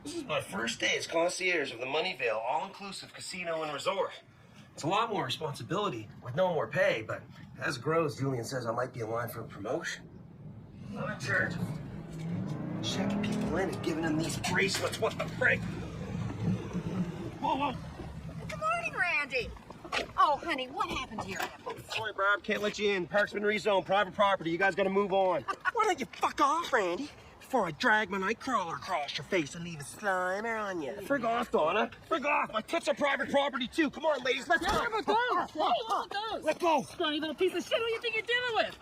This is my first day as concierge of the Moneyvale all-inclusive casino and resort. It's a lot more responsibility with no more pay, but as it grows, Julian says I might be in line for a promotion. I'm in charge of checking people in and giving them these bracelets. What the frick? Whoa, whoa. Good morning, Randy. Oh, honey, what happened to your apple? Sorry, Barb, can't let you in. Park's been rezoned, private property. You guys gotta move on. Why don't you fuck off, Randy? Before I drag my night crawler across your face and leave a slimer on you. Frig off, Donna. Frig off. My tits are private property, too. Come on, ladies, let's go. Let go. Scrawny little piece of shit. Who do you think you're dealing with?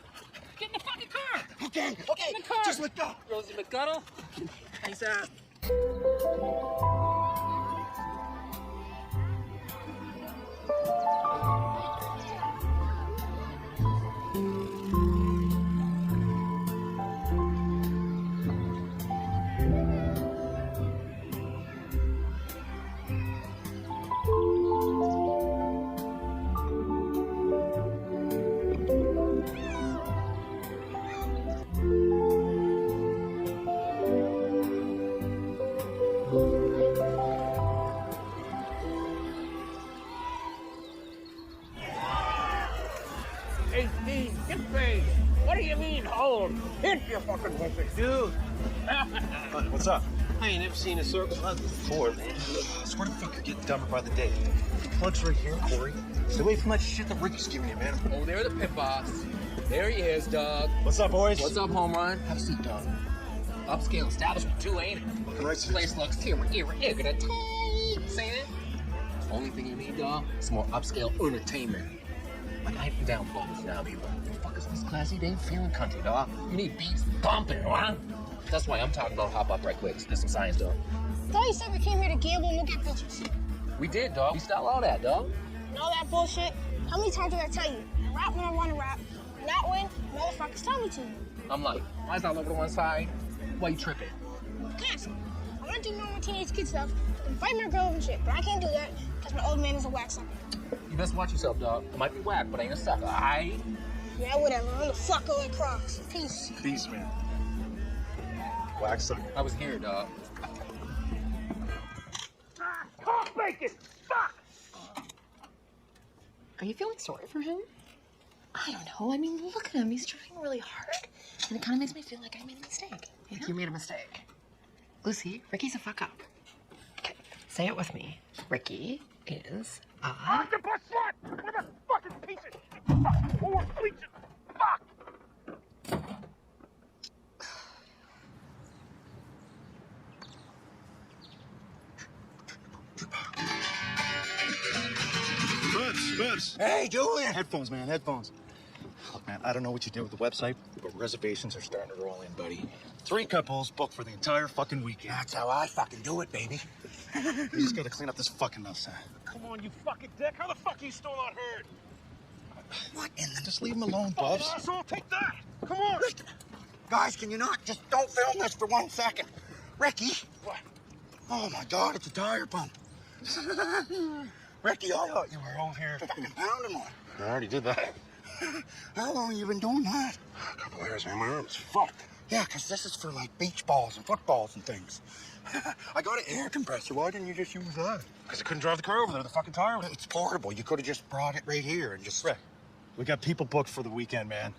Get in the fucking car. Okay, Get in the car. just let go. Rosie McGunnell. Nice ass. Get paid. What do you mean, hold? Hit your fucking pussy. Dude. What's up? I ain't never seen a circle like this before, man. I swear to fuck, you're getting dumber by the day. Plug's right here, Corey. Stay away from that shit that Ricky's giving you, man. Oh, there's the pit boss. There he is, dog. What's up, boys? What's up, home run? Have a seat, dog. Upscale establishment too, ain't it? Right, This place looks tight. Saying it? Only thing you need, dog, is more upscale entertainment. Like I put down bumps now, people. What the fuck is this classy day feeling country, dog? You need beats bumping, huh? That's why I'm talking about hop up right quick. There's some science, dog. I thought you said we came here to gamble and look at bitches. We did, dog. We stole all that, dog. And all that bullshit? How many times did I tell you? I rap when I want to rap. Not when motherfuckers tell me to. I'm like, eyes all over to one side. Why you tripping? Cause I want to do normal teenage kid stuff and fight my girl and shit, but I can't do that because my old man is a whack sucker. You best watch yourself, dog. It might be whack, but I ain't a sucker, aight? Yeah, whatever. I'm the fucker like Crocs. Peace. Peace, man. Wax sucker. I was here, dog. Cock bacon! Fuck! Are you feeling sorry for him? I don't know. I mean, look at him. He's trying really hard. And it kind of makes me feel like I made a mistake. You know? You made a mistake. Lucy, Ricky's a fuck up. Okay, say it with me. Ricky is a... Octopus slut! What a fucking piece of shit! Fuck! Poor creature! Fuck! Bubs. Hey, Julian. Headphones, man, headphones. Look, man, I don't know what you did with the website, but reservations are starting to roll in, buddy. 3 couples booked for the entire fucking weekend. That's how I fucking do it, baby. You just gotta clean up this fucking mess, huh? Come on, you fucking dick! How the fuck are you still not heard? What in the... Just leave him alone, Bubs. Asshole, take that! Come on! Guys, can you not? Just don't film this for 1 second. Ricky. What? Oh, my God, it's a tire pump. Ricky, I thought you were over here fucking pounding one. I already did that. How long have you been doing that? A couple of hours, man. My arm's fucked. Yeah, 'cause this is for, like, beach balls and footballs and things. I got an air compressor. Why didn't you just use that? Because I couldn't drive the car over there. The fucking tire was... It's portable. You could have just brought it right here and just... Rick, we got people booked for the weekend, man.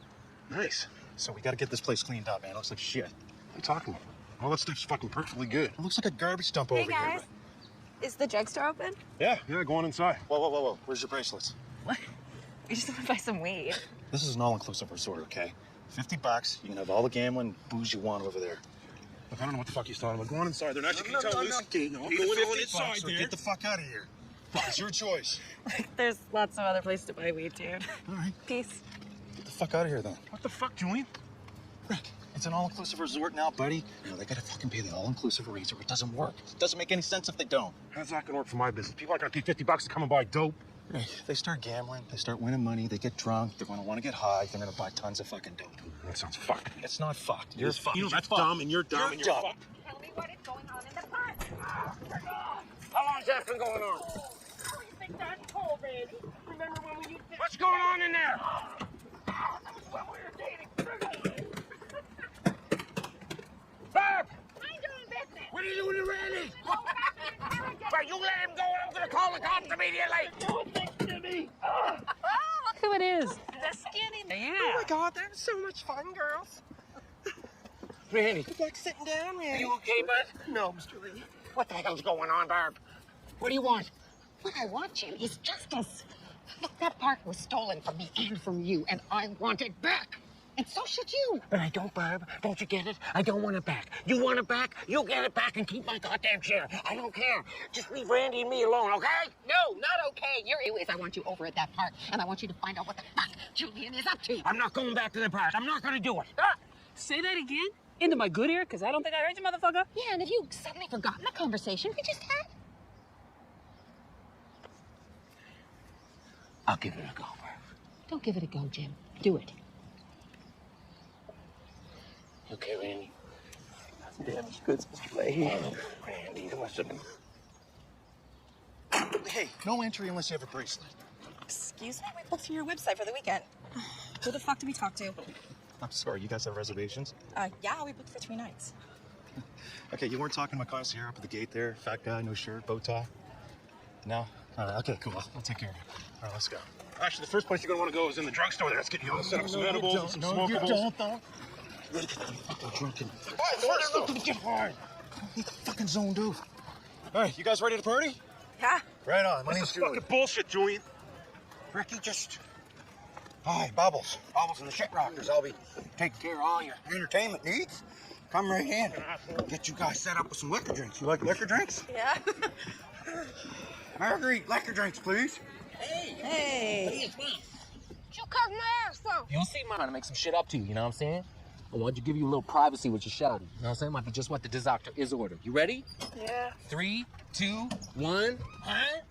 Nice. So we gotta get this place cleaned up, man. It looks like shit. What are you talking about? All that stuff's fucking perfectly good. It looks like a garbage dump Hey, over guys. here. Is the drugstore open? Yeah, go on inside. Whoa. Where's your bracelets? What? We just want to buy some weed. This is an all-inclusive resort, okay? $50. You can have all the gambling booze you want over there. Look, I don't know what the fuck he's talking about. Go on inside. They're not you can tell Lucy. No, He's going inside So there. get the fuck out of here. It's your choice. There's lots of other places to buy weed, dude. All right. Peace. Get the fuck out of here, then. What the fuck, Julian? Rick, it's an all-inclusive resort now, buddy. You know, they gotta fucking pay the all-inclusive rates or it doesn't work. It doesn't make any sense if they don't. How's that gonna work for my business? People aren't gonna pay $50 to come and buy dope. Hey, they start gambling, they start winning money, they get drunk, they're gonna wanna get high, they're gonna buy tons of fucking dope. That sounds fucked. It's not fucked. You're fucked. You know, that's dumb, and you're dumb, and you're dumb. fucked. Tell me what is going on in the park. How long's that been going on? Oh, you think that's cool, baby? Remember when we used to... What's going on in there? When we were dating. Barb! I ain't doing business. What are you doing to Randy? immediately! Look who it is. The skinny. Yeah. Oh my God, that was so much fun, girls. Randy, Good luck sitting down, man. are you okay, bud? No, Mr. Lee. What the hell's going on, Barb? What do you want? What I want, Jim, is justice. Look, that park was stolen from me and from you, and I want it back. And so should you. But I don't, Barb. Don't you get it? I don't want it back. You want it back? You get it back and keep my goddamn chair. I don't care. Just leave Randy and me alone, okay? No, not okay. I want you over at that park, and I want you to find out what the fuck Julian is up to. I'm not going back to the park. I'm not going to do it. Say that again? Into my good ear? Because I don't think I heard you, motherfucker. Yeah, and have you suddenly forgotten the conversation we just had? I'll give it a go, Barb. Don't give it a go, Jim. Do it. Okay, Randy? Damn good, Mr. Lee. Oh, Randy, listen. Hey, no entry unless you have a bracelet. Excuse me? We booked through your website for the weekend. Who the fuck do we talk to? I'm sorry, you guys have reservations? Yeah, we booked for 3 nights. Okay, you weren't talking to my concierge up at the gate there? Fat guy, no shirt, bow tie? No? All right, okay, cool. I'll take care of you. All right, let's go. Actually, the first place you're gonna want to go is in the drugstore there. Let's get you all set up some edibles, some smokables. Don't. Fucking drinking. Get hard. Need the fucking zone, dude. All right, you guys ready to party? Yeah. Right on. My This name's is Julian. fucking bullshit, Julian. Ricky, just... Hi, Bubbles. Bubbles and the shit rockers. I'll be taking care of all your entertainment needs. Come right in. Get you guys set up with some liquor drinks. You like liquor drinks? Yeah. Marguerite, liquor drinks, please. Hey. You cut my ass off. You'll see mine to make some shit up to you, you know what I'm saying? I want to give you a little privacy with your shouty. You know what I'm saying? Might be just what the doctor is ordered. You ready? Yeah. 3, 2, 1. Huh?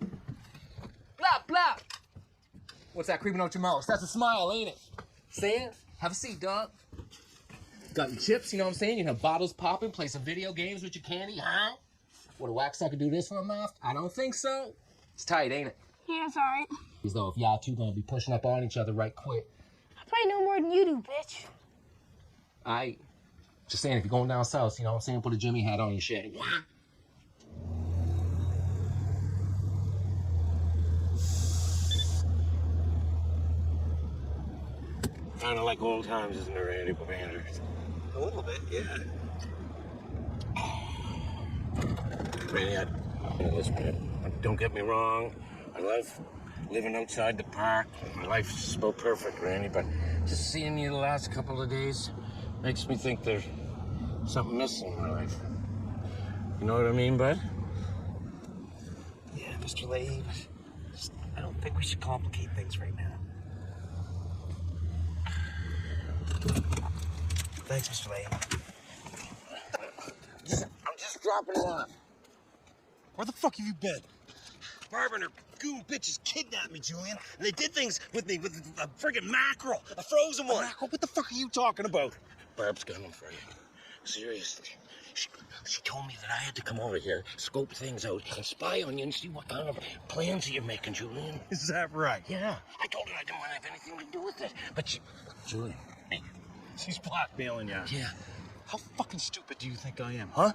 Blah, blah. What's that creeping out your mouth? That's a smile, ain't it? Saying? Have a seat, dog. Got your chips, you know what I'm saying? You have bottles popping, play some video games with your candy, huh? Would a wax sucker do this for a mouth? I don't think so. It's tight, ain't it? Yeah, it's all right. As though if y'all two gonna be pushing up on each other right quick. I probably know more than you do, bitch. Just saying, if you're going down south, you know what I'm saying? Put a Jimmy hat on your shit. Kind of like old times, isn't it, Randy Commander? A little bit, yeah. Randy, listen, don't get me wrong. I love living outside the park. My life's so perfect, Randy, but just seeing you the last couple of days makes me think there's something missing in my life. You know what I mean, bud? Yeah, Mr. Lee, I don't think we should complicate things right now. Thanks, Mr. Lee. I'm just dropping it off. Where the fuck have you been? Barb and her goon bitches kidnapped me, Julian. And they did things with me with a friggin' mackerel, a frozen one. What the fuck are you talking about? Barb's got them for you. Seriously. She told me that I had to come over here, scope things out, and spy on you and see what kind of plans you're making, Julian. Is that right? Yeah. I told her I didn't want to have anything to do with it. But she... Julian. Hey. She's blackmailing you. Yeah. How fucking stupid do you think I am, huh?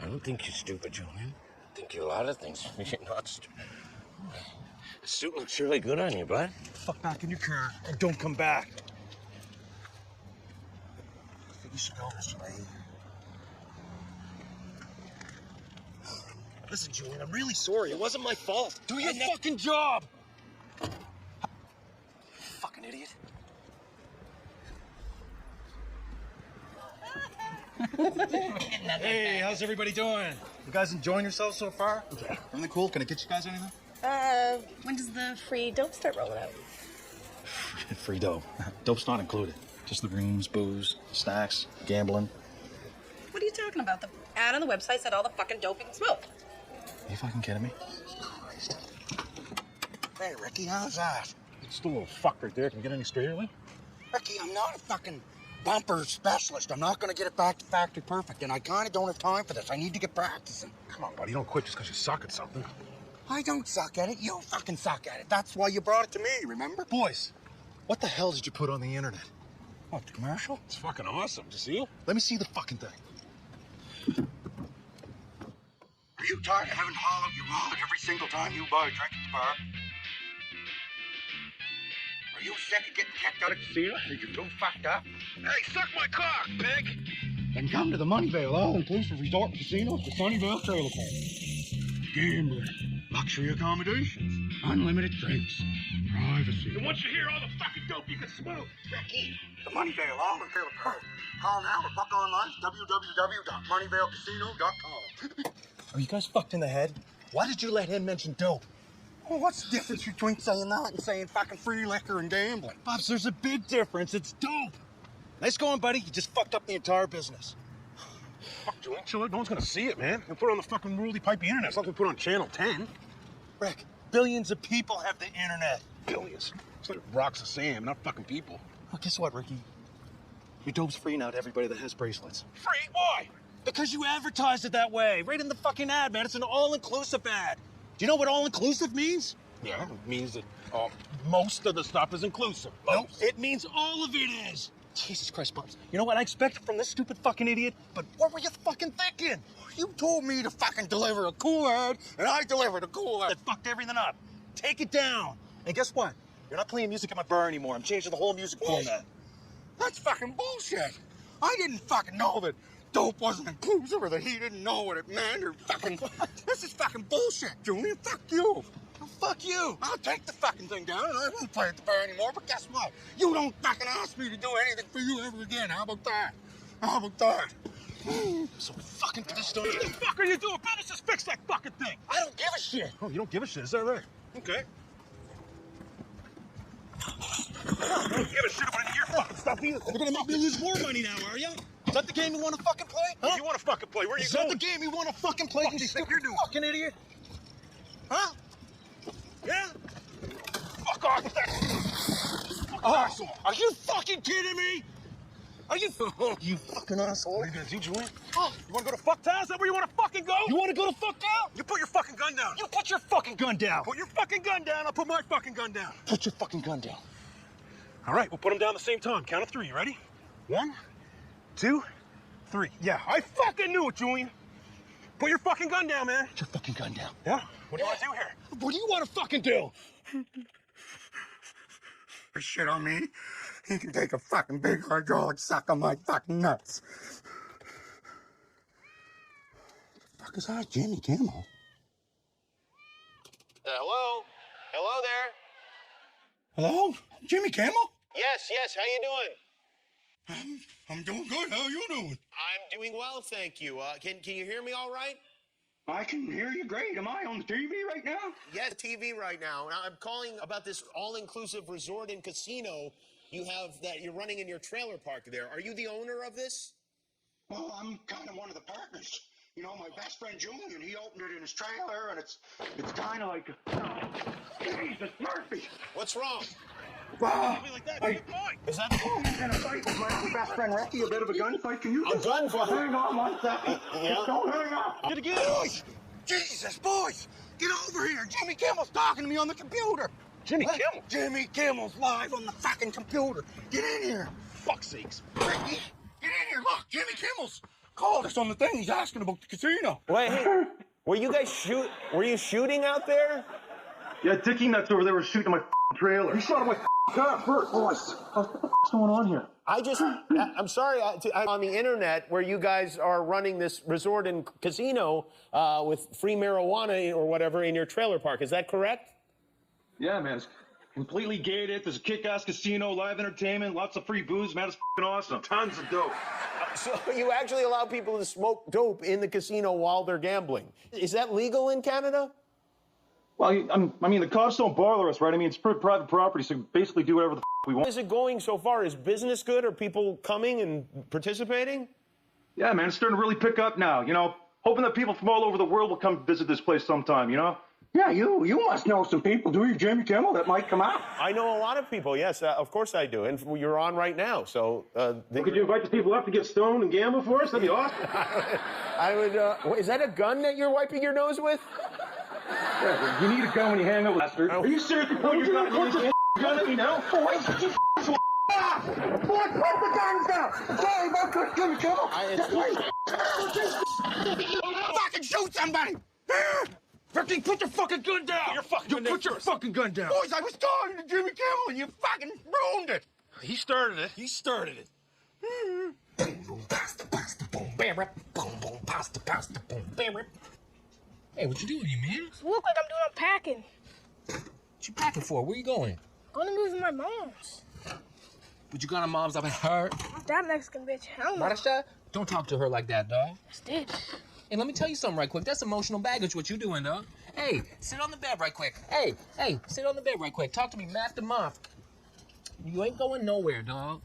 I don't think you're stupid, Julian. I think you're a lot of things. You're not stupid. The suit looks really good on you, bud. Fuck back in your car and don't come back. I think you should go, Mr. Lee. Listen, Julian, I'm really sorry. It wasn't my fault. Do your fucking job! Fucking idiot. Hey, how's everybody doing? You guys enjoying yourselves so far? Yeah. Everything cool? Can I get you guys anything? When does the free dope start rolling out? Free dope. Dope's not included. Just the rooms, booze, snacks, gambling. What are you talking about? The ad on the website said all the fucking dope you can smoke. Are you fucking kidding me? Christ. Hey, Ricky, how's that? It's the little fuck right there. Can you get any straighter, Lee? Ricky, I'm not a fucking bumper specialist. I'm not gonna get it back to factory perfect, and I kinda don't have time for this. I need to get practicing. Come on, buddy. Don't quit just because you suck at something. I don't suck at it. You fucking suck at it. That's why you brought it to me, remember? Boys, what the hell did you put on the internet? What, the commercial? It's fucking awesome. Did you see it? Let me see the fucking thing. Are you you tired of having to haul out your wallet every single time you buy a drink at the bar? Are you sick of getting kicked out of casino? Are you too fucked up? Hey, suck my cock, pig! Then come to the Moneyvale All-Inclusive Resort and Casino at the Sunnyvale Trailer Park. Gambling, luxury accommodations, unlimited drinks, privacy. And once you hear all the fucking dope you can smoke, Ricky, the Moneyvale All-Inclusive Park. Call now or book online www.moneyvalecasino.com. Are you guys fucked in the head? Why did you let him mention dope? Well, what's the difference between saying that and saying fucking free liquor and gambling? Pops, there's a big difference. It's dope. Nice going, buddy. You just fucked up the entire business. Fuck, Julian, chill out. No one's gonna see it, man. They'll put it on the fucking roly-pipey internet. It's not gonna put it on Channel 10. Rick, billions of people have the internet. Billions. It's like rocks of sand, not fucking people. Well, guess what, Ricky? Your dope's free now to everybody that has bracelets. Free? Why? Because you advertised it that way. Right in the fucking ad, man. It's an all-inclusive ad. Do you know what all-inclusive means? Yeah, it means that most of the stuff is inclusive. No, it means all of it is. Jesus Christ, Pops. You know what I expected from this stupid fucking idiot? But what were you fucking thinking? You told me to fucking deliver a cool ad, and I delivered a cool ad. That fucked everything up. Take it down. And guess what? You're not playing music at my bar anymore. I'm changing the whole music format. That's fucking bullshit. I didn't fucking know that dope wasn't inclusive or that he didn't know what it meant or fucking... This is fucking bullshit, Julian. Fuck you. Oh, fuck you. I'll take the fucking thing down and I won't play at the bar anymore, but guess what? You don't fucking ask me to do anything for you ever again. How about that? How about that? I'm so fucking pissed on you. What the fuck are you doing? Better just fix that fucking thing. I don't give a shit. Oh, you don't give a shit, is that right? Okay. I don't give a shit about any of your fucking stuff either. You're gonna make me lose more money now, are you? Is that the game you want to fucking play? Huh? You want to fucking play? Where are you Is going? that the game you want to fucking play, you stupid fucking idiot? Huh? Yeah? Fuck off with that. Oh, are you fucking kidding me? Are you... You fucking asshole. What are you gonna do, Julian? Oh, you wanna go to fucktown? Is that where you wanna fucking go? You wanna go to fucktown? You put your fucking gun down. You put your fucking gun down. Put your fucking gun down. I'll put my fucking gun down. Put your fucking gun down. All right, we'll put them down at the same time. Count of three. You ready? 1, 2, 3. Yeah, I fucking knew it, Julian. Put your fucking gun down, man. Put your fucking gun down. Yeah? What do you want to do here? What do you want to fucking do? Shit on me. He can take a fucking big hydraulic suck on my fucking nuts. The fuck is that, Jimmy Kimmel? Hello? Hello there? Hello? Jimmy Kimmel? Yes, how you doing? I'm doing good. How are you doing? I'm doing well, thank you. Can you hear me all right? I can hear you great. Am I on the TV right now? Yes, TV right now. Now, I'm calling about this all-inclusive resort and casino you're running in your trailer park there. Are you the owner of this? Well, I'm kind of one of the partners. You know, my best friend Julian, he opened it in his trailer, and it's kind of like, Jesus, Murphy. What's wrong? Wow. Like that. Is that I'm in a fight with my best friend Ricky, a bit of a gunfight. Can you just gunfight? hang on 1 second? Yeah. Don't hang up. Get again. Boys, Jesus, boys, get over here. Jimmy Kimmel's talking to me on the computer. Jimmy Kimmel? Jimmy Kimmel's live on the fucking computer. Get in here. Fuck's sakes. Ricky, get in here. Look, Jimmy Kimmel's called us on the thing. He's asking about the casino. Wait, hey, were you shooting out there? Yeah, Dickie Nuts over there was shooting my trailer. He shot at my car first. Boys, what the fuck's going on here? I'm sorry, I'm on the internet where you guys are running this resort and casino with free marijuana or whatever in your trailer park. Is that correct? Yeah, man, it's completely gated. There's a kick-ass casino, live entertainment, lots of free booze. Man, it's fucking awesome. Tons of dope. So you actually allow people to smoke dope in the casino while they're gambling. Is that legal in Canada? Well, I mean, the cops don't bother us, right? I mean, it's private property, so we basically do whatever the we want. How is it going so far? Is business good? Are people coming and participating? Yeah, man, it's starting to really pick up now, you know. Hoping that people from all over the world will come visit this place sometime, you know? Yeah, you must know some people, do you, Jimmy Kimmel, that might come out? I know a lot of people, yes, of course I do. And you're on right now, so... Could you invite the people up to get stoned and gamble for us? That'd be awesome. I would... is that a gun that you're wiping your nose with? Yeah, you need a gun when you hang out with bastard. Are you serious? You put your gun at me now? Boy, put the guns down! Sorry about this, Jimmy Kimmel! Fucking shoot somebody! Ricky, put your fucking gun down! Put your fucking gun down! Boys, I was talking to Jimmy Kimmel and you fucking ruined it! He started it. Hey, what you doing, you man? Look like I'm doing unpacking. What you packing for? Where you going? Going to move with my mom's. But you got a mom's up in her. That Mexican bitch. I don't know. Marisha, don't talk to her like that, dog. Just did. Hey, let me tell you something right quick. That's emotional baggage, what you doing, dog. Hey, sit on the bed right quick. Hey, sit on the bed right quick. Talk to me mouth to mouth. You ain't going nowhere, dog.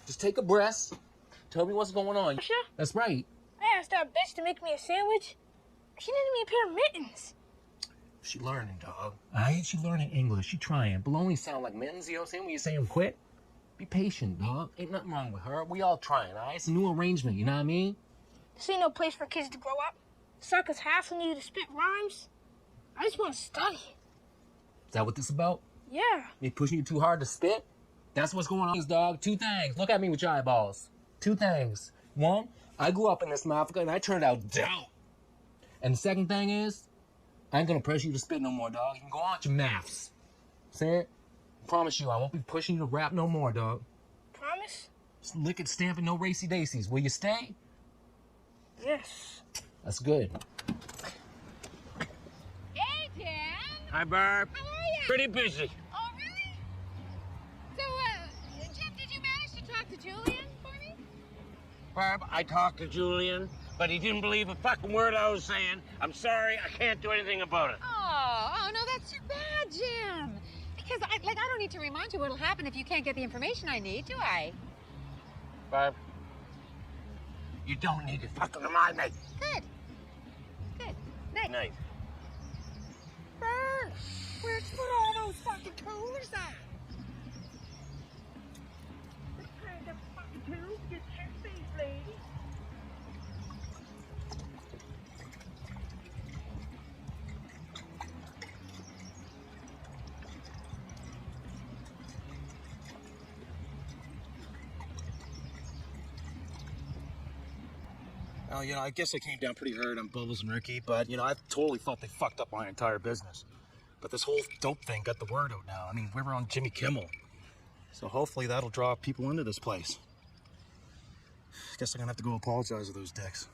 Just take a breath. Tell me what's going on. Sure. That's right. I asked that bitch to make me a sandwich. She didn't even pair of mittens. She learning, dog. She learning English. She trying. Baloney sound like mittens, you know what I'm saying? When you say them quit. Be patient, dog. Ain't nothing wrong with her. We all trying, all right? It's a new arrangement, you know what I mean? This ain't no place for kids to grow up. Suckers hassling you to spit rhymes. I just want to study. Is that what this about? Yeah. They pushing you too hard to spit? That's what's going on, dog. Two things. Look at me with your eyeballs. Two things. One, I grew up in this motherfucker and I turned out dope. And the second thing is, I ain't gonna press you to spit no more, dog. You can go on with your maths. See it? Promise you, I won't be pushing you to rap no more, dog. Promise? Just lick it, stamping, no racy daisies. Will you stay? Yes. That's good. Hey, Dan. Hi, Barb. How are you? Pretty busy. Oh, really? So, Jim, did you manage to talk to Julian for me? Barb, I talked to Julian, but he didn't believe a fucking word I was saying. I'm sorry, I can't do anything about it. Oh, no, that's too bad, Jim. Because, I don't need to remind you what'll happen if you can't get the information I need, do I? Barb, you don't need to fucking remind me. Good. Night. Night. Bert, where'd you put all those fucking coolers at? Well, I guess I came down pretty hard on Bubbles and Ricky, but, I totally thought they fucked up my entire business. But this whole dope thing got the word out now. I mean, we were on Jimmy Kimmel. So hopefully that'll draw people into this place. Guess I'm gonna have to go apologize to those dicks.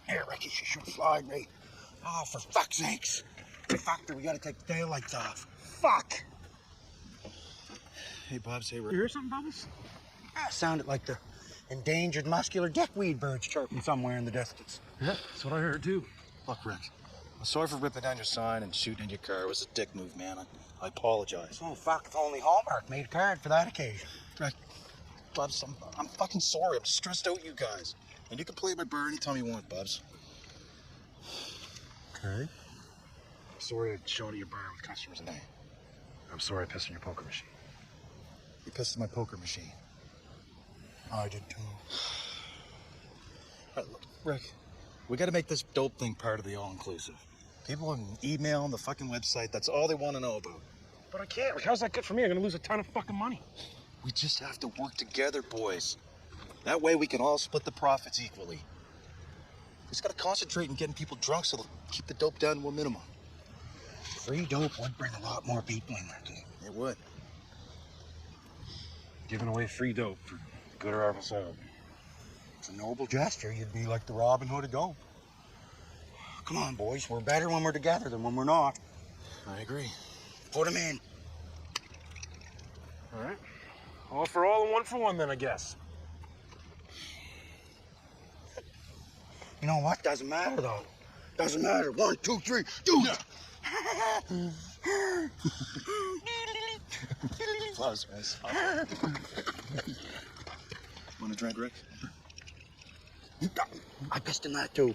Here, Ricky, you should fly me. Oh, for fuck's sakes. The factor, we gotta take the taillights off. Fuck! Hey, Bob, say, you hear something, Bubbles? That sounded like the endangered muscular dickweed birds chirping somewhere in the distance. Yeah, that's what I heard, too. Look, Rick, I'm sorry for ripping down your sign and shooting in your car. It was a dick move, man. I apologize. Oh, fuck, if only Hallmark made a card for that occasion. Rick, Bubs, I'm fucking sorry. I'm stressed out, you guys. And you can play my bar anytime you want, Bubs. Okay. I'm sorry I showed your bar with customers today. I'm sorry I pissed on your poker machine. You pissed in my poker machine. I did too. All right, look, Rick, we gotta make this dope thing part of the all-inclusive. People can email on the fucking website. That's all they want to know about. But I can't. Like, how's that good for me? I'm gonna lose a ton of fucking money. We just have to work together, boys. That way we can all split the profits equally. We just gotta concentrate on getting people drunk so they'll keep the dope down to a minimum. Free dope would bring a lot more people in, Ricky. It would. Giving away free dope for good or evil sale. It's a noble gesture. You'd be like the Robin Hood of dope. Come on, boys. We're better when we're together than when we're not. I agree. Put them in. All right. All for all and one for one, then, I guess. You know what? Doesn't matter, though. Doesn't matter. 1, 2, 3, do it! Close, guys. Want a drink, Rick? I pissed in that, too.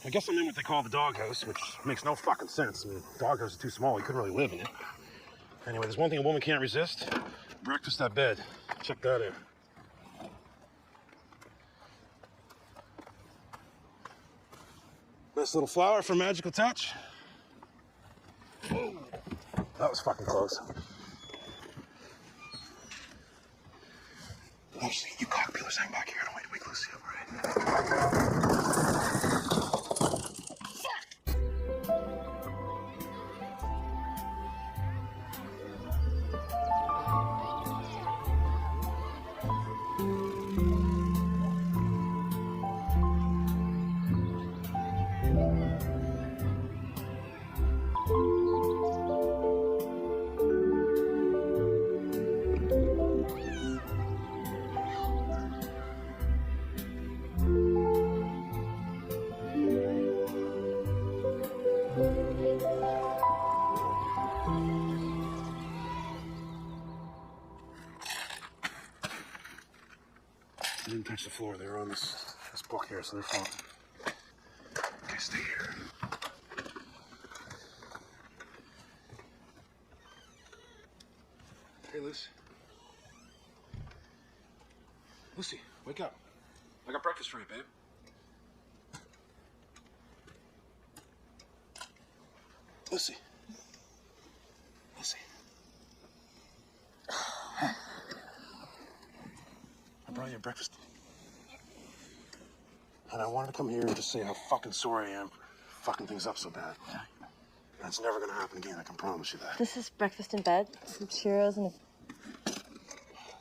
I guess I'm in what they call the doghouse, which makes no fucking sense. I mean, doghouse is too small. You couldn't really live in it. Anyway, there's one thing a woman can't resist. Breakfast at bed. Check that out. Nice little flower for magical touch. Whoa. That was fucking close. Actually, you cockpeelers hang back here. Don't wait, Lucy up, all right? They didn't touch the floor. They were on this book here, so they're fine. Okay, stay here. Hey, Lucy. Lucy, wake up. I got breakfast for you, babe. Lucy. Lucy. I brought you breakfast. And I wanted to come here and just say how fucking sorry I am for fucking things up so bad. Yeah. That's never gonna happen again, I can promise you that. This is breakfast in bed, some Cheerios and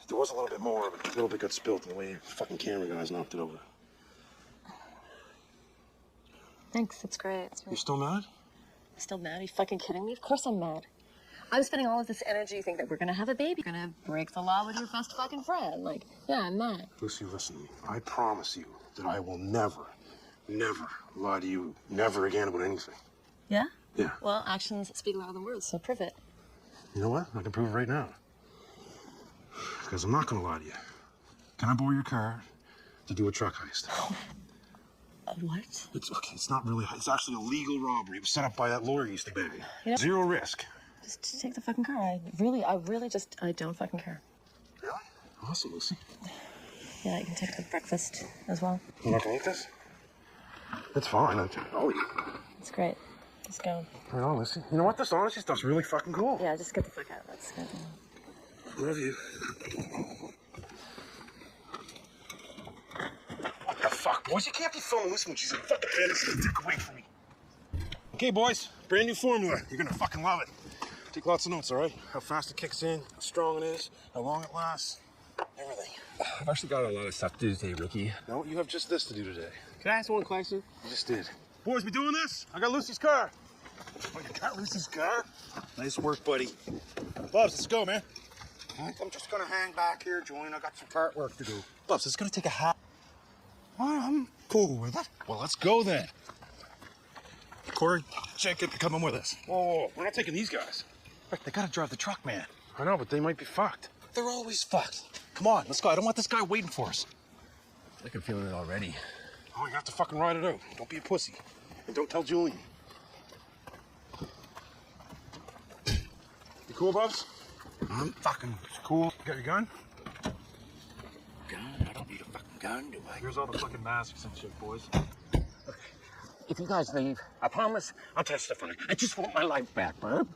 There was a little bit more, but a little bit got spilled in the way fucking camera guys knocked it over. Thanks, it's great. You still mad? Still mad? Are you fucking kidding me? Of course I'm mad. I'm spending all of this energy thinking that we're gonna have a baby. You're gonna break the law with your best fucking friend. Like, yeah, I'm mad. Lucy, listen to me. I promise you that I will never lie to you, never again about anything. Yeah? Yeah. Well, actions speak louder than words, so prove it. You know what? I can prove it right now. Because I'm not gonna lie to you. Can I borrow your car to do a truck heist? What? It's okay. It's not really. It's actually a legal robbery. It was set up by that lawyer you used to bang. You know, Zero risk. just take the fucking car. I don't fucking care. Really? Awesome, Lucy. Yeah, you can take the breakfast as well. You're not gonna eat this? It's fine. I'll eat. It's great. Let's go. Right on, Lucy. You know what? This honesty stuff's really fucking cool. Yeah, just get the fuck out. Let's go. Love you. What the fuck, boys? You can't be filming Lucy when she's in fucking bed. It's a dick away from me. Okay, boys. Brand new formula. You're gonna fucking love it. Take lots of notes, all right? How fast it kicks in, how strong it is, how long it lasts, everything. I've actually got a lot of stuff to do today, Ricky. No, you have just this to do today. Can I ask one question? You just did. Boys, we doing this? I got Lucy's car. Oh, you got Lucy's car? Nice work, buddy. Bubs, let's go, man. I'm just gonna hang back here, Julian. I got some cart work to do. Bubs, it's gonna take a half. I'm cool with it. Well, let's go then. Corey, Jacob, coming with us. Whoa, we're not taking these guys. Rick, they gotta drive the truck, man. I know, but they might be fucked. They're always fucked. Come on, let's go. I don't want this guy waiting for us. I can feel it already. Oh, you have to fucking ride it out. Don't be a pussy. And don't tell Julian. You cool, Bubs? I'm fucking cool. You got your gun? gun. I don't need a fucking gun, do I? Here's all the fucking masks and shit, boys. If you guys leave, I promise I'll testify. I just want my life back, Barb.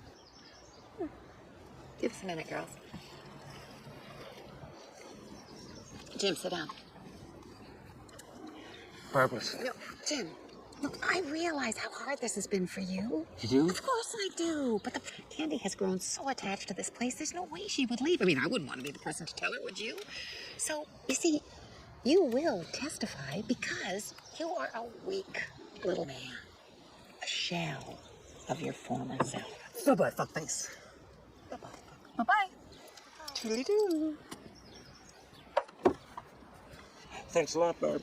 Give us a minute, girls. Jim, sit down. Barb, listen. No, Jim, look, I realize how hard this has been for you. You do? Of course I do. But Candy has grown so attached to this place, there's no way she would leave. I mean, I wouldn't want to be the person to tell her, would you? So, you see, you will testify because you are a weak little man. A shell of your former self. Bye-bye, fuckface. Bye-bye. Bye-bye. Toodly-doo. Thanks a lot, Barb.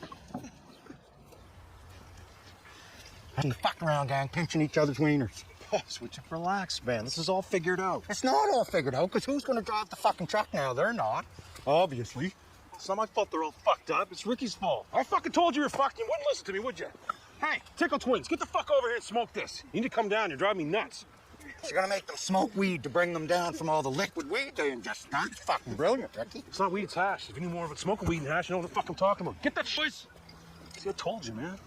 And the fuck around, gang, pinching each other's wieners. Oh, switch up, relax, man. This is all figured out. It's not all figured out, because who's gonna drive the fucking truck now? They're not. Obviously. It's not my fault they're all fucked up. It's Ricky's fault. I fucking told you were fucked. You wouldn't listen to me, would you? Hey, Tickle Twins, get the fuck over here and smoke this. You need to come down. You're driving me nuts. So you're gonna make them smoke weed to bring them down from all the liquid weed they ingest. That's fucking brilliant, Ricky. It's not weed, it's hash. If you knew more of it, smoking weed and hash, you know what the fuck I'm talking about. Get that shit. See, I told you, man.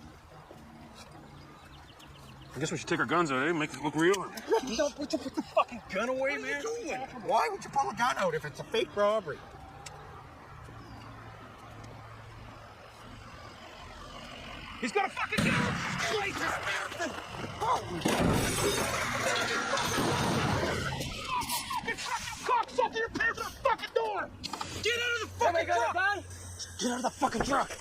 I guess we should take our guns out, eh? Make it look real. Ricky, don't put the fucking gun away, man. What are you doing? Why would you pull a gun out if it's a fake robbery? He's got a fucking gun! You fucking cocksucker! You're paying for the fucking door! Get out of the fucking truck! Get out of the fucking truck!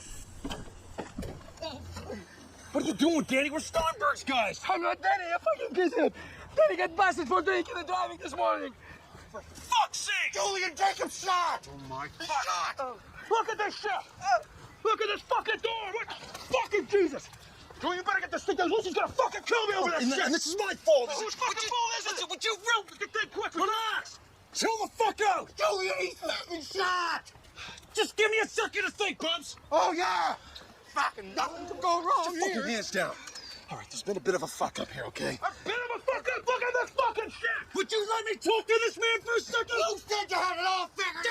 What are you doing, Danny? We're Steinberg's guys! I'm not Danny, I fucking kissed him. Danny got busted for drinking and driving this morning. For fuck's sake! Julian Jacobs shot! Oh my Shot! Look at this shit! Look at this fucking door! What fucking Jesus! Julian, you better get this thing down. Lucy's gonna fucking kill me over this shit! And this is my fault! Whose fucking fault is it? Would you real? Get that quick! Relax! Chill the fuck out! Julian, he's fucking shot! Just give me a second to think, Bubs! Oh, yeah! Fucking nothing could go wrong Put here. your hands down. All right, there's been a bit of a fuck up here, okay? A bit of a fuck up. Look at this fucking shit. Would you let me talk to this man for a second? You said you had it all figured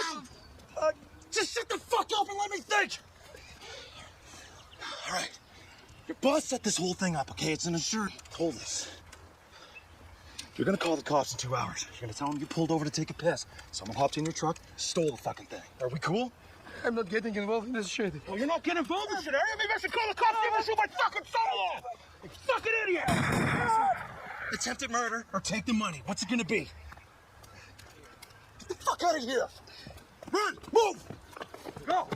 out! Just shut the fuck up and let me think! All right. Your boss set this whole thing up, okay? It's an insurance. Hold this. You're gonna call the cops in 2 hours. You're gonna tell them you pulled over to take a piss. Someone hopped in your truck, stole the fucking thing. Are we cool? I'm not getting involved in this shit. Oh, you're not getting involved in shit, are you? Maybe I should call the cops and shoot my fucking son-in-law! You fucking idiot! Attempted murder or take the money. What's it gonna be? Get the fuck out of here! Run! Move! Go!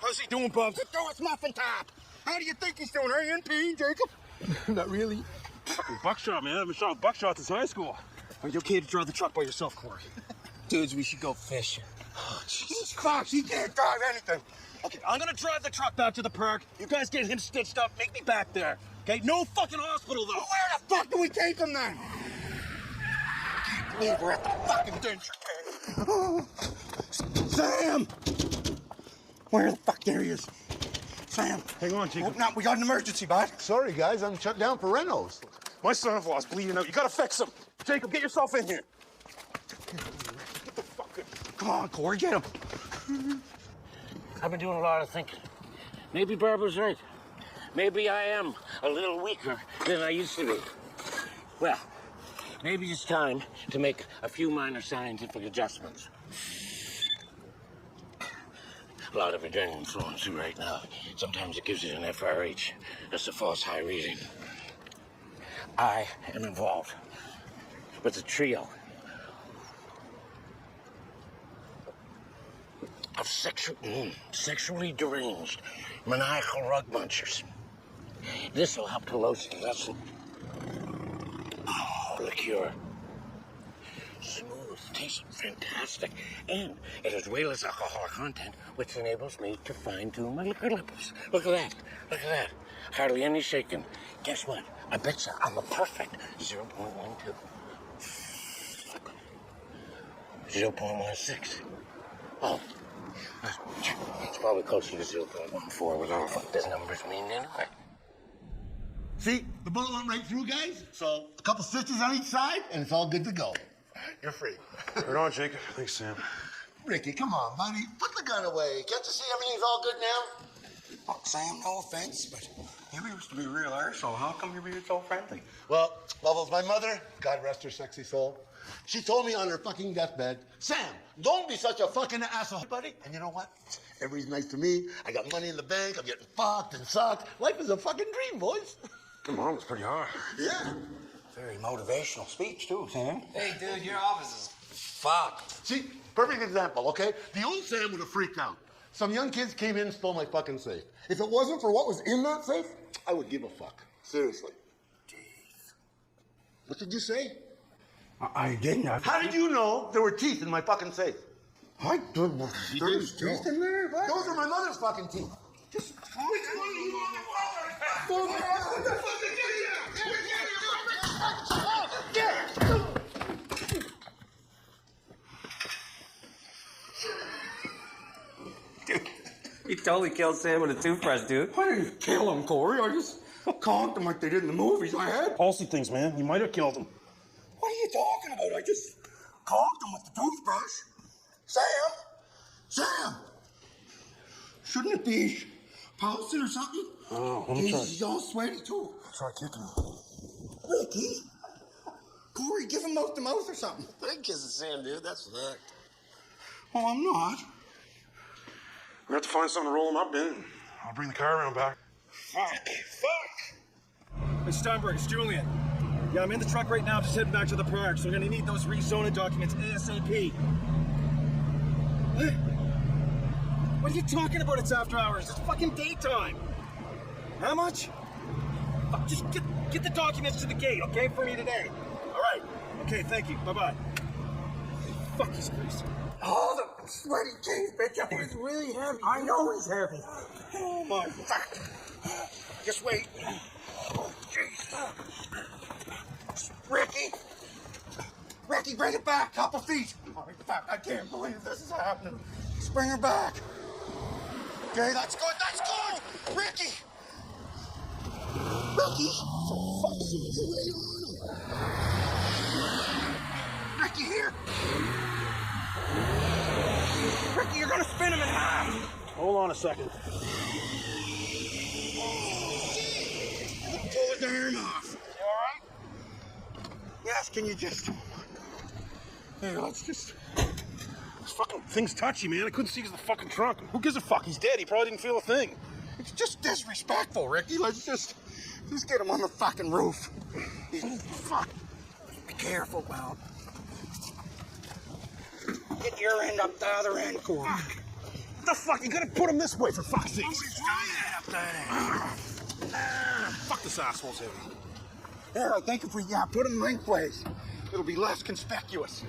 How's he doing, Bubs? Throw his muffin top! How do you think he's doing? Are you in pain, Jacob? Not really. Fucking buckshot, man. I've been shot with buckshot since high school. Are you okay to drive the truck by yourself, Corey? Dudes, we should go fishing. Oh, Jesus. Fox, he can't drive anything. Okay, I'm gonna drive the truck back to the park. You guys get him stitched up. Make me back there. Okay? No fucking hospital, though. Where the fuck do we take him then? I can't believe we're at the fucking denture cave. Sam! Where the fuck there he is? Sam. Hang on, Jacob. Open up, we got an emergency, bud. Sorry, guys, I'm shut down for renos. My son-in-law's bleeding out. You gotta fix him. Jacob, get yourself in here. Get the fuck in. Come on, Corey, get him. I've been doing a lot of thinking. Maybe Barbara's right. Maybe I am a little weaker than I used to be. Well, maybe it's time to make a few minor scientific adjustments. A lot of adrenaline flowing through right now. Sometimes it gives it an FRH. That's a false high reading. I am involved with a trio of sexually deranged, maniacal rug munchers. This will help to load the vessel. Oh, liqueur. Smooth, tastes fantastic, and it has way less alcohol content, which enables me to fine-tune my liquor levels. Look at that. Look at that. Hardly any shaking. Guess what? I bet you I'm a perfect 0.12. 0.16. Oh. It's probably closer to 0.14 with all the fuck these numbers mean anyway. See, the bullet went right through, guys. So a couple stitches on each side, and it's all good to go. You're free. Right on, Jacob. Thanks, Sam. Ricky, come on, buddy. Put the gun away. Can't you see everything's all good now? Fuck, Sam, no offense, but you used to be a real arsehole. How come you're being so friendly? Well, Bubbles, my mother, God rest her sexy soul, she told me on her fucking deathbed, Sam, don't be such a fucking asshole, buddy. And you know what? Everybody's nice to me. I got money in the bank. I'm getting fucked and sucked. Life is a fucking dream, boys. Your mom was pretty hard. Yeah. Very motivational speech, too, Sam. Hey, dude, your office is fucked. See, perfect example, okay? The old Sam would have freaked out. Some young kids came in and stole my fucking safe. If it wasn't for what was in that safe, I would give a fuck. Seriously. Teeth. What did you say? I didn't. How did you know there were teeth in my fucking safe? I didn't. There's teeth in there? What? Those are my mother's fucking teeth. Just... Which one of you on the phone? What the fuck is You totally killed Sam with a toothbrush, dude. I didn't kill him, Corey. I just conked him like they did in the movies. I had. Policy things, man. You might have killed him. What are you talking about? I just conked him with the toothbrush. Sam! Shouldn't it be policy or something? Oh, let me try. He's all sweaty, too. Try kicking him. Ricky? Corey, give him mouth to mouth or something. I ain't kissing Sam, dude. That's fact. Oh, I'm not. We have to find something to roll him up in. I'll bring the car around back. Fuck. Hey, Steinberg, it's Julian. Yeah, I'm in the truck right now, just heading back to the park, so we're gonna need those rezoning documents ASAP. What are you talking about? It's after hours. It's fucking daytime. How much? Fuck, just get the documents to the gate, okay, for me today. All right. Okay, thank you. Bye-bye. Fuck this place. Oh, the sweaty teeth, bitch. He's really heavy. I know he's heavy. Oh, my fuck. Just wait. Oh, jeez. Ricky, bring it back. Couple feet. Oh, fuck, I can't believe this is happening. Just bring her back. Okay, that's good. Ricky! For fuck's sake, you lay on him. Ricky, here. Ricky, you're gonna spin him in half. Hold on a second. Pull his arm off. You all right? Yes, can you just... Here, let's just... This fucking thing's touchy, man. I couldn't see because of the fucking trunk. Who gives a fuck? He's dead. He probably didn't feel a thing. It's just disrespectful, Ricky. Let's just get him on the fucking roof. Fuck. Be careful, Will. Get your end up the other end, Corey. Fuck. What the fuck? You gotta put him this way, for fuck's sake. Nobody's trying it up that end. Fuck, this asshole's heavy. There, I think if we put him lengthways, it'll be less conspicuous.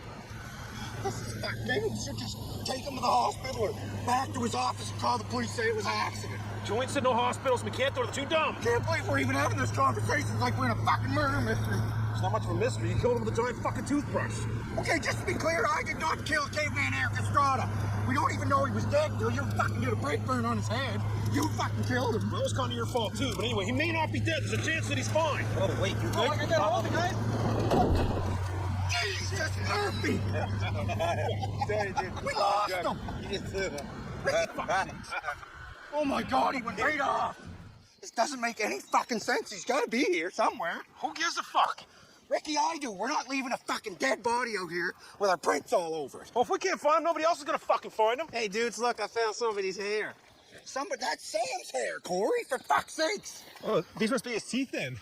This is fucked. Maybe we should just take him to the hospital or back to his office and call the police, say it was an accident. Joint said no hospitals. We can't do it. Too dumb. Can't believe we're even having this conversation. It's like we're in a fucking murder mystery. It's not much of a mystery. You killed him with a giant fucking toothbrush. Okay, just to be clear, I did not kill Caveman Eric Estrada. We don't even know he was dead until you fucking did a brake burn on his head. You fucking killed him. Well, it was kind of your fault, too. But anyway, he may not be dead. There's a chance that he's fine. Oh, wait, you good? Oh, I got hold of it, guys. Jesus, Murphy! We lost him! Oh my God, he went right off! This doesn't make any fucking sense. He's gotta be here somewhere. Who gives a fuck? Ricky, I do. We're not leaving a fucking dead body out here with our prints all over it. Well, if we can't find him, nobody else is gonna fucking find him. Hey, dudes, look, I found somebody's hair. That's Sam's hair, Corey, for fuck's sakes. Oh, these must be his teeth then.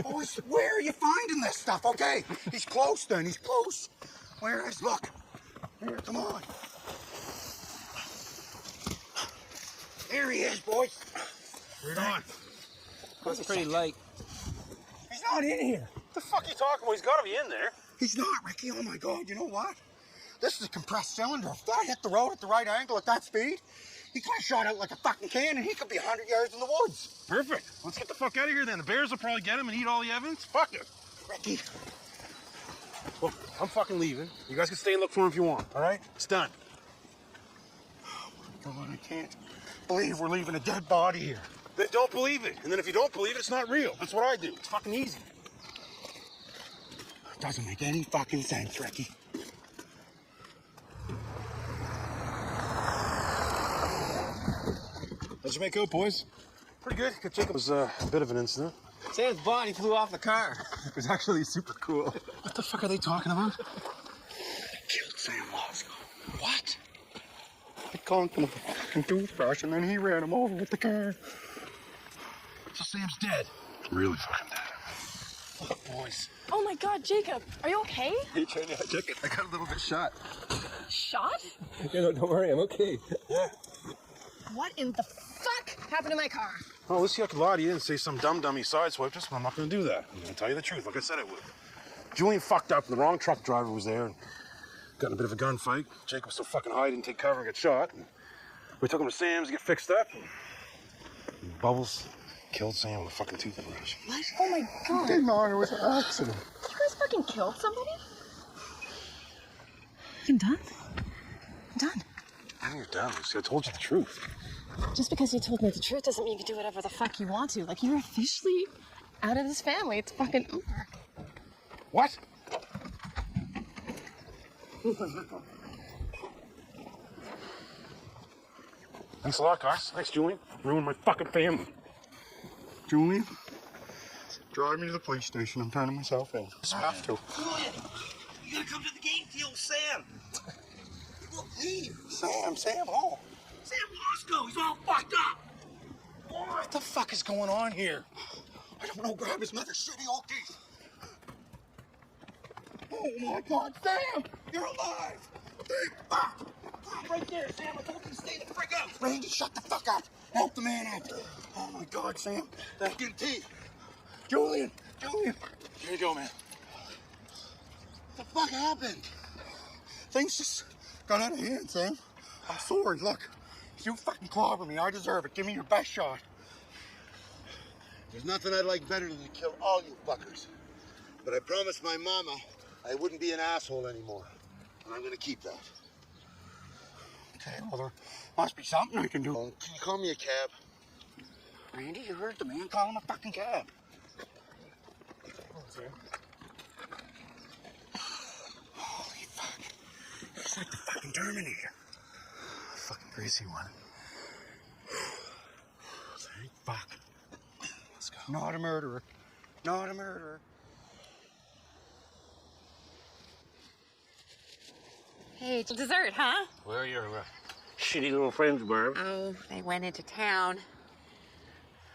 Oh, where are you finding this stuff? Okay, he's close then, he's close. Where is, look. Here, come on. Here he is, boys. Right on. That's pretty light. He's not in here. What the fuck are you talking about? He's gotta be in there. He's not, Ricky. Oh my God, you know what? This is a compressed cylinder. If that hit the road at the right angle at that speed, he could have shot out like a fucking cannon. He could be 100 yards in the woods. Perfect. Let's get the fuck out of here then. The bears will probably get him and eat all the evidence. Fuck it. Ricky. Well, I'm fucking leaving. You guys can stay and look for him if you want, all right? It's done. Oh my God, I can't believe we're leaving a dead body here. Then don't believe it. And then if you don't believe it, it's not real. That's what I do. It's fucking easy. Doesn't make any fucking sense, Ricky. How'd you make out, boys? Pretty good. Jacob was a bit of an incident. Sam's body flew off the car. It was actually super cool. What the fuck are they talking about? Killed Sam Wasco. What? I conked him with a fucking toothbrush and then he ran him over with the car. So Sam's dead. Really fucking dead. Fuck, boys. Oh my God, Jacob, are you okay? Hey, Tony, I took it. I got a little bit shot. Shot? Yeah, no, don't worry, I'm okay. Yeah. What in the fuck happened to my car? Well, let's see, I could lie to you and say some dummy sideswiped us, but I'm not gonna do that. I'm gonna tell you the truth, like I said I would. Julian fucked up and the wrong truck driver was there and got in a bit of a gunfight. Jake was so fucking high, he didn't take cover and get shot. And we took him to Sam's to get fixed up. And Bubbles killed Sam with a fucking toothbrush. What? Oh my God. Didn't know it was an accident. You guys fucking killed somebody? I'm done. I'm done. I think you're done, Lucy. I told you the truth. Just because you told me the truth doesn't mean you can do whatever the fuck you want to. Like, you're officially out of this family. It's fucking over. What? Thanks a lot, Cars. Thanks, Julian. Ruined my fucking family. Julian, drive me to the police station. I'm turning myself in. I have to. Julian, you gotta come to the game deal with Sam. Look, hey. Sam, oh. Sam Roscoe, he's all fucked up. What the fuck is going on here? I don't know. Grab his mother's shitty old teeth. Oh my God, Sam! You're alive! Right there, Sam. I told you to stay the frick out. Randy, shut the fuck up! Help the man out! Oh my God, Sam! That fucking teeth! Julian! Here you go, man. What the fuck happened? Things just got out of hand, Sam. I'm sorry. Look, you fucking clobber me. I deserve it. Give me your best shot. There's nothing I'd like better than to kill all you fuckers. But I promised my mama I wouldn't be an asshole anymore. And I'm gonna keep that. Okay, well, there must be something I can do. Can you call me a cab? Randy, you heard the man. Call him a fucking cab. Holy fuck. It's like the fucking Terminator. Fucking crazy one. Thank fuck. Let's go. Not a murderer. Not a murderer. Hey, it's dessert, huh? Where are your shitty little friends, Barb? Oh, they went into town.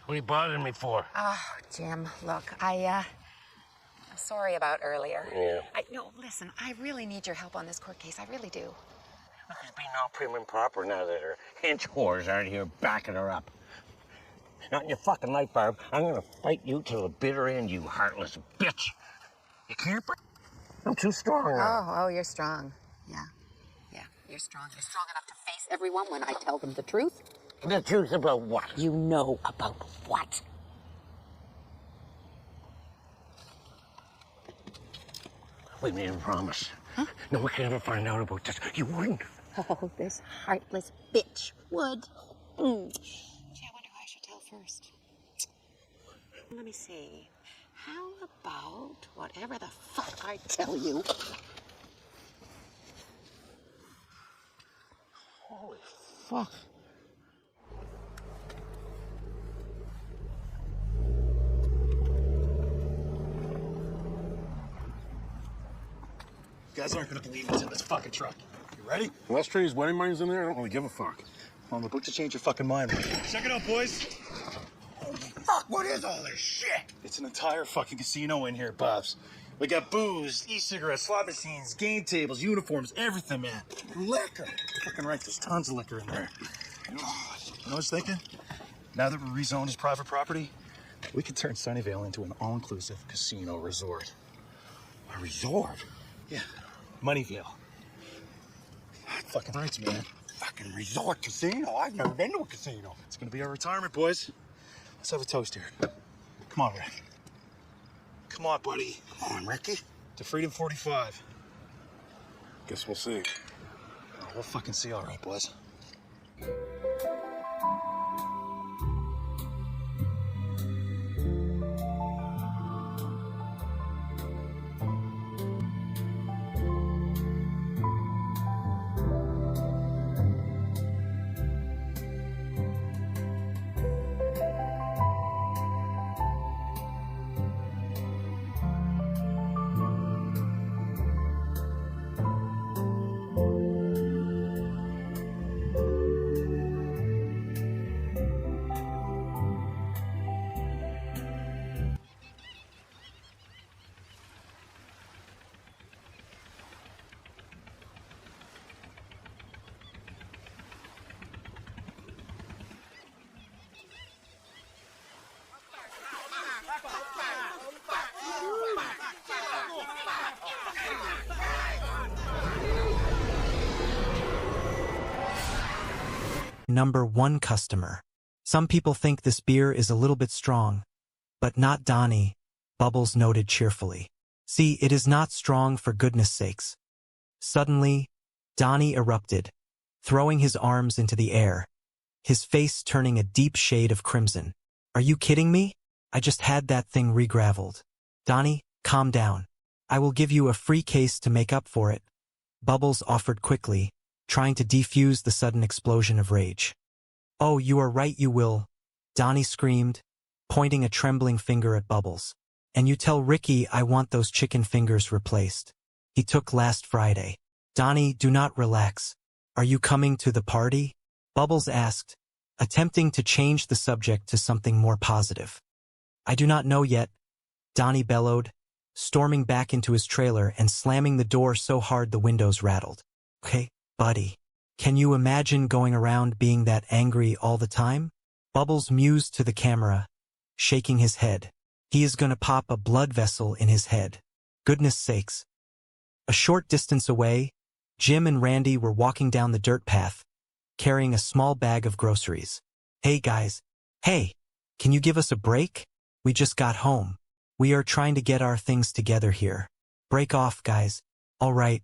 What are you bothering me for? Oh, Jim, look, I'm sorry about earlier. Yeah. No, listen, I really need your help on this court case. I really do. Look, it's being all prim and proper now that her hench whores aren't here backing her up. Not in your fucking life, Barb. I'm gonna fight you till the bitter end, you heartless bitch. You can't break. I'm too strong now. Oh, you're strong. Yeah, you're strong. You're strong enough to face everyone when I tell them the truth. The truth about what? You know about what? We made a promise. Huh? No one can ever find out about this. You wouldn't. Oh, this heartless bitch would. Gee, I wonder who I should tell first. Let me see. How about whatever the fuck I tell you? Holy fuck. You guys aren't gonna believe what's in this fucking truck. You ready? Unless Trey's wedding money's in there, I don't really give a fuck. I'm about to change your fucking mind. Check it out, boys. Holy fuck, what is all this shit? It's an entire fucking casino in here, Bobs. We got booze, e-cigarettes, slot machines, game tables, uniforms, everything, man. Liquor. Fucking right, there's tons of liquor in there. You know what I was thinking? Now that we're rezoned as private property, we could turn Sunnyvale into an all-inclusive casino resort. A resort? Yeah, Moneyvale. Fucking right, man. Fucking resort casino? I've never been to a casino. It's gonna be our retirement, boys. Let's have a toast here. Come on, Rick. Come on, buddy. Come on, Ricky. To Freedom 45. Guess we'll see. We'll fucking see, all right, boys. Number 1 customer. Some people think this beer is a little bit strong, but not Donnie, Bubbles noted cheerfully. See, it is not strong for goodness sakes. Suddenly, Donnie erupted, throwing his arms into the air. his face turning a deep shade of crimson. Are you kidding me? I just had that thing regraveled. Donnie, calm down. I will give you a free case to make up for it. Bubbles offered quickly, trying to defuse the sudden explosion of rage. Oh, you are right, you will. Donnie screamed, pointing a trembling finger at Bubbles. And you tell Ricky I want those chicken fingers replaced. He took last Friday. Donnie, do not relax. Are you coming to the party? Bubbles asked, attempting to change the subject to something more positive. I do not know yet, Donnie bellowed, storming back into his trailer and slamming the door so hard the windows rattled. Okay, buddy. Can you imagine going around being that angry all the time? Bubbles mused to the camera, shaking his head. He is gonna pop a blood vessel in his head. Goodness sakes. A short distance away, Jim and Randy were walking down the dirt path, carrying a small bag of groceries. Hey guys. Hey, can you give us a break? We just got home. We are trying to get our things together here. Break off, guys. All right.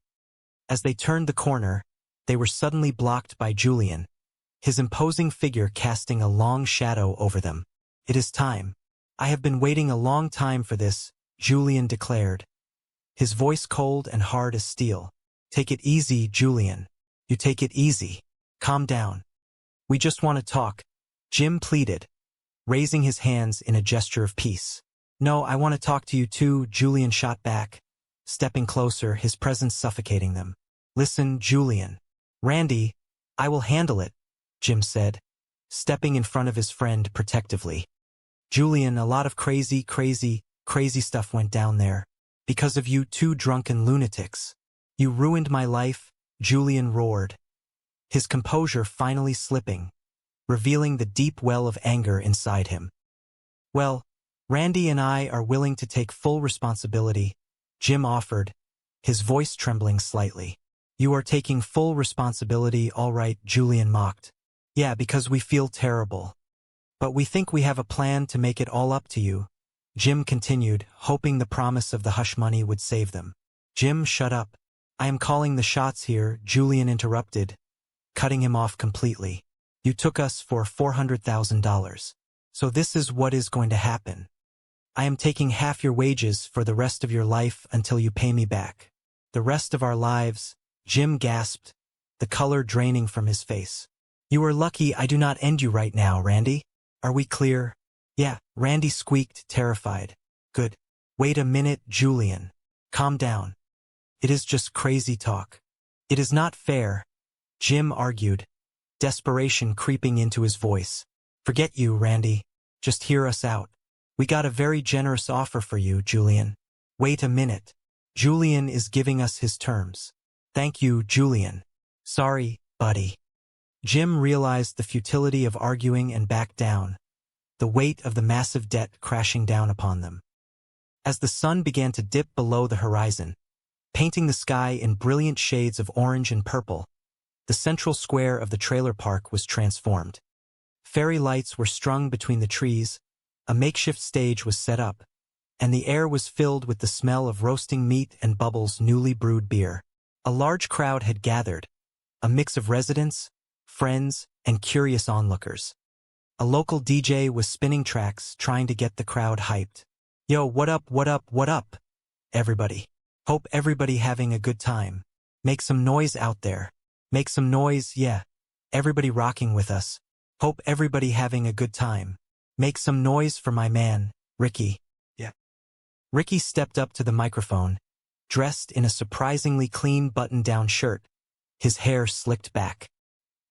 As they turned the corner, they were suddenly blocked by Julian, his imposing figure casting a long shadow over them. It is time. I have been waiting a long time for this, Julian declared, his voice cold and hard as steel. Take it easy, Julian. You take it easy. Calm down. We just want to talk, Jim pleaded, raising his hands in a gesture of peace. No, I want to talk to you too, Julian shot back, stepping closer, his presence suffocating them. Listen, Julian. Randy, I will handle it, Jim said, stepping in front of his friend protectively. Julian, a lot of crazy stuff went down there. Because of you two drunken lunatics. You ruined my life, Julian roared, his composure finally slipping, revealing the deep well of anger inside him. Well, Randy and I are willing to take full responsibility, Jim offered, his voice trembling slightly. You are taking full responsibility, all right, Julian mocked. Yeah, because we feel terrible. But we think we have a plan to make it all up to you, Jim continued, hoping the promise of the hush money would save them. Jim, shut up. I am calling the shots here, Julian interrupted, cutting him off completely. You took us for $400,000. So this is what is going to happen. I am taking half your wages for the rest of your life until you pay me back. The rest of our lives, Jim gasped, the color draining from his face. You are lucky I do not end you right now, Randy. Are we clear? Yeah, Randy squeaked, terrified. Good. Wait a minute, Julian. Calm down. It is just crazy talk. It is not fair, Jim argued, desperation creeping into his voice. Forget you, Randy. Just hear us out. We got a very generous offer for you, Julian. Wait a minute. Julian is giving us his terms. Thank you, Julian. Sorry, buddy. Jim realized the futility of arguing and backed down, the weight of the massive debt crashing down upon them. As the sun began to dip below the horizon, painting the sky in brilliant shades of orange and purple, the central square of the trailer park was transformed. Fairy lights were strung between the trees, a makeshift stage was set up, and the air was filled with the smell of roasting meat and Bubbles' newly brewed beer. A large crowd had gathered, a mix of residents, friends, and curious onlookers. A local DJ was spinning tracks trying to get the crowd hyped. Yo, what up, what up, what up, everybody? Hope everybody having a good time. Make some noise out there. Make some noise, yeah. Everybody rocking with us. Hope everybody having a good time. Make some noise for my man, Ricky. Yeah. Ricky stepped up to the microphone, dressed in a surprisingly clean button-down shirt, his hair slicked back.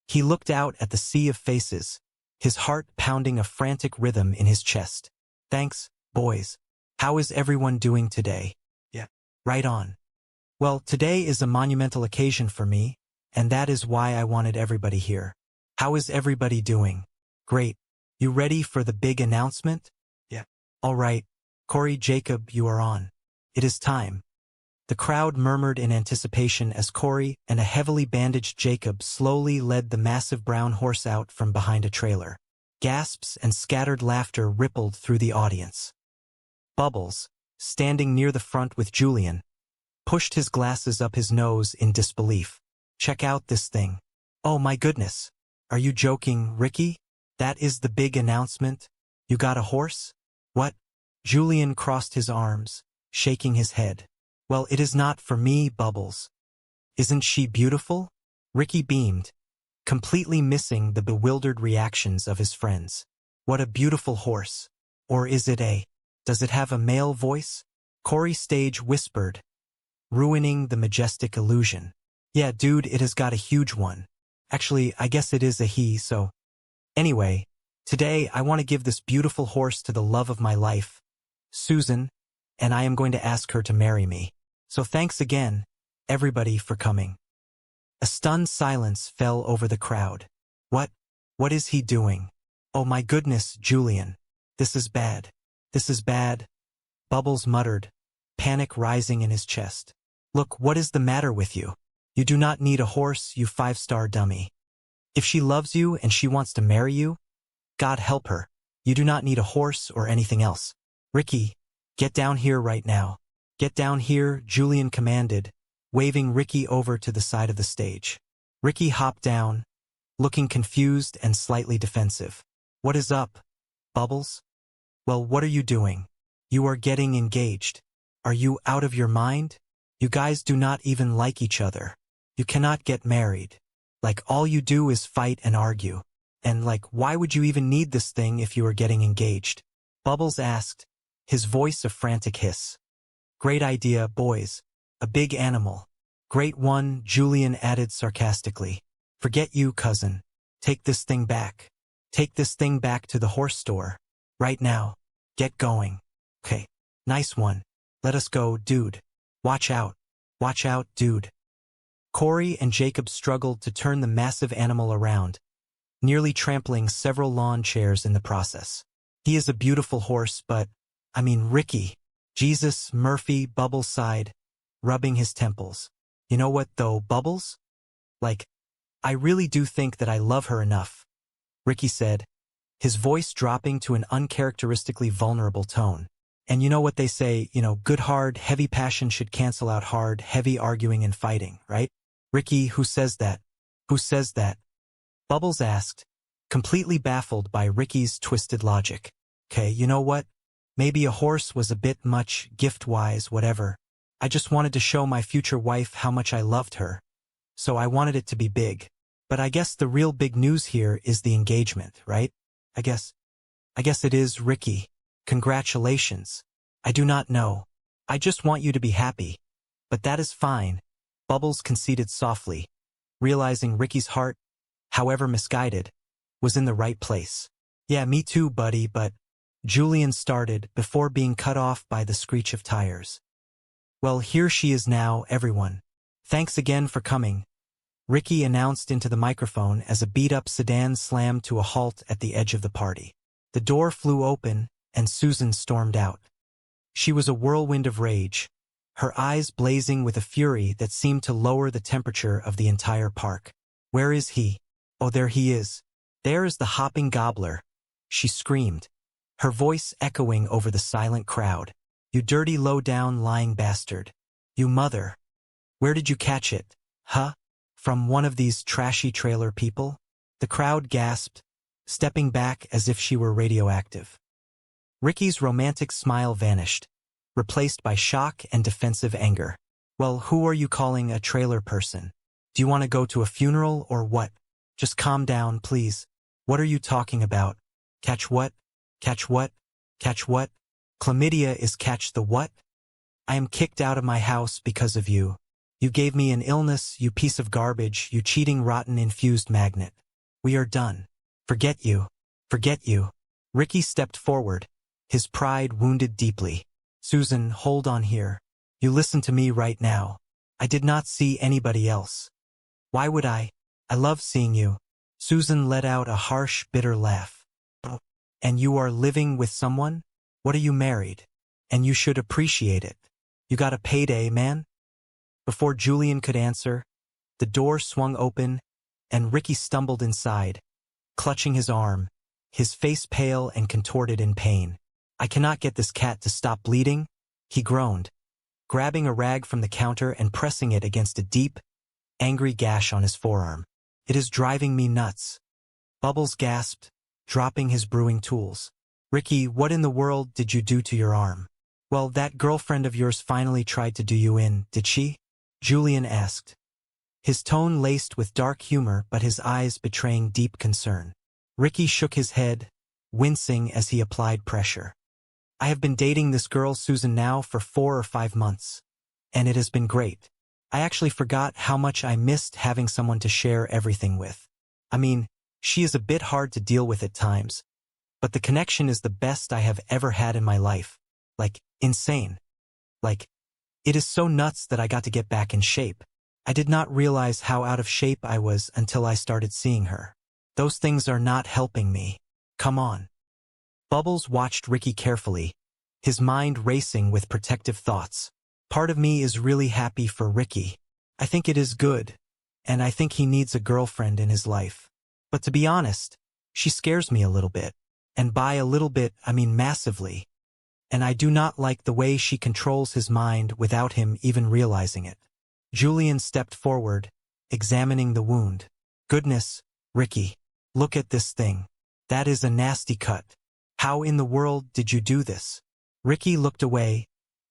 He looked out at the sea of faces, his heart pounding a frantic rhythm in his chest. Thanks, boys. How is everyone doing today? Yeah. Right on. Well, today is a monumental occasion for me, and that is why I wanted everybody here. How is everybody doing? Great. You ready for the big announcement? Yeah. All right. Corey, Jacob, you are on. It is time. The crowd murmured in anticipation as Corey and a heavily bandaged Jacob slowly led the massive brown horse out from behind a trailer. Gasps and scattered laughter rippled through the audience. Bubbles, standing near the front with Julian, pushed his glasses up his nose in disbelief. Check out this thing. Oh my goodness. Are you joking, Ricky? That is the big announcement? You got a horse? What? Julian crossed his arms, shaking his head. Well, it is not for me, Bubbles. Isn't she beautiful? Ricky beamed, completely missing the bewildered reactions of his friends. What a beautiful horse. Or is it a? Does it have a male voice? Corey Stage whispered, ruining the majestic illusion. Yeah, dude, it has got a huge one. Actually, I guess it is a he, so. Anyway, today I want to give this beautiful horse to the love of my life, Susan, and I am going to ask her to marry me. So thanks again, everybody, for coming. A stunned silence fell over the crowd. What is he doing? Oh my goodness, Julian. This is bad. This is bad. Bubbles muttered, panic rising in his chest. Look, what is the matter with you? You do not need a horse, you 5-star dummy. If she loves you and she wants to marry you, God help her. You do not need a horse or anything else. Ricky, get down here right now. Get down here, Julian commanded, waving Ricky over to the side of the stage. Ricky hopped down, looking confused and slightly defensive. What is up, Bubbles? Well, what are you doing? You are getting engaged. Are you out of your mind? You guys do not even like each other. You cannot get married. Like, all you do is fight and argue. And like, why would you even need this thing if you are getting engaged? Bubbles asked, his voice a frantic hiss. Great idea, boys. A big animal. Great one, Julian added sarcastically. Forget you, cousin. Take this thing back. Take this thing back to the horse store. Right now. Get going. Okay. Nice one. Let us go, dude. Watch out. Watch out, dude. Corey and Jacob struggled to turn the massive animal around, nearly trampling several lawn chairs in the process. He is a beautiful horse, but, I mean, Ricky. Jesus, Murphy, Bubbles sighed, rubbing his temples. You know what, though, Bubbles? Like, I really do think that I love her enough, Ricky said, his voice dropping to an uncharacteristically vulnerable tone. And you know what they say, good hard, heavy passion should cancel out hard, heavy arguing and fighting, right? Ricky, who says that? Who says that? Bubbles asked, completely baffled by Ricky's twisted logic. Okay, you know what? Maybe a horse was a bit much, gift-wise, whatever. I just wanted to show my future wife how much I loved her. So I wanted it to be big. But I guess the real big news here is the engagement, right? I guess it is, Ricky. Congratulations. I do not know. I just want you to be happy. But that is fine. Bubbles conceded softly, realizing Ricky's heart, however misguided, was in the right place. Yeah, me too, buddy, but Julian started before being cut off by the screech of tires. Well, here she is now, everyone. Thanks again for coming, Ricky announced into the microphone as a beat-up sedan slammed to a halt at the edge of the party. The door flew open, and Susan stormed out. She was a whirlwind of rage, her eyes blazing with a fury that seemed to lower the temperature of the entire park. Where is he? Oh, there he is. There is the hopping gobbler, she screamed, her voice echoing over the silent crowd. You dirty low-down lying bastard. You mother. Where did you catch it? Huh? From one of these trashy trailer people? The crowd gasped, stepping back as if she were radioactive. Ricky's romantic smile vanished, replaced by shock and defensive anger. Well, who are you calling a trailer person? Do you want to go to a funeral or what? Just calm down, please. What are you talking about? Catch what? Catch what? Catch what? Chlamydia is catch the what? I am kicked out of my house because of you. You gave me an illness, you piece of garbage, you cheating rotten infused magnet. We are done. Forget you. Forget you. Ricky stepped forward, his pride wounded deeply. Susan, hold on here. You listen to me right now. I did not see anybody else. Why would I? I love seeing you. Susan let out a harsh, bitter laugh. And you are living with someone? What are you married? And you should appreciate it. You got a payday, man? Before Julian could answer, the door swung open, and Ricky stumbled inside, clutching his arm, his face pale and contorted in pain. I cannot get this cat to stop bleeding, he groaned, grabbing a rag from the counter and pressing it against a deep, angry gash on his forearm. It is driving me nuts. Bubbles gasped, dropping his brewing tools. Ricky, what in the world did you do to your arm? Well, that girlfriend of yours finally tried to do you in, did she? Julian asked. His tone laced with dark humor but his eyes betraying deep concern. Ricky shook his head, wincing as he applied pressure. I have been dating this girl Susan now for 4 or 5 months. And it has been great. I actually forgot how much I missed having someone to share everything with. I mean, she is a bit hard to deal with at times, but the connection is the best I have ever had in my life. Like, insane. Like, it is so nuts that I got to get back in shape. I did not realize how out of shape I was until I started seeing her. Those things are not helping me. Come on. Bubbles watched Ricky carefully, his mind racing with protective thoughts. Part of me is really happy for Ricky. I think it is good, and I think he needs a girlfriend in his life. But to be honest, she scares me a little bit. And by a little bit, I mean massively. And I do not like the way she controls his mind without him even realizing it. Julian stepped forward, examining the wound. Goodness, Ricky, look at this thing. That is a nasty cut. How in the world did you do this? Ricky looked away,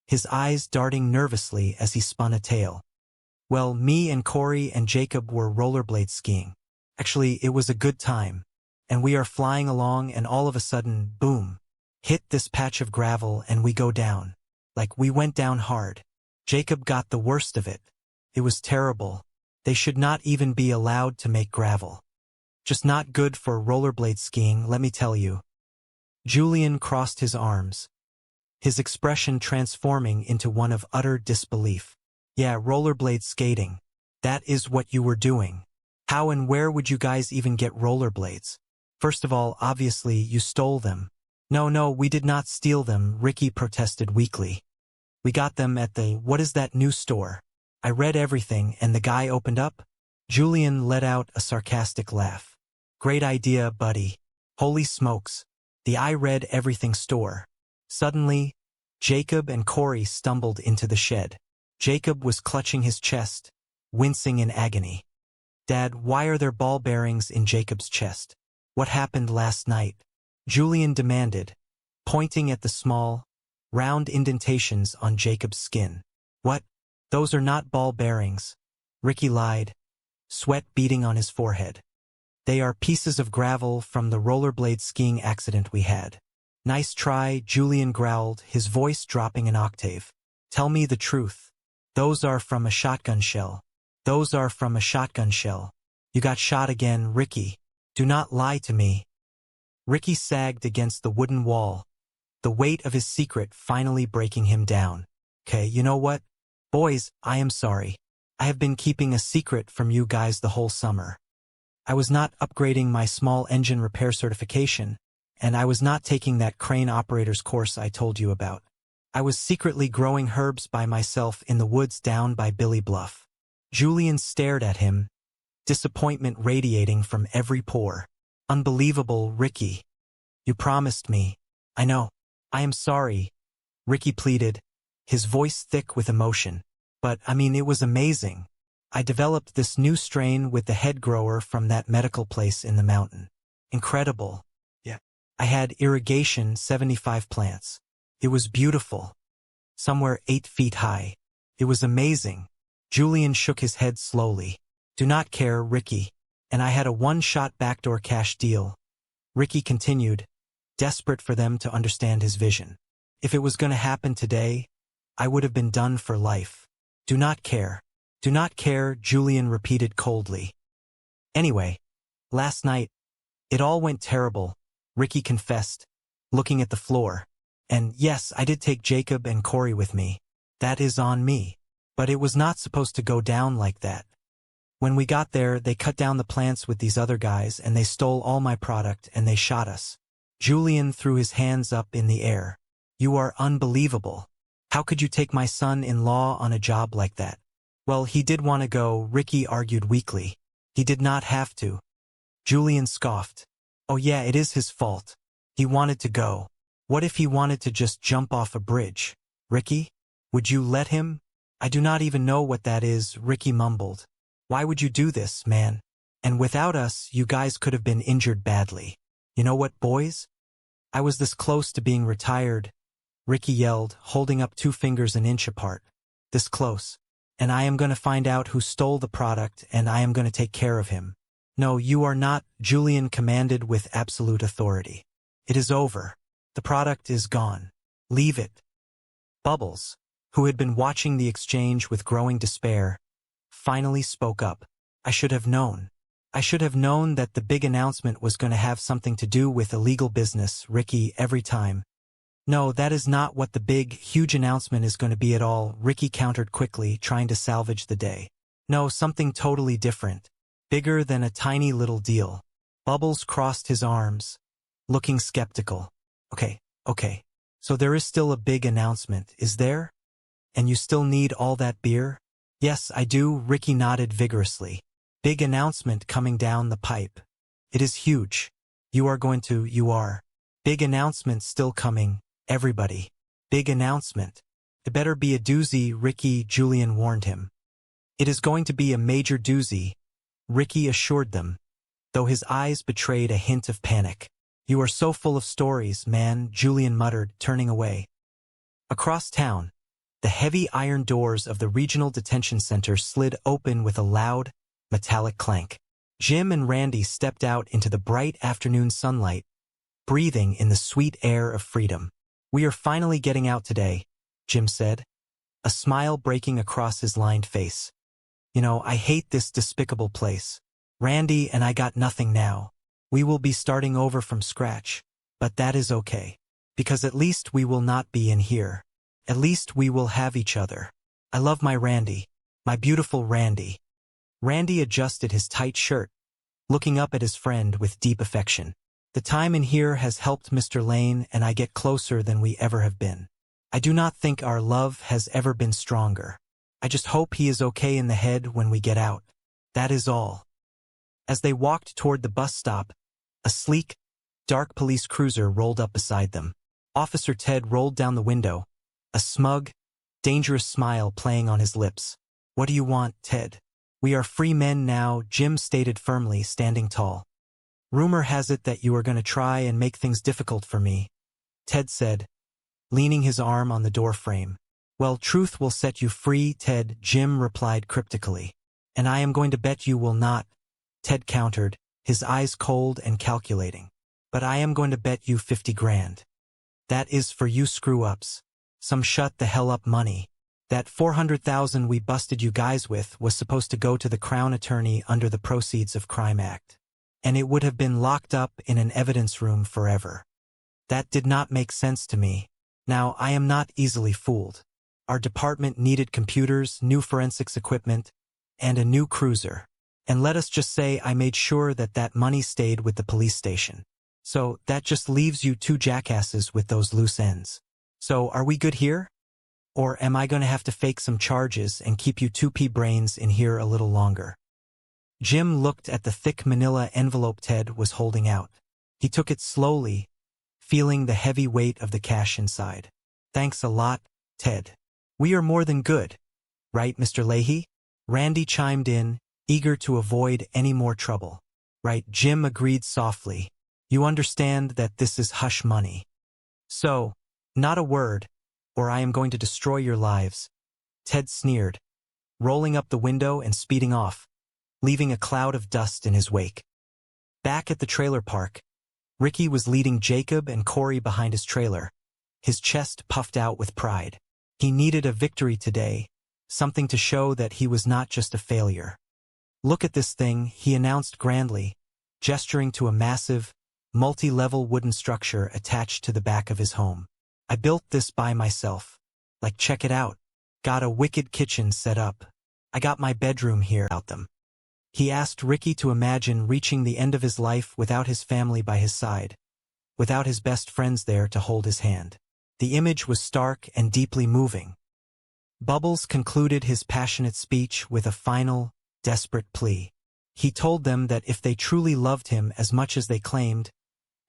his eyes darting nervously as he spun a tale. Well, me and Corey and Jacob were rollerblade skiing. Actually, it was a good time. And we are flying along and all of a sudden, boom, hit this patch of gravel and we go down. Like we went down hard. Jacob got the worst of it. It was terrible. They should not even be allowed to make gravel. Just not good for rollerblade skiing, let me tell you. Julian crossed his arms, his expression transforming into one of utter disbelief. Yeah, rollerblade skating. That is what you were doing. How and where would you guys even get rollerblades? First of all, obviously, you stole them. No, we did not steal them, Ricky protested weakly. We got them at the, what is that new store? I read everything and the guy opened up. Julian let out a sarcastic laugh. Great idea, buddy. Holy smokes. The I read everything store. Suddenly, Jacob and Corey stumbled into the shed. Jacob was clutching his chest, wincing in agony. Dad, why are there ball bearings in Jacob's chest? What happened last night? Julian demanded, pointing at the small, round indentations on Jacob's skin. What? Those are not ball bearings. Ricky lied, sweat beading on his forehead. They are pieces of gravel from the rollerblade skiing accident we had. Nice try, Julian growled, his voice dropping an octave. Tell me the truth. Those are from a shotgun shell. Those are from a shotgun shell. You got shot again, Ricky. Do not lie to me. Ricky sagged against the wooden wall, the weight of his secret finally breaking him down. Okay, you know what? Boys, I am sorry. I have been keeping a secret from you guys the whole summer. I was not upgrading my small engine repair certification, and I was not taking that crane operator's course I told you about. I was secretly growing herbs by myself in the woods down by Billy Bluff. Julian stared at him, disappointment radiating from every pore. Unbelievable, Ricky. You promised me. I know. I am sorry, Ricky pleaded, his voice thick with emotion. But, I mean, it was amazing. I developed this new strain with the head grower from that medical place in the mountain. Incredible. Yeah. I had irrigation 75 plants. It was beautiful. Somewhere 8 feet high. It was amazing. Julian shook his head slowly. Do not care, Ricky. And I had a one-shot backdoor cash deal. Ricky continued, desperate for them to understand his vision. If it was going to happen today, I would have been done for life. Do not care. Do not care, Julian repeated coldly. Anyway, last night, it all went terrible, Ricky confessed, looking at the floor. And yes, I did take Jacob and Corey with me. That is on me. But it was not supposed to go down like that. When we got there, they cut down the plants with these other guys and they stole all my product and they shot us. Julian threw his hands up in the air. You are unbelievable. How could you take my son-in-law on a job like that? Well, he did want to go, Ricky argued weakly. He did not have to. Julian scoffed. Oh yeah, it is his fault. He wanted to go. What if he wanted to just jump off a bridge? Ricky? Would you let him? I do not even know what that is, Ricky mumbled. Why would you do this, man? And without us, you guys could have been injured badly. You know what, boys? I was this close to being retired, Ricky yelled, holding up 2 fingers an inch apart. This close. And I am going to find out who stole the product, and I am going to take care of him. No, you are not, Julian commanded with absolute authority. It is over. The product is gone. Leave it. Bubbles, who had been watching the exchange with growing despair, finally spoke up. I should have known. I should have known that the big announcement was going to have something to do with illegal business, Ricky, every time. No, that is not what the big, huge announcement is going to be at all, Ricky countered quickly, trying to salvage the day. No, something totally different. Bigger than a tiny little deal. Bubbles crossed his arms, looking skeptical. Okay. So there is still a big announcement, is there? And you still need all that beer? Yes, I do, Ricky nodded vigorously. Big announcement coming down the pipe. It is huge. You are. Big announcement still coming, everybody. Big announcement. It better be a doozy, Ricky, Julian warned him. It is going to be a major doozy, Ricky assured them, though his eyes betrayed a hint of panic. You are so full of stories, man, Julian muttered, turning away. Across town, the heavy iron doors of the regional detention center slid open with a loud, metallic clank. Jim and Randy stepped out into the bright afternoon sunlight, breathing in the sweet air of freedom. We are finally getting out today, Jim said, a smile breaking across his lined face. You know, I hate this despicable place. Randy and I got nothing now. We will be starting over from scratch, but that is okay. Because at least we will not be in here. At least we will have each other. I love my Randy. My beautiful Randy. Randy adjusted his tight shirt, looking up at his friend with deep affection. The time in here has helped Mr. Lane and I get closer than we ever have been. I do not think our love has ever been stronger. I just hope he is okay in the head when we get out. That is all. As they walked toward the bus stop, a sleek, dark police cruiser rolled up beside them. Officer Ted rolled down the window, a smug, dangerous smile playing on his lips. What do you want, Ted? We are free men now, Jim stated firmly, standing tall. Rumor has it that you are going to try and make things difficult for me, Ted said, leaning his arm on the door frame. Well, truth will set you free, Ted, Jim replied cryptically. And I am going to bet you will not, Ted countered, his eyes cold and calculating. But I am going to bet you 50 grand. That is for you screw-ups. Some shut the hell up money. That 400,000 we busted you guys with was supposed to go to the Crown Attorney under the Proceeds of Crime Act. And it would have been locked up in an evidence room forever. That did not make sense to me. Now, I am not easily fooled. Our department needed computers, new forensics equipment, and a new cruiser. And let us just say I made sure that that money stayed with the police station. So, that just leaves you 2 jackasses with those loose ends. So, are we good here? Or am I going to have to fake some charges and keep you 2p brains in here a little longer? Jim looked at the thick manila envelope Ted was holding out. He took it slowly, feeling the heavy weight of the cash inside. Thanks a lot, Ted. We are more than good. Right, Mr. Leahy? Randy chimed in, eager to avoid any more trouble. Right, Jim agreed softly. You understand that this is hush money. So, not a word, or I am going to destroy your lives. Ted sneered, rolling up the window and speeding off, leaving a cloud of dust in his wake. Back at the trailer park, Ricky was leading Jacob and Corey behind his trailer, his chest puffed out with pride. He needed a victory today, something to show that he was not just a failure. Look at this thing, he announced grandly, gesturing to a massive, multi-level wooden structure attached to the back of his home. I built this by myself. Like, check it out. Got a wicked kitchen set up. I got my bedroom here out them. He asked Ricky to imagine reaching the end of his life without his family by his side, without his best friends there to hold his hand. The image was stark and deeply moving. Bubbles concluded his passionate speech with a final, desperate plea. He told them that if they truly loved him as much as they claimed,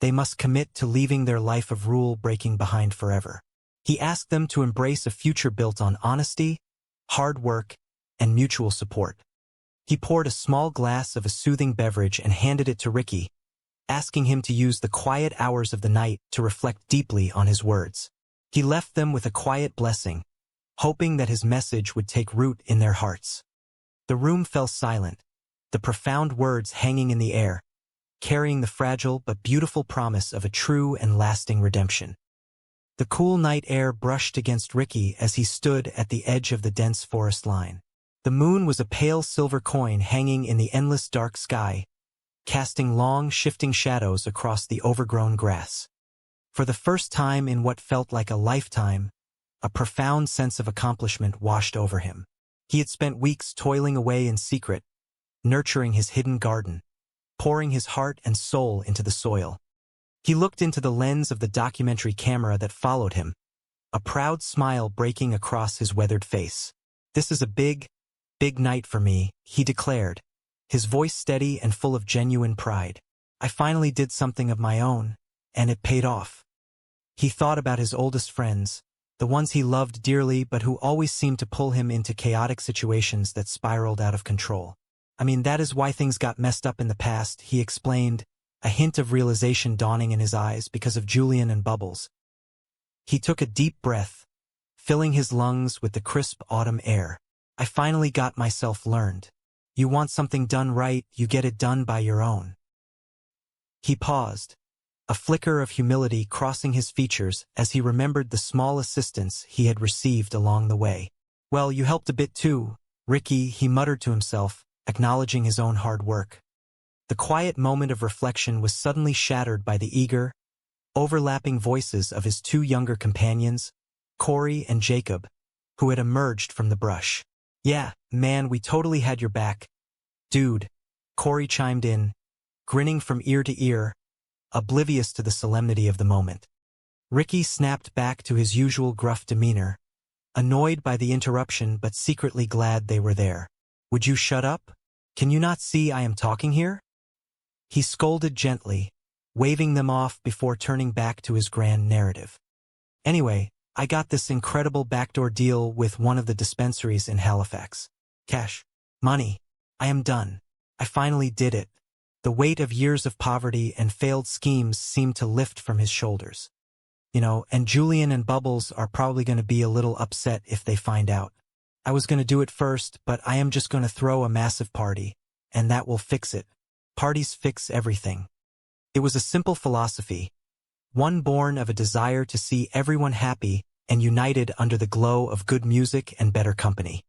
they must commit to leaving their life of rule-breaking behind forever. He asked them to embrace a future built on honesty, hard work, and mutual support. He poured a small glass of a soothing beverage and handed it to Ricky, asking him to use the quiet hours of the night to reflect deeply on his words. He left them with a quiet blessing, hoping that his message would take root in their hearts. The room fell silent, the profound words hanging in the air, carrying the fragile but beautiful promise of a true and lasting redemption. The cool night air brushed against Ricky as he stood at the edge of the dense forest line. The moon was a pale silver coin hanging in the endless dark sky, casting long, shifting shadows across the overgrown grass. For the first time in what felt like a lifetime, a profound sense of accomplishment washed over him. He had spent weeks toiling away in secret, nurturing his hidden garden, pouring his heart and soul into the soil. He looked into the lens of the documentary camera that followed him, a proud smile breaking across his weathered face. "This is a big, big night for me," he declared, his voice steady and full of genuine pride. "I finally did something of my own, and it paid off." He thought about his oldest friends, the ones he loved dearly but who always seemed to pull him into chaotic situations that spiraled out of control. "I mean, that is why things got messed up in the past," he explained, a hint of realization dawning in his eyes because of Julian and Bubbles. He took a deep breath, filling his lungs with the crisp autumn air. "I finally got myself learned. You want something done right, you get it done by your own." He paused, a flicker of humility crossing his features as he remembered the small assistance he had received along the way. "Well, you helped a bit too, Ricky," he muttered to himself, acknowledging his own hard work. The quiet moment of reflection was suddenly shattered by the eager, overlapping voices of his two younger companions, Corey and Jacob, who had emerged from the brush. "Yeah, man, we totally had your back, dude," Corey chimed in, grinning from ear to ear, oblivious to the solemnity of the moment. Ricky snapped back to his usual gruff demeanor, annoyed by the interruption but secretly glad they were there. "Would you shut up? Can you not see I am talking here?" He scolded gently, waving them off before turning back to his grand narrative. "Anyway, I got this incredible backdoor deal with one of the dispensaries in Halifax. Cash. Money. I am done. I finally did it." The weight of years of poverty and failed schemes seemed to lift from his shoulders. And Julian and Bubbles are probably going to be a little upset if they find out. I was going to do it first, but I am just going to throw a massive party, and that will fix it. Parties fix everything. It was a simple philosophy, one born of a desire to see everyone happy and united under the glow of good music and better company.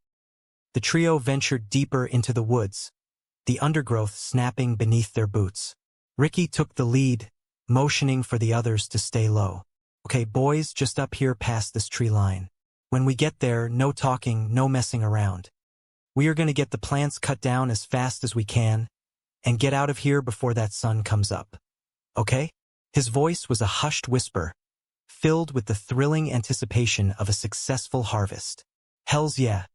The trio ventured deeper into the woods, the undergrowth snapping beneath their boots. Ricky took the lead, motioning for the others to stay low. "Okay, boys, just up here past this tree line. When we get there, no talking, no messing around. We are going to get the plants cut down as fast as we can and get out of here before that sun comes up. Okay?" His voice was a hushed whisper, filled with the thrilling anticipation of a successful harvest. "Hells yeah,"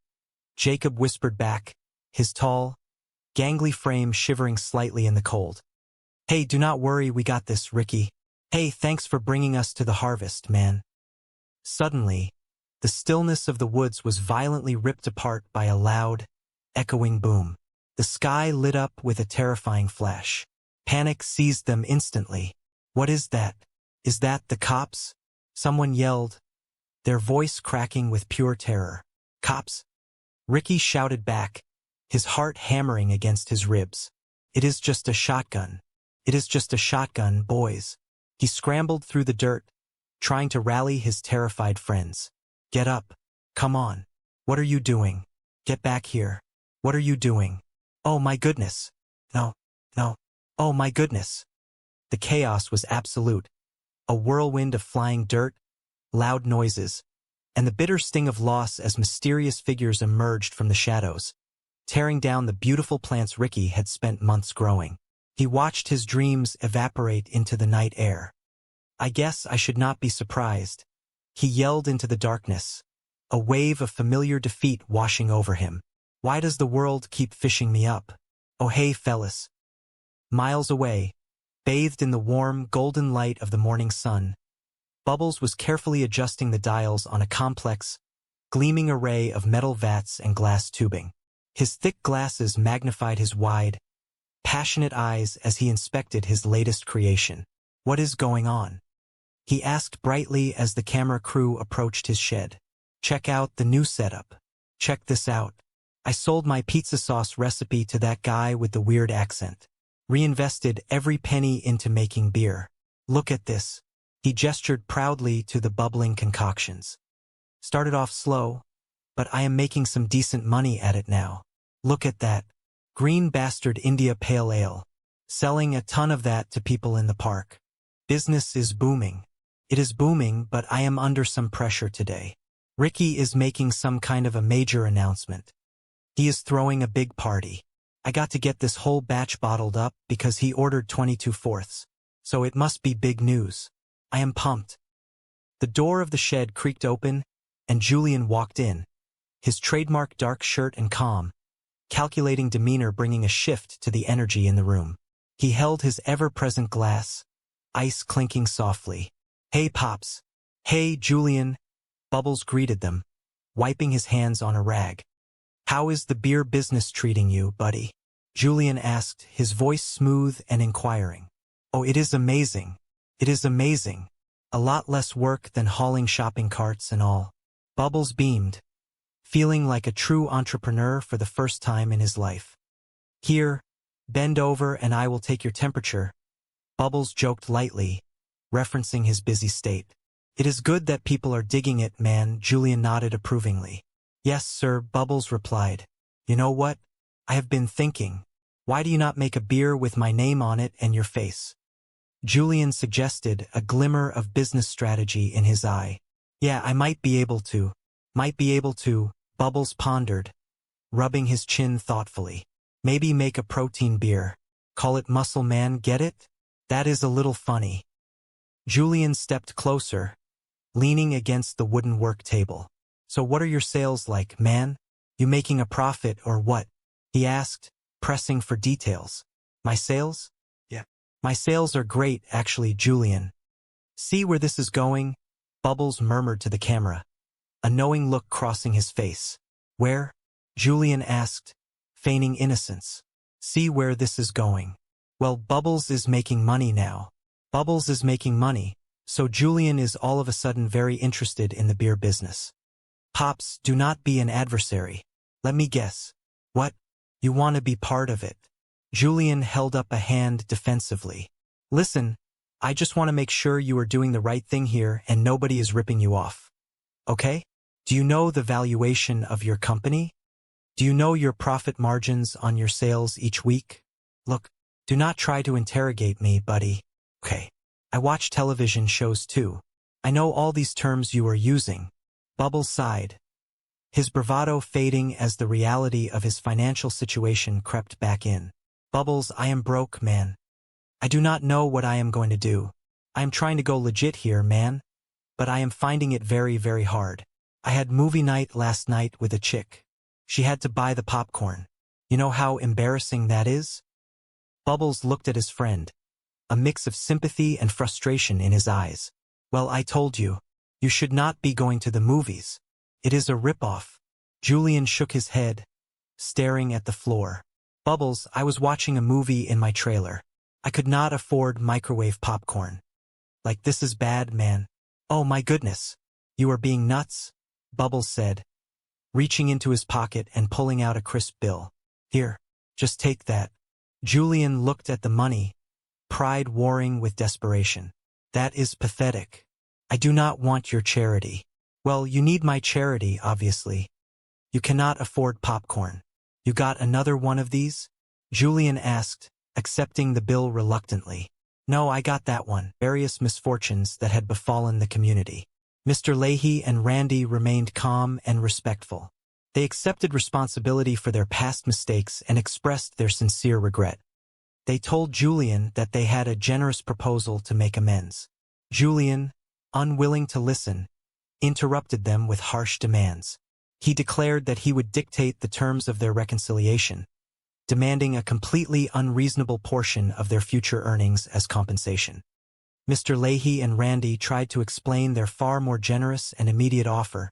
Jacob whispered back, his tall, gangly frame shivering slightly in the cold. "Hey, do not worry, we got this, Ricky. Hey, thanks for bringing us to the harvest, man." Suddenly, the stillness of the woods was violently ripped apart by a loud, echoing boom. The sky lit up with a terrifying flash. Panic seized them instantly. "What is that? Is that the cops?" someone yelled, their voice cracking with pure terror. "Cops?" Ricky shouted back, his heart hammering against his ribs. "It is just a shotgun. It is just a shotgun, boys." He scrambled through the dirt, trying to rally his terrified friends. "Get up. Come on. What are you doing? Get back here. What are you doing? Oh my goodness. No. Oh my goodness." The chaos was absolute. A whirlwind of flying dirt, loud noises, and the bitter sting of loss as mysterious figures emerged from the shadows, tearing down the beautiful plants Ricky had spent months growing. He watched his dreams evaporate into the night air. "I guess I should not be surprised," he yelled into the darkness, a wave of familiar defeat washing over him. "Why does the world keep fishing me up? Oh hey, fellas." Miles away, bathed in the warm, golden light of the morning sun, Bubbles was carefully adjusting the dials on a complex, gleaming array of metal vats and glass tubing. His thick glasses magnified his wide, passionate eyes as he inspected his latest creation. "What is going on?" he asked brightly as the camera crew approached his shed. "Check out the new setup. Check this out. I sold my pizza sauce recipe to that guy with the weird accent. Reinvested every penny into making beer. Look at this." He gestured proudly to the bubbling concoctions. "Started off slow, but I am making some decent money at it now. Look at that. Green Bastard India Pale Ale. Selling a ton of that to people in the park. Business is booming. It is booming, but I am under some pressure today. Ricky is making some kind of a major announcement. He is throwing a big party. I got to get this whole batch bottled up because he ordered 22/4, so it must be big news. I am pumped." The door of the shed creaked open, and Julian walked in, his trademark dark shirt and calm, calculating demeanor bringing a shift to the energy in the room. He held his ever-present glass, ice clinking softly. "Hey, Pops." "Hey, Julian." Bubbles greeted them, wiping his hands on a rag. "How is the beer business treating you, buddy?" Julian asked, his voice smooth and inquiring. "Oh, it is amazing. It is amazing. A lot less work than hauling shopping carts and all." Bubbles beamed, feeling like a true entrepreneur for the first time in his life. "Here, bend over and I will take your temperature," Bubbles joked lightly, referencing his busy state. "It is good that people are digging it, man," Julian nodded approvingly. "Yes, sir," Bubbles replied. "You know what? I have been thinking. Why do you not make a beer with my name on it and your face?" Julian suggested, a glimmer of business strategy in his eye. "Yeah, I might be able to. Bubbles pondered, rubbing his chin thoughtfully. "Maybe make a protein beer. Call it Muscle Man, get it? That is a little funny." Julian stepped closer, leaning against the wooden work table. "So what are your sales like, man? You making a profit or what?" he asked, pressing for details. "My sales? Yeah. My sales are great, actually, Julian." "See where this is going?" Bubbles murmured to the camera, a knowing look crossing his face. "Where?" Julian asked, feigning innocence. "See where this is going. Well, Bubbles is making money now. Bubbles is making money, so Julian is all of a sudden very interested in the beer business. Pops, do not be an adversary. Let me guess. What? You want to be part of it?" Julian held up a hand defensively. "Listen, I just want to make sure you are doing the right thing here and nobody is ripping you off. Okay? Do you know the valuation of your company? Do you know your profit margins on your sales each week? Look, do not try to interrogate me, buddy. Okay. I watch television shows too. I know all these terms you are using." Bubbles sighed, his bravado fading as the reality of his financial situation crept back in. "Bubbles, I am broke, man. I do not know what I am going to do. I am trying to go legit here, man. But I am finding it very, very hard. I had movie night last night with a chick. She had to buy the popcorn. You know how embarrassing that is?" Bubbles looked at his friend, a mix of sympathy and frustration in his eyes. "Well, I told you. You should not be going to the movies. It is a ripoff." Julian shook his head, staring at the floor. "Bubbles, I was watching a movie in my trailer. I could not afford microwave popcorn. Like, this is bad, man." "Oh my goodness. You are being nuts," Bubbles said, reaching into his pocket and pulling out a crisp bill. "Here, just take that." Julian looked at the money, pride warring with desperation. "That is pathetic. I do not want your charity." "Well, you need my charity, obviously. You cannot afford popcorn. You got another one of these?" Julian asked, accepting the bill reluctantly. "No, I got that one." Various misfortunes that had befallen the community. Mr. Leahy and Randy remained calm and respectful. They accepted responsibility for their past mistakes and expressed their sincere regret. They told Julian that they had a generous proposal to make amends. Julian, unwilling to listen, interrupted them with harsh demands. He declared that he would dictate the terms of their reconciliation, demanding a completely unreasonable portion of their future earnings as compensation. Mr. Leahy and Randy tried to explain their far more generous and immediate offer,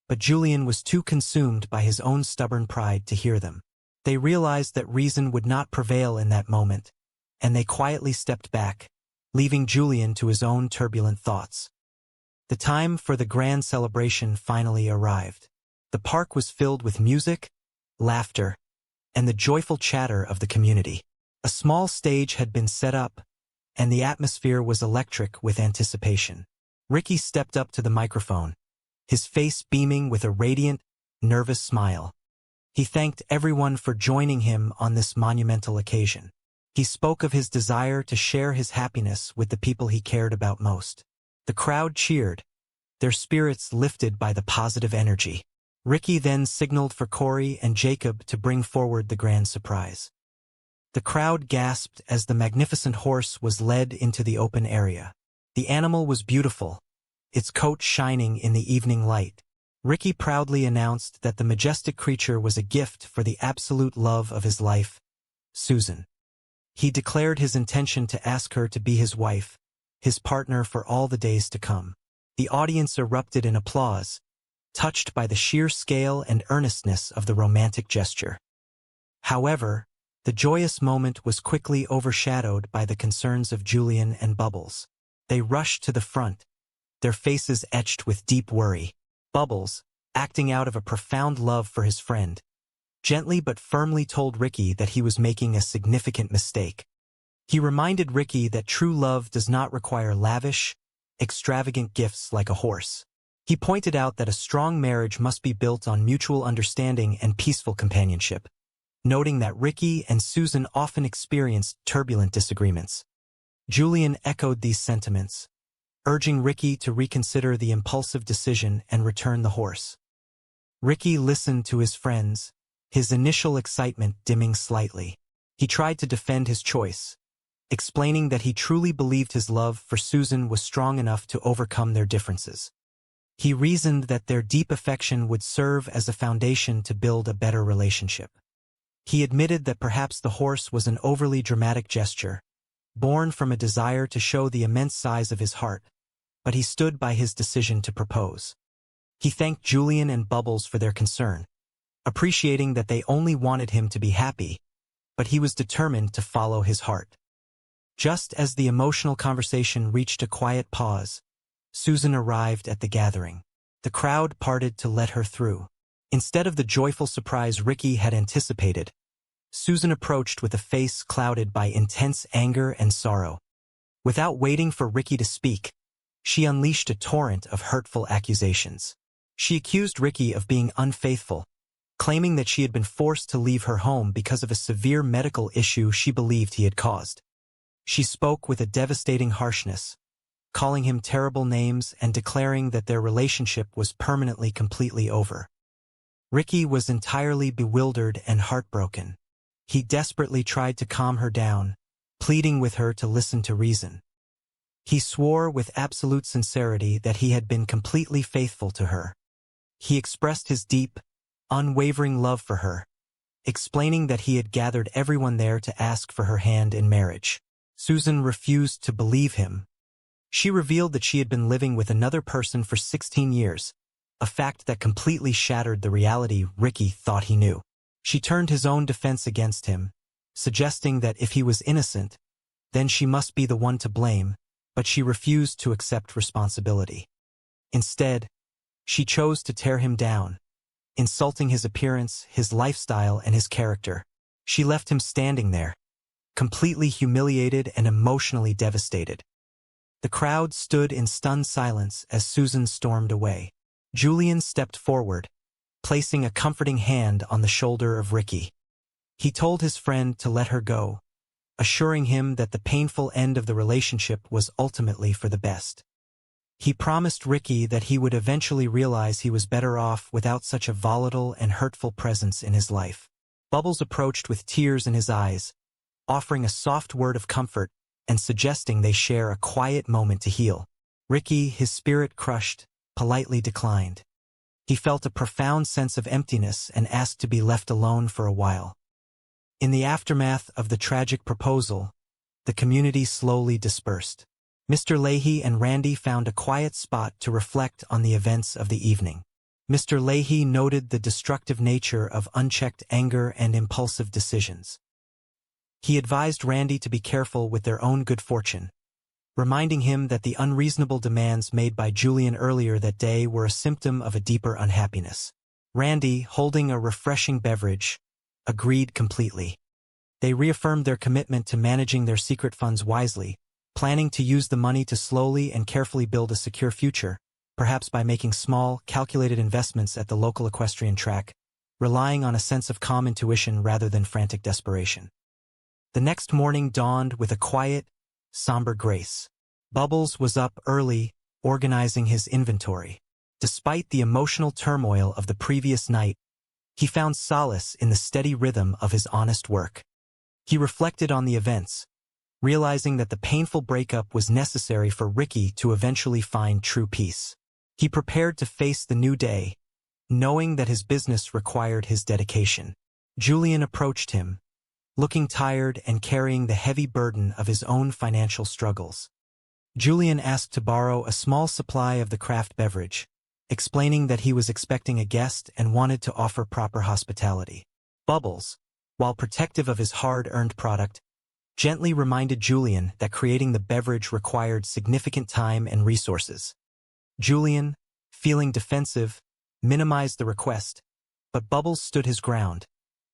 but Julian was too consumed by his own stubborn pride to hear them. They realized that reason would not prevail in that moment, and they quietly stepped back, leaving Julian to his own turbulent thoughts. The time for the grand celebration finally arrived. The park was filled with music, laughter, and the joyful chatter of the community. A small stage had been set up, and the atmosphere was electric with anticipation. Ricky stepped up to the microphone, his face beaming with a radiant, nervous smile. He thanked everyone for joining him on this monumental occasion. He spoke of his desire to share his happiness with the people he cared about most. The crowd cheered, their spirits lifted by the positive energy. Ricky then signaled for Corey and Jacob to bring forward the grand surprise. The crowd gasped as the magnificent horse was led into the open area. The animal was beautiful, its coat shining in the evening light. Ricky proudly announced that the majestic creature was a gift for the absolute love of his life, Susan. He declared his intention to ask her to be his wife, his partner for all the days to come. The audience erupted in applause, touched by the sheer scale and earnestness of the romantic gesture. However, the joyous moment was quickly overshadowed by the concerns of Julian and Bubbles. They rushed to the front, their faces etched with deep worry. Bubbles, acting out of a profound love for his friend, gently but firmly told Ricky that he was making a significant mistake. He reminded Ricky that true love does not require lavish, extravagant gifts like a horse. He pointed out that a strong marriage must be built on mutual understanding and peaceful companionship, noting that Ricky and Susan often experienced turbulent disagreements. Julian echoed these sentiments, urging Ricky to reconsider the impulsive decision and return the horse. Ricky listened to his friends, his initial excitement dimming slightly. He tried to defend his choice, explaining that he truly believed his love for Susan was strong enough to overcome their differences. He reasoned that their deep affection would serve as a foundation to build a better relationship. He admitted that perhaps the horse was an overly dramatic gesture, born from a desire to show the immense size of his heart, but he stood by his decision to propose. He thanked Julian and Bubbles for their concern, appreciating that they only wanted him to be happy, but he was determined to follow his heart. Just as the emotional conversation reached a quiet pause, Susan arrived at the gathering. The crowd parted to let her through. Instead of the joyful surprise Ricky had anticipated, Susan approached with a face clouded by intense anger and sorrow. Without waiting for Ricky to speak, she unleashed a torrent of hurtful accusations. She accused Ricky of being unfaithful, claiming that she had been forced to leave her home because of a severe medical issue she believed he had caused. She spoke with a devastating harshness, calling him terrible names and declaring that their relationship was permanently completely over. Ricky was entirely bewildered and heartbroken. He desperately tried to calm her down, pleading with her to listen to reason. He swore with absolute sincerity that he had been completely faithful to her. He expressed his deep, unwavering love for her, explaining that he had gathered everyone there to ask for her hand in marriage. Susan refused to believe him. She revealed that she had been living with another person for 16 years, a fact that completely shattered the reality Ricky thought he knew. She turned his own defense against him, suggesting that if he was innocent, then she must be the one to blame, but she refused to accept responsibility. Instead, she chose to tear him down, insulting his appearance, his lifestyle, and his character. She left him standing there, completely humiliated and emotionally devastated. The crowd stood in stunned silence as Susan stormed away. Julian stepped forward, placing a comforting hand on the shoulder of Ricky. He told his friend to let her go, assuring him that the painful end of the relationship was ultimately for the best. He promised Ricky that he would eventually realize he was better off without such a volatile and hurtful presence in his life. Bubbles approached with tears in his eyes, offering a soft word of comfort and suggesting they share a quiet moment to heal. Ricky, his spirit crushed, politely declined. He felt a profound sense of emptiness and asked to be left alone for a while. In the aftermath of the tragic proposal, the community slowly dispersed. Mr. Leahy and Randy found a quiet spot to reflect on the events of the evening. Mr. Leahy noted the destructive nature of unchecked anger and impulsive decisions. He advised Randy to be careful with their own good fortune, reminding him that the unreasonable demands made by Julian earlier that day were a symptom of a deeper unhappiness. Randy, holding a refreshing beverage, agreed completely. They reaffirmed their commitment to managing their secret funds wisely, planning to use the money to slowly and carefully build a secure future, perhaps by making small, calculated investments at the local equestrian track, relying on a sense of calm intuition rather than frantic desperation. The next morning dawned with a quiet, somber grace. Bubbles was up early, organizing his inventory. Despite the emotional turmoil of the previous night, he found solace in the steady rhythm of his honest work. He reflected on the events, realizing that the painful breakup was necessary for Ricky to eventually find true peace. He prepared to face the new day, knowing that his business required his dedication. Julian approached him, looking tired and carrying the heavy burden of his own financial struggles. Julian asked to borrow a small supply of the craft beverage, explaining that he was expecting a guest and wanted to offer proper hospitality. Bubbles, while protective of his hard-earned product, gently reminded Julian that creating the beverage required significant time and resources. Julian, feeling defensive, minimized the request, but Bubbles stood his ground,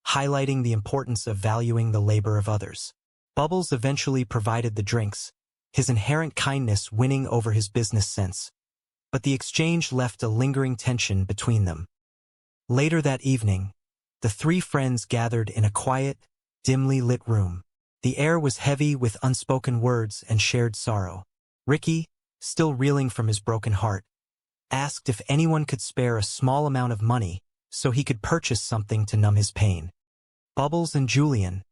highlighting the importance of valuing the labor of others. Bubbles eventually provided the drinks, his inherent kindness winning over his business sense, but the exchange left a lingering tension between them. Later that evening, the three friends gathered in a quiet, dimly lit room. The air was heavy with unspoken words and shared sorrow. Ricky, still reeling from his broken heart, asked if anyone could spare a small amount of money so he could purchase something to numb his pain. Bubbles and Julian,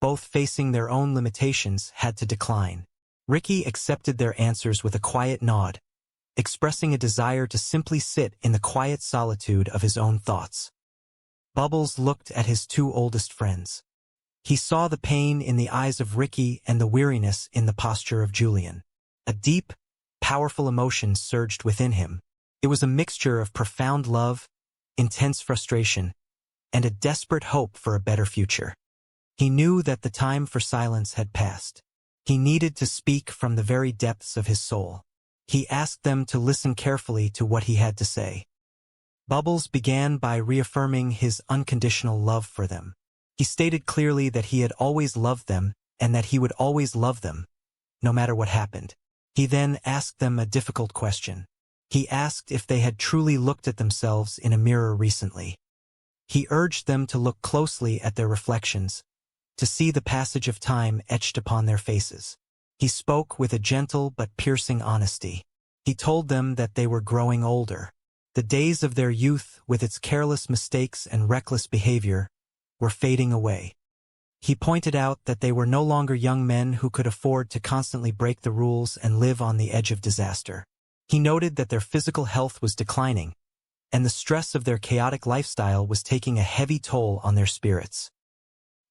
both facing their own limitations, had to decline. Ricky accepted their answers with a quiet nod, expressing a desire to simply sit in the quiet solitude of his own thoughts. Bubbles looked at his two oldest friends. He saw the pain in the eyes of Ricky and the weariness in the posture of Julian. A deep, powerful emotion surged within him. It was a mixture of profound love, intense frustration, and a desperate hope for a better future. He knew that the time for silence had passed. He needed to speak from the very depths of his soul. He asked them to listen carefully to what he had to say. Bubbles began by reaffirming his unconditional love for them. He stated clearly that he had always loved them and that he would always love them, no matter what happened. He then asked them a difficult question. He asked if they had truly looked at themselves in a mirror recently. He urged them to look closely at their reflections, to see the passage of time etched upon their faces. He spoke with a gentle but piercing honesty. He told them that they were growing older. The days of their youth, with its careless mistakes and reckless behavior, were fading away. He pointed out that they were no longer young men who could afford to constantly break the rules and live on the edge of disaster. He noted that their physical health was declining, and the stress of their chaotic lifestyle was taking a heavy toll on their spirits.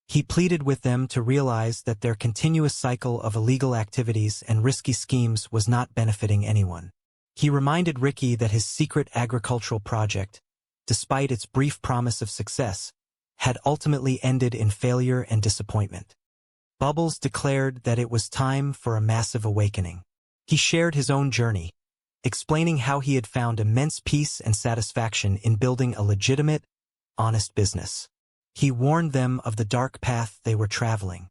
He pleaded with them to realize that their continuous cycle of illegal activities and risky schemes was not benefiting anyone. He reminded Ricky that his secret agricultural project, despite its brief promise of success, had ultimately ended in failure and disappointment. Bubbles declared that it was time for a massive awakening. He shared his own journey, explaining how he had found immense peace and satisfaction in building a legitimate, honest business. He warned them of the dark path they were traveling.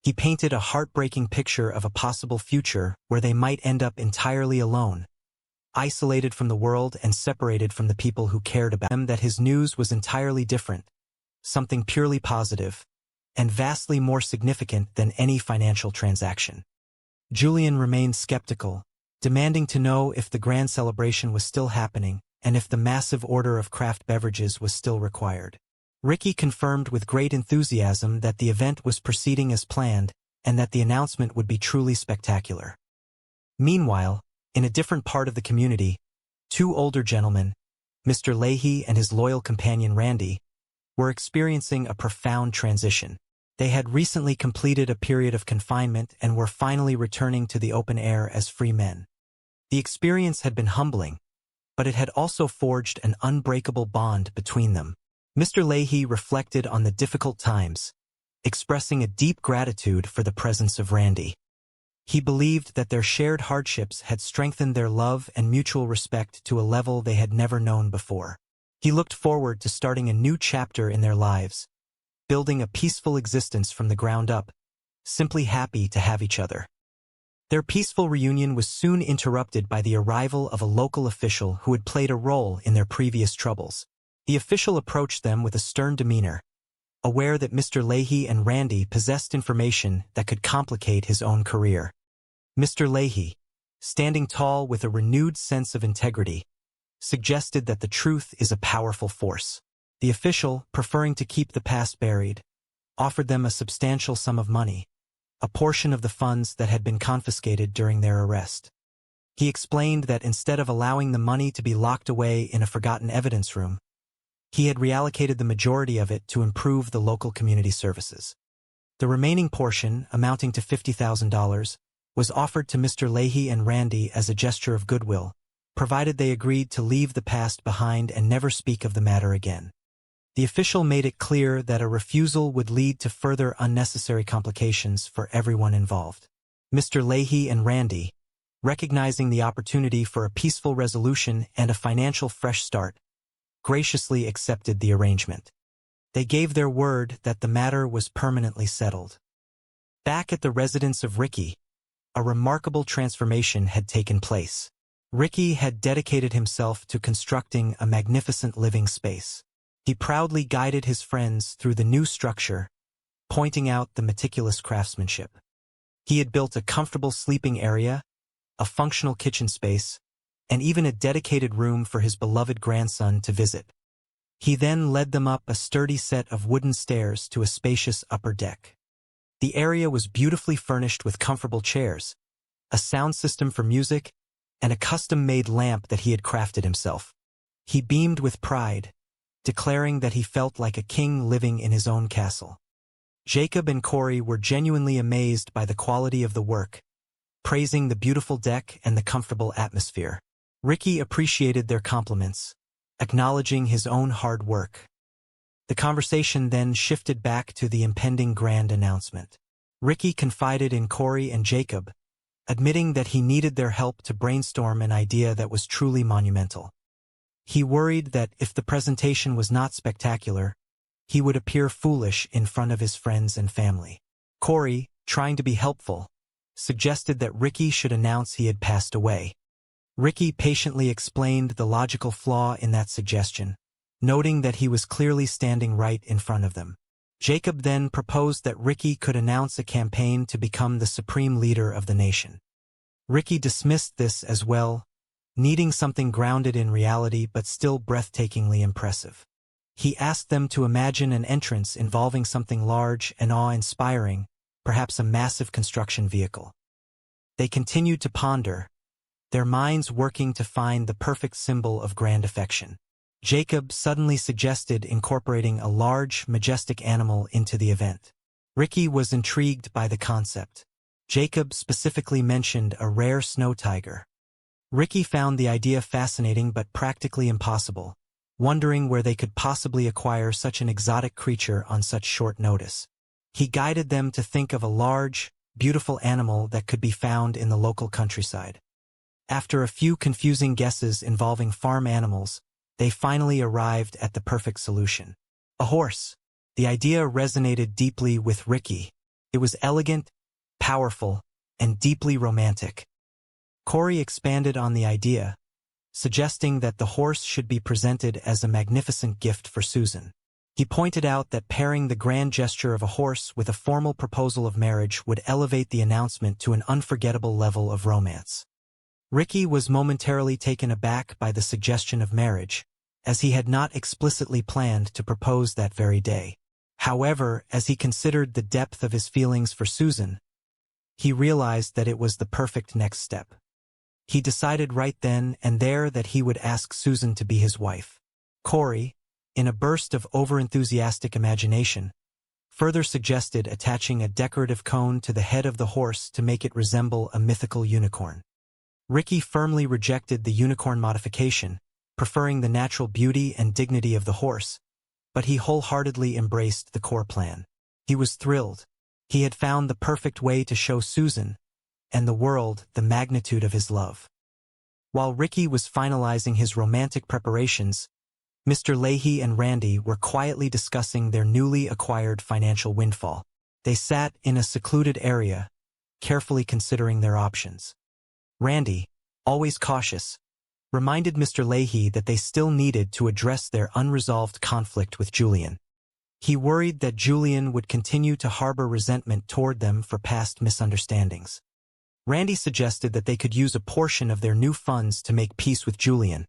He painted a heartbreaking picture of a possible future where they might end up entirely alone, isolated from the world and separated from the people who cared about him. That his news was entirely different, something purely positive, and vastly more significant than any financial transaction. Julian remained skeptical, demanding to know if the grand celebration was still happening and if the massive order of craft beverages was still required. Ricky confirmed with great enthusiasm that the event was proceeding as planned and that the announcement would be truly spectacular. Meanwhile, in a different part of the community, two older gentlemen, Mr. Leahy and his loyal companion Randy, were experiencing a profound transition. They had recently completed a period of confinement and were finally returning to the open air as free men. The experience had been humbling, but it had also forged an unbreakable bond between them. Mr. Leahy reflected on the difficult times, expressing a deep gratitude for the presence of Randy. He believed that their shared hardships had strengthened their love and mutual respect to a level they had never known before. He looked forward to starting a new chapter in their lives, building a peaceful existence from the ground up, simply happy to have each other. Their peaceful reunion was soon interrupted by the arrival of a local official who had played a role in their previous troubles. The official approached them with a stern demeanor, aware that Mr. Leahy and Randy possessed information that could complicate his own career. Mr. Leahy, standing tall with a renewed sense of integrity, suggested that the truth is a powerful force. The official, preferring to keep the past buried, offered them a substantial sum of money, a portion of the funds that had been confiscated during their arrest. He explained that instead of allowing the money to be locked away in a forgotten evidence room, he had reallocated the majority of it to improve the local community services. The remaining portion, amounting to $50,000, was offered to Mr. Leahy and Randy as a gesture of goodwill, provided they agreed to leave the past behind and never speak of the matter again. The official made it clear that a refusal would lead to further unnecessary complications for everyone involved. Mr. Leahy and Randy, recognizing the opportunity for a peaceful resolution and a financial fresh start, graciously accepted the arrangement. They gave their word that the matter was permanently settled. Back at the residence of Ricky, a remarkable transformation had taken place. Ricky had dedicated himself to constructing a magnificent living space. He proudly guided his friends through the new structure, pointing out the meticulous craftsmanship. He had built a comfortable sleeping area, a functional kitchen space, and even a dedicated room for his beloved grandson to visit. He then led them up a sturdy set of wooden stairs to a spacious upper deck. The area was beautifully furnished with comfortable chairs, a sound system for music, and a custom-made lamp that he had crafted himself. He beamed with pride, declaring that he felt like a king living in his own castle. Jacob and Corey were genuinely amazed by the quality of the work, praising the beautiful deck and the comfortable atmosphere. Ricky appreciated their compliments, acknowledging his own hard work. The conversation then shifted back to the impending grand announcement. Ricky confided in Corey and Jacob, admitting that he needed their help to brainstorm an idea that was truly monumental. He worried that if the presentation was not spectacular, he would appear foolish in front of his friends and family. Corey, trying to be helpful, suggested that Ricky should announce he had passed away. Ricky patiently explained the logical flaw in that suggestion, noting that he was clearly standing right in front of them. Jacob then proposed that Ricky could announce a campaign to become the supreme leader of the nation. Ricky dismissed this as well, needing something grounded in reality but still breathtakingly impressive. He asked them to imagine an entrance involving something large and awe-inspiring, perhaps a massive construction vehicle. They continued to ponder, their minds working to find the perfect symbol of grand affection. Jacob suddenly suggested incorporating a large, majestic animal into the event. Ricky was intrigued by the concept. Jacob specifically mentioned a rare snow tiger. Ricky found the idea fascinating but practically impossible, wondering where they could possibly acquire such an exotic creature on such short notice. He guided them to think of a large, beautiful animal that could be found in the local countryside. After a few confusing guesses involving farm animals, they finally arrived at the perfect solution. A horse. The idea resonated deeply with Ricky. It was elegant, powerful, and deeply romantic. Corey expanded on the idea, suggesting that the horse should be presented as a magnificent gift for Susan. He pointed out that pairing the grand gesture of a horse with a formal proposal of marriage would elevate the announcement to an unforgettable level of romance. Ricky was momentarily taken aback by the suggestion of marriage, as he had not explicitly planned to propose that very day. However, as he considered the depth of his feelings for Susan, he realized that it was the perfect next step. He decided right then and there that he would ask Susan to be his wife. Corey, in a burst of overenthusiastic imagination, further suggested attaching a decorative cone to the head of the horse to make it resemble a mythical unicorn. Ricky firmly rejected the unicorn modification, preferring the natural beauty and dignity of the horse, but he wholeheartedly embraced the core plan. He was thrilled. He had found the perfect way to show Susan and the world the magnitude of his love. While Ricky was finalizing his romantic preparations, Mr. Leahy and Randy were quietly discussing their newly acquired financial windfall. They sat in a secluded area, carefully considering their options. Randy, always cautious, reminded Mr. Leahy that they still needed to address their unresolved conflict with Julian. He worried that Julian would continue to harbor resentment toward them for past misunderstandings. Randy suggested that they could use a portion of their new funds to make peace with Julian,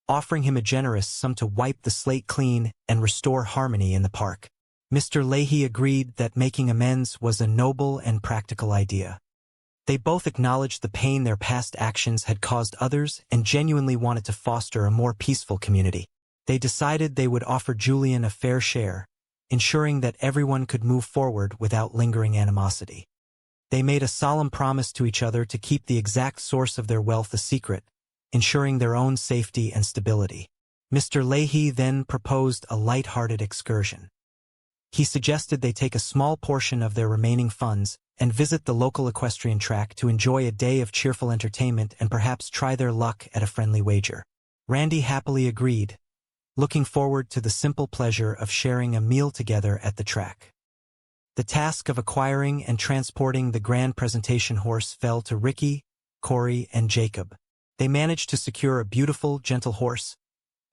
offering him a generous sum to wipe the slate clean and restore harmony in the park. Mr. Leahy agreed that making amends was a noble and practical idea. They both acknowledged the pain their past actions had caused others and genuinely wanted to foster a more peaceful community. They decided they would offer Julian a fair share, ensuring that everyone could move forward without lingering animosity. They made a solemn promise to each other to keep the exact source of their wealth a secret, ensuring their own safety and stability. Mr. Leahy then proposed a light-hearted excursion. He suggested they take a small portion of their remaining funds and visit the local equestrian track to enjoy a day of cheerful entertainment and perhaps try their luck at a friendly wager. Randy happily agreed, looking forward to the simple pleasure of sharing a meal together at the track. The task of acquiring and transporting the grand presentation horse fell to Ricky, Corey, and Jacob. They managed to secure a beautiful, gentle horse,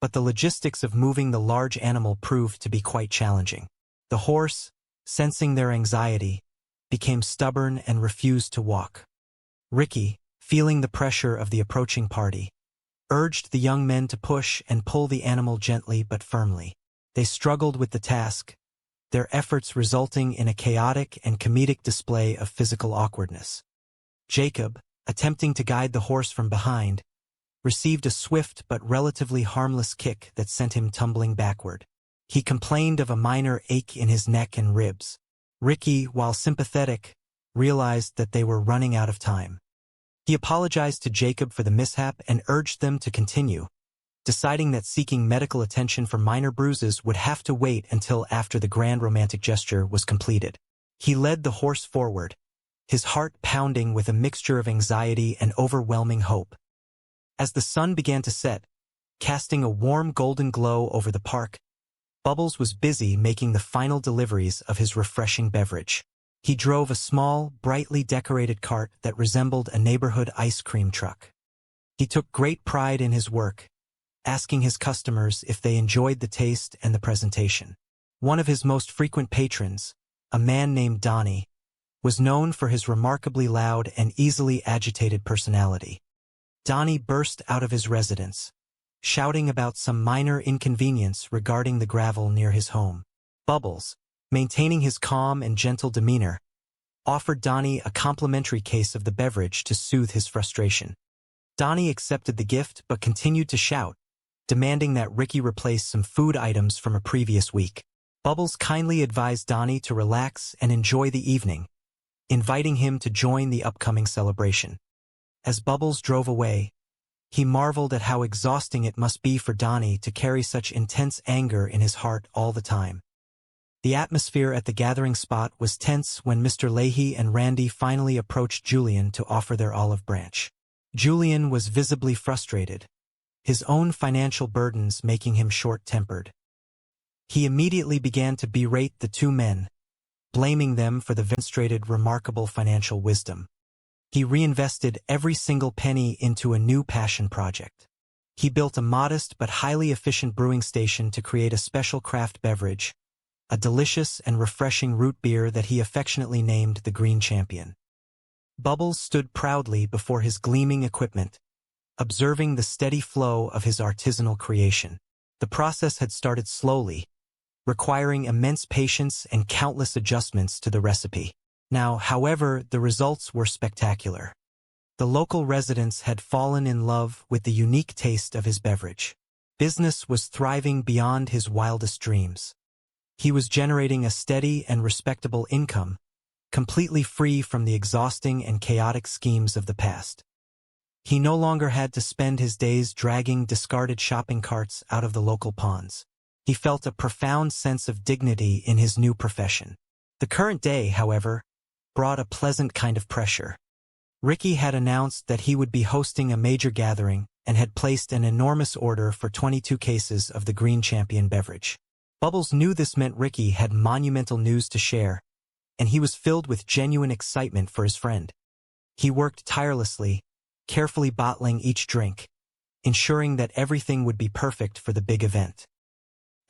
but the logistics of moving the large animal proved to be quite challenging. The horse, sensing their anxiety, became stubborn and refused to walk. Ricky, feeling the pressure of the approaching party, urged the young men to push and pull the animal gently but firmly. They struggled with the task, their efforts resulting in a chaotic and comedic display of physical awkwardness. Jacob, attempting to guide the horse from behind, received a swift but relatively harmless kick that sent him tumbling backward. He complained of a minor ache in his neck and ribs. Ricky, while sympathetic, realized that they were running out of time. He apologized to Jacob for the mishap and urged them to continue, deciding that seeking medical attention for minor bruises would have to wait until after the grand romantic gesture was completed. He led the horse forward, his heart pounding with a mixture of anxiety and overwhelming hope. As the sun began to set, casting a warm golden glow over the park, Bubbles was busy making the final deliveries of his refreshing beverage. He drove a small, brightly decorated cart that resembled a neighborhood ice cream truck. He took great pride in his work, asking his customers if they enjoyed the taste and the presentation. One of his most frequent patrons, a man named Donnie, was known for his remarkably loud and easily agitated personality. Donnie burst out of his residence, shouting about some minor inconvenience regarding the gravel near his home. Bubbles, maintaining his calm and gentle demeanor, offered Donnie a complimentary case of the beverage to soothe his frustration. Donnie accepted the gift but continued to shout, demanding that Ricky replace some food items from a previous week. Bubbles kindly advised Donnie to relax and enjoy the evening, inviting him to join the upcoming celebration. As Bubbles drove away, he marveled at how exhausting it must be for Donnie to carry such intense anger in his heart all the time. The atmosphere at the gathering spot was tense when Mr. Leahy and Randy finally approached Julian to offer their olive branch. Julian was visibly frustrated, his own financial burdens making him short-tempered. He immediately began to berate the two men, blaming them for the demonstrated remarkable financial wisdom. He reinvested every single penny into a new passion project. He built a modest but highly efficient brewing station to create a special craft beverage, a delicious and refreshing root beer that he affectionately named the Green Champion. Bubbles stood proudly before his gleaming equipment, observing the steady flow of his artisanal creation. The process had started slowly, requiring immense patience and countless adjustments to the recipe. Now, however, the results were spectacular. The local residents had fallen in love with the unique taste of his beverage. Business was thriving beyond his wildest dreams. He was generating a steady and respectable income, completely free from the exhausting and chaotic schemes of the past. He no longer had to spend his days dragging discarded shopping carts out of the local ponds. He felt a profound sense of dignity in his new profession. The current day, however, brought a pleasant kind of pressure. Ricky had announced that he would be hosting a major gathering and had placed an enormous order for 22 cases of the Green Champion beverage. Bubbles knew this meant Ricky had monumental news to share, and he was filled with genuine excitement for his friend. He worked tirelessly, carefully bottling each drink, ensuring that everything would be perfect for the big event.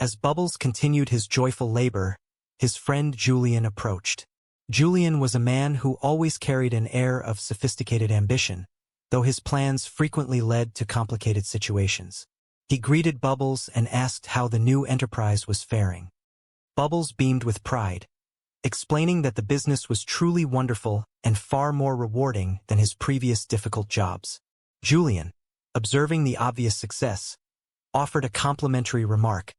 As Bubbles continued his joyful labor, his friend Julian approached. Julian was a man who always carried an air of sophisticated ambition, though his plans frequently led to complicated situations. He greeted Bubbles and asked how the new enterprise was faring. Bubbles beamed with pride, explaining that the business was truly wonderful and far more rewarding than his previous difficult jobs. Julian, observing the obvious success, offered a complimentary remark,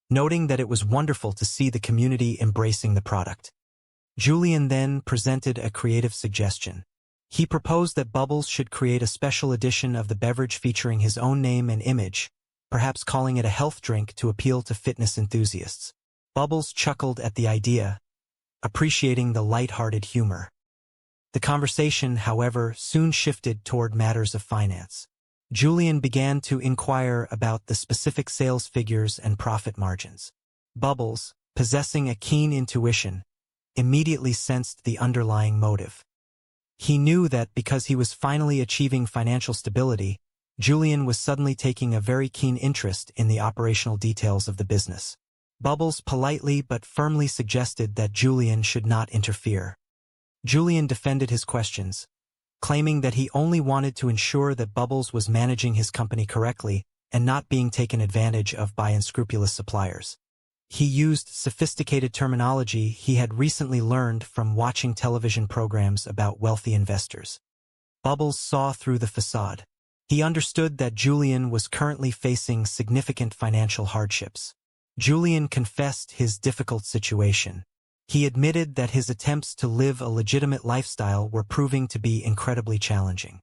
noting that it was wonderful to see the community embracing the product. Julian then presented a creative suggestion. He proposed that Bubbles should create a special edition of the beverage featuring his own name and image, perhaps calling it a health drink to appeal to fitness enthusiasts. Bubbles chuckled at the idea, appreciating the light-hearted humor. The conversation, however, soon shifted toward matters of finance. Julian began to inquire about the specific sales figures and profit margins. Bubbles, possessing a keen intuition, immediately sensed the underlying motive. He knew that because he was finally achieving financial stability, Julian was suddenly taking a very keen interest in the operational details of the business. Bubbles politely but firmly suggested that Julian should not interfere. Julian defended his questions, claiming that he only wanted to ensure that Bubbles was managing his company correctly and not being taken advantage of by unscrupulous suppliers. He used sophisticated terminology he had recently learned from watching television programs about wealthy investors. Bubbles saw through the facade. He understood that Julian was currently facing significant financial hardships. Julian confessed his difficult situation. He admitted that his attempts to live a legitimate lifestyle were proving to be incredibly challenging.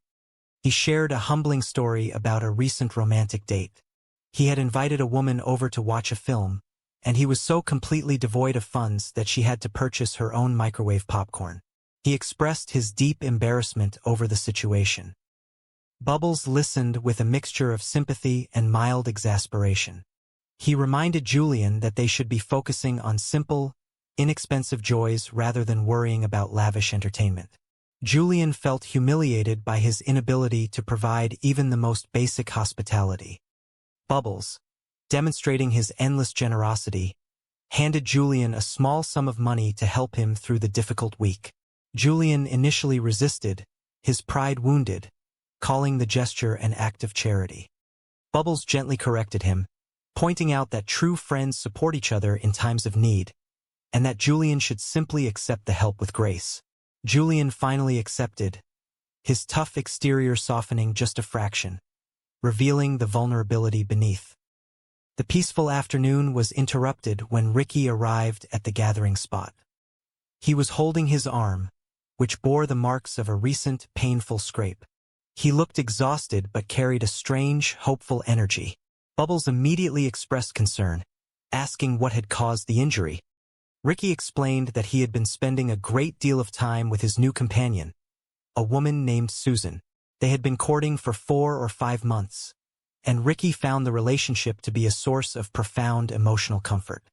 He shared a humbling story about a recent romantic date. He had invited a woman over to watch a film, and he was so completely devoid of funds that she had to purchase her own microwave popcorn. He expressed his deep embarrassment over the situation. Bubbles listened with a mixture of sympathy and mild exasperation. He reminded Julian that they should be focusing on simple, inexpensive joys rather than worrying about lavish entertainment. Julian felt humiliated by his inability to provide even the most basic hospitality. Bubbles, demonstrating his endless generosity, handed Julian a small sum of money to help him through the difficult week. Julian initially resisted, his pride wounded, calling the gesture an act of charity. Bubbles gently corrected him, pointing out that true friends support each other in times of need, and that Julian should simply accept the help with grace. Julian finally accepted, his tough exterior softening just a fraction, revealing the vulnerability beneath. The peaceful afternoon was interrupted when Ricky arrived at the gathering spot. He was holding his arm, which bore the marks of a recent, painful scrape. He looked exhausted but carried a strange, hopeful energy. Bubbles immediately expressed concern, asking what had caused the injury. Ricky explained that he had been spending a great deal of time with his new companion, a woman named Susan. They had been courting for 4 or 5 months, and Ricky found the relationship to be a source of profound emotional comfort.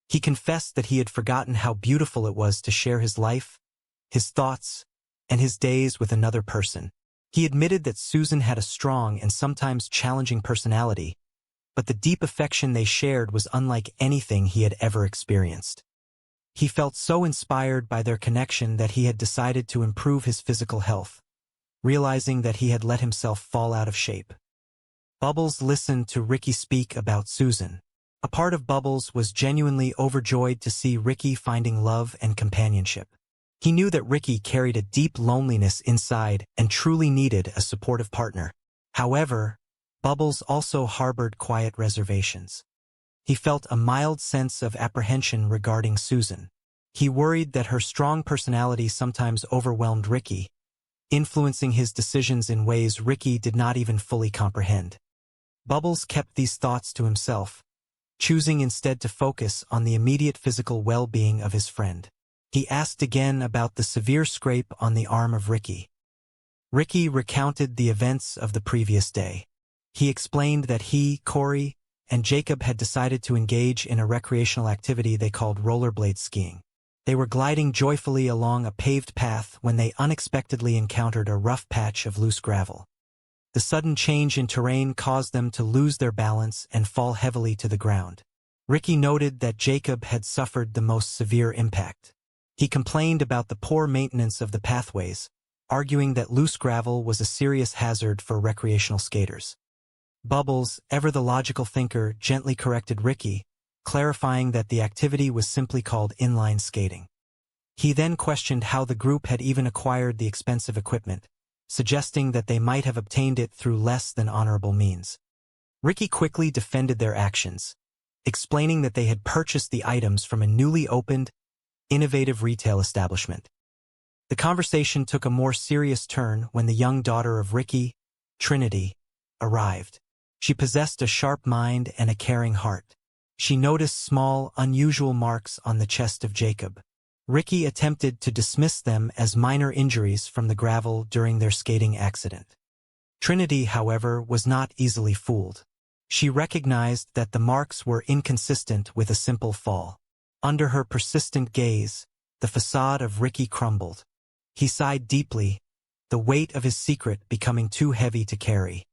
He confessed that he had forgotten how beautiful it was to share his life, his thoughts, and his days with another person. He admitted that Susan had a strong and sometimes challenging personality, but the deep affection they shared was unlike anything he had ever experienced. He felt so inspired by their connection that he had decided to improve his physical health, realizing that he had let himself fall out of shape. Bubbles listened to Ricky speak about Susan. A part of Bubbles was genuinely overjoyed to see Ricky finding love and companionship. He knew that Ricky carried a deep loneliness inside and truly needed a supportive partner. However, Bubbles also harbored quiet reservations. He felt a mild sense of apprehension regarding Susan. He worried that her strong personality sometimes overwhelmed Ricky, influencing his decisions in ways Ricky did not even fully comprehend. Bubbles kept these thoughts to himself, choosing instead to focus on the immediate physical well-being of his friend. He asked again about the severe scrape on the arm of Ricky. Ricky recounted the events of the previous day. He explained that he, Corey, and Jacob had decided to engage in a recreational activity they called rollerblade skiing. They were gliding joyfully along a paved path when they unexpectedly encountered a rough patch of loose gravel. The sudden change in terrain caused them to lose their balance and fall heavily to the ground. Ricky noted that Jacob had suffered the most severe impact. He complained about the poor maintenance of the pathways, arguing that loose gravel was a serious hazard for recreational skaters. Bubbles, ever the logical thinker, gently corrected Ricky, clarifying that the activity was simply called inline skating. He then questioned how the group had even acquired the expensive equipment, suggesting that they might have obtained it through less than honorable means. Ricky quickly defended their actions, explaining that they had purchased the items from a newly opened, innovative retail establishment. The conversation took a more serious turn when the young daughter of Ricky, Trinity, arrived. She possessed a sharp mind and a caring heart. She noticed small, unusual marks on the chest of Jacob. Ricky attempted to dismiss them as minor injuries from the gravel during their skating accident. Trinity, however, was not easily fooled. She recognized that the marks were inconsistent with a simple fall. Under her persistent gaze, the facade of Ricky crumbled. He sighed deeply, the weight of his secret becoming too heavy to carry.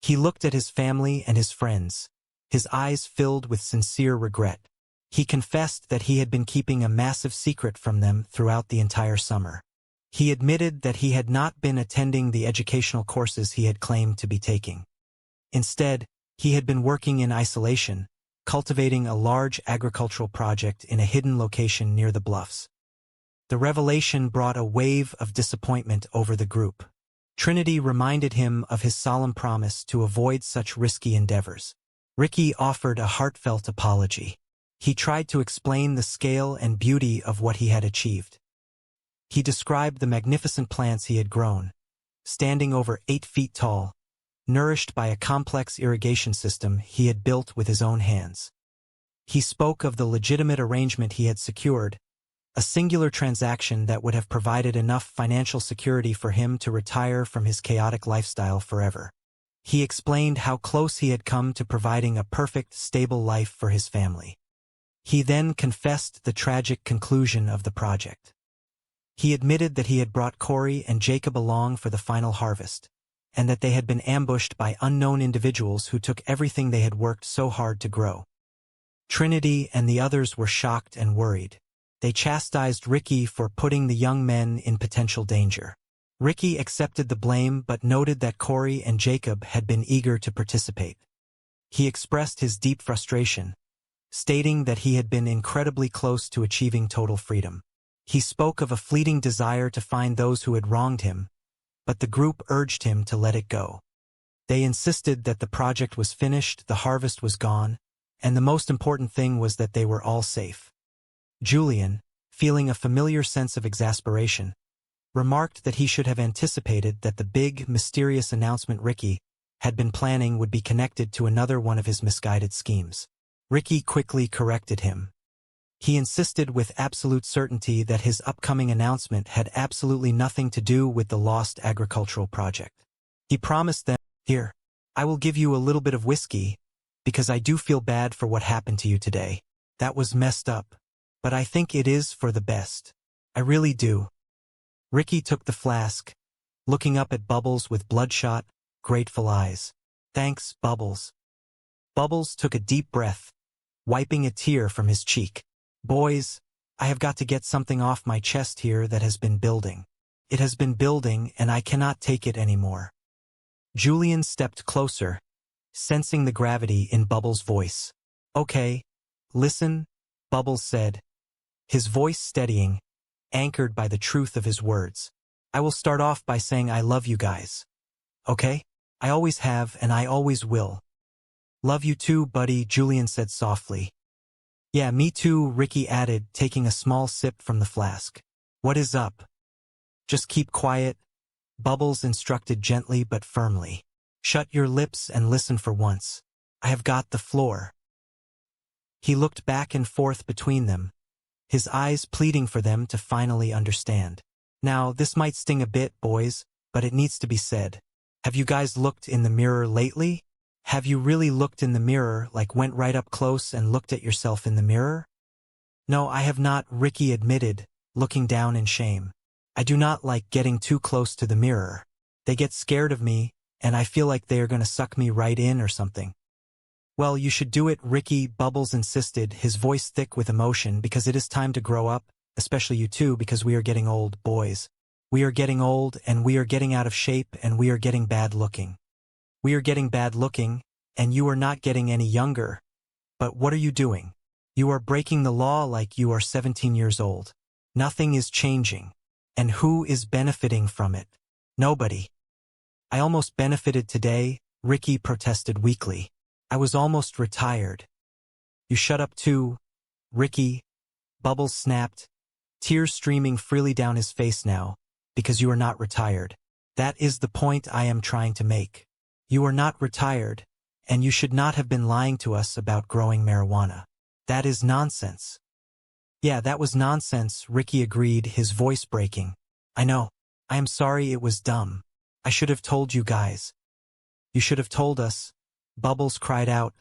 He looked at his family and his friends, his eyes filled with sincere regret. He confessed that he had been keeping a massive secret from them throughout the entire summer. He admitted that he had not been attending the educational courses he had claimed to be taking. Instead, he had been working in isolation, cultivating a large agricultural project in a hidden location near the bluffs. The revelation brought a wave of disappointment over the group. Trinity reminded him of his solemn promise to avoid such risky endeavors. Ricky offered a heartfelt apology. He tried to explain the scale and beauty of what he had achieved. He described the magnificent plants he had grown, standing over 8 feet tall, nourished by a complex irrigation system he had built with his own hands. He spoke of the legitimate arrangement he had secured, a singular transaction that would have provided enough financial security for him to retire from his chaotic lifestyle forever. He explained how close he had come to providing a perfect, stable life for his family. He then confessed the tragic conclusion of the project. He admitted that he had brought Corey and Jacob along for the final harvest, and that they had been ambushed by unknown individuals who took everything they had worked so hard to grow. Trinity and the others were shocked and worried. They chastised Ricky for putting the young men in potential danger. Ricky accepted the blame but noted that Corey and Jacob had been eager to participate. He expressed his deep frustration, stating that he had been incredibly close to achieving total freedom. He spoke of a fleeting desire to find those who had wronged him, but the group urged him to let it go. They insisted that the project was finished, the harvest was gone, and the most important thing was that they were all safe. Julian, feeling a familiar sense of exasperation, remarked that he should have anticipated that the big, mysterious announcement Ricky had been planning would be connected to another one of his misguided schemes. Ricky quickly corrected him. He insisted with absolute certainty that his upcoming announcement had absolutely nothing to do with the lost agricultural project. He promised them, "Here, I will give you a little bit of whiskey, because I do feel bad for what happened to you today. That was messed up, but I think it is for the best. I really do." Ricky took the flask, looking up at Bubbles with bloodshot, grateful eyes. "Thanks, Bubbles." Bubbles took a deep breath, wiping a tear from his cheek. "Boys, I have got to get something off my chest here that has been building. It has been building and I cannot take it anymore." Julian stepped closer, sensing the gravity in Bubbles' voice. "Okay, listen," Bubbles said, his voice steadying, anchored by the truth of his words. "I will start off by saying I love you guys. Okay? I always have and I always will." "Love you too, buddy," Julian said softly. "Yeah, me too," Ricky added, taking a small sip from the flask. "What is up?" "Just keep quiet. Bubbles instructed gently but firmly. Shut your lips and listen for once. I have got the floor. He looked back and forth between them, his eyes pleading for them to finally understand. Now, this might sting a bit, boys, but it needs to be said. Have you guys looked in the mirror lately? Have you really looked in the mirror, like went right up close and looked at yourself in the mirror? No, I have not, Ricky admitted, looking down in shame. I do not like getting too close to the mirror. They get scared of me, and I feel like they are going to suck me right in or something. Well, you should do it, Ricky, Bubbles insisted, his voice thick with emotion, because it is time to grow up, especially you two, because we are getting old, boys. We are getting old, and we are getting out of shape, and we are getting bad looking. We are getting bad looking, and you are not getting any younger. But what are you doing? You are breaking the law like you are 17 years old. Nothing is changing. And who is benefiting from it? Nobody. I almost benefited today, Ricky protested weakly. I was almost retired. You shut up too, Ricky. Bubbles snapped, tears streaming freely down his face now, because you are not retired. That is the point I am trying to make. You are not retired, and you should not have been lying to us about growing marijuana. That is nonsense. Yeah, that was nonsense, Ricky agreed, his voice breaking. I know. I am sorry, it was dumb. I should have told you guys. You should have told us. Bubbles cried out,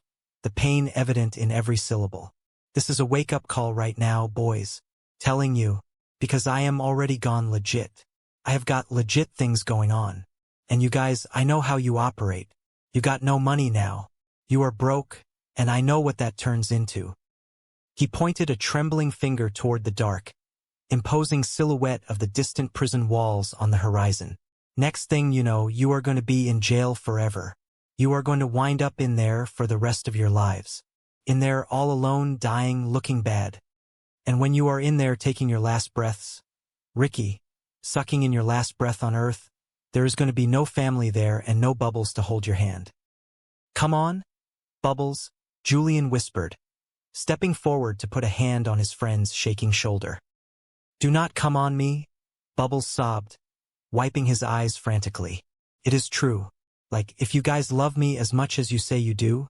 the pain evident in every syllable. This is a wake-up call right now, boys. Telling you, because I am already gone legit. I have got legit things going on. And you guys, I know how you operate. You got no money now. You are broke, and I know what that turns into. He pointed a trembling finger toward the dark, imposing silhouette of the distant prison walls on the horizon. Next thing you know, you are going to be in jail forever. You are going to wind up in there for the rest of your lives. In there all alone, dying, looking bad. And when you are in there taking your last breaths, Ricky, sucking in your last breath on earth, there is going to be no family there and no Bubbles to hold your hand. Come on, Bubbles, Julian whispered, stepping forward to put a hand on his friend's shaking shoulder. Do not come on me, Bubbles sobbed, wiping his eyes frantically. It is true. Like, if you guys love me as much as you say you do,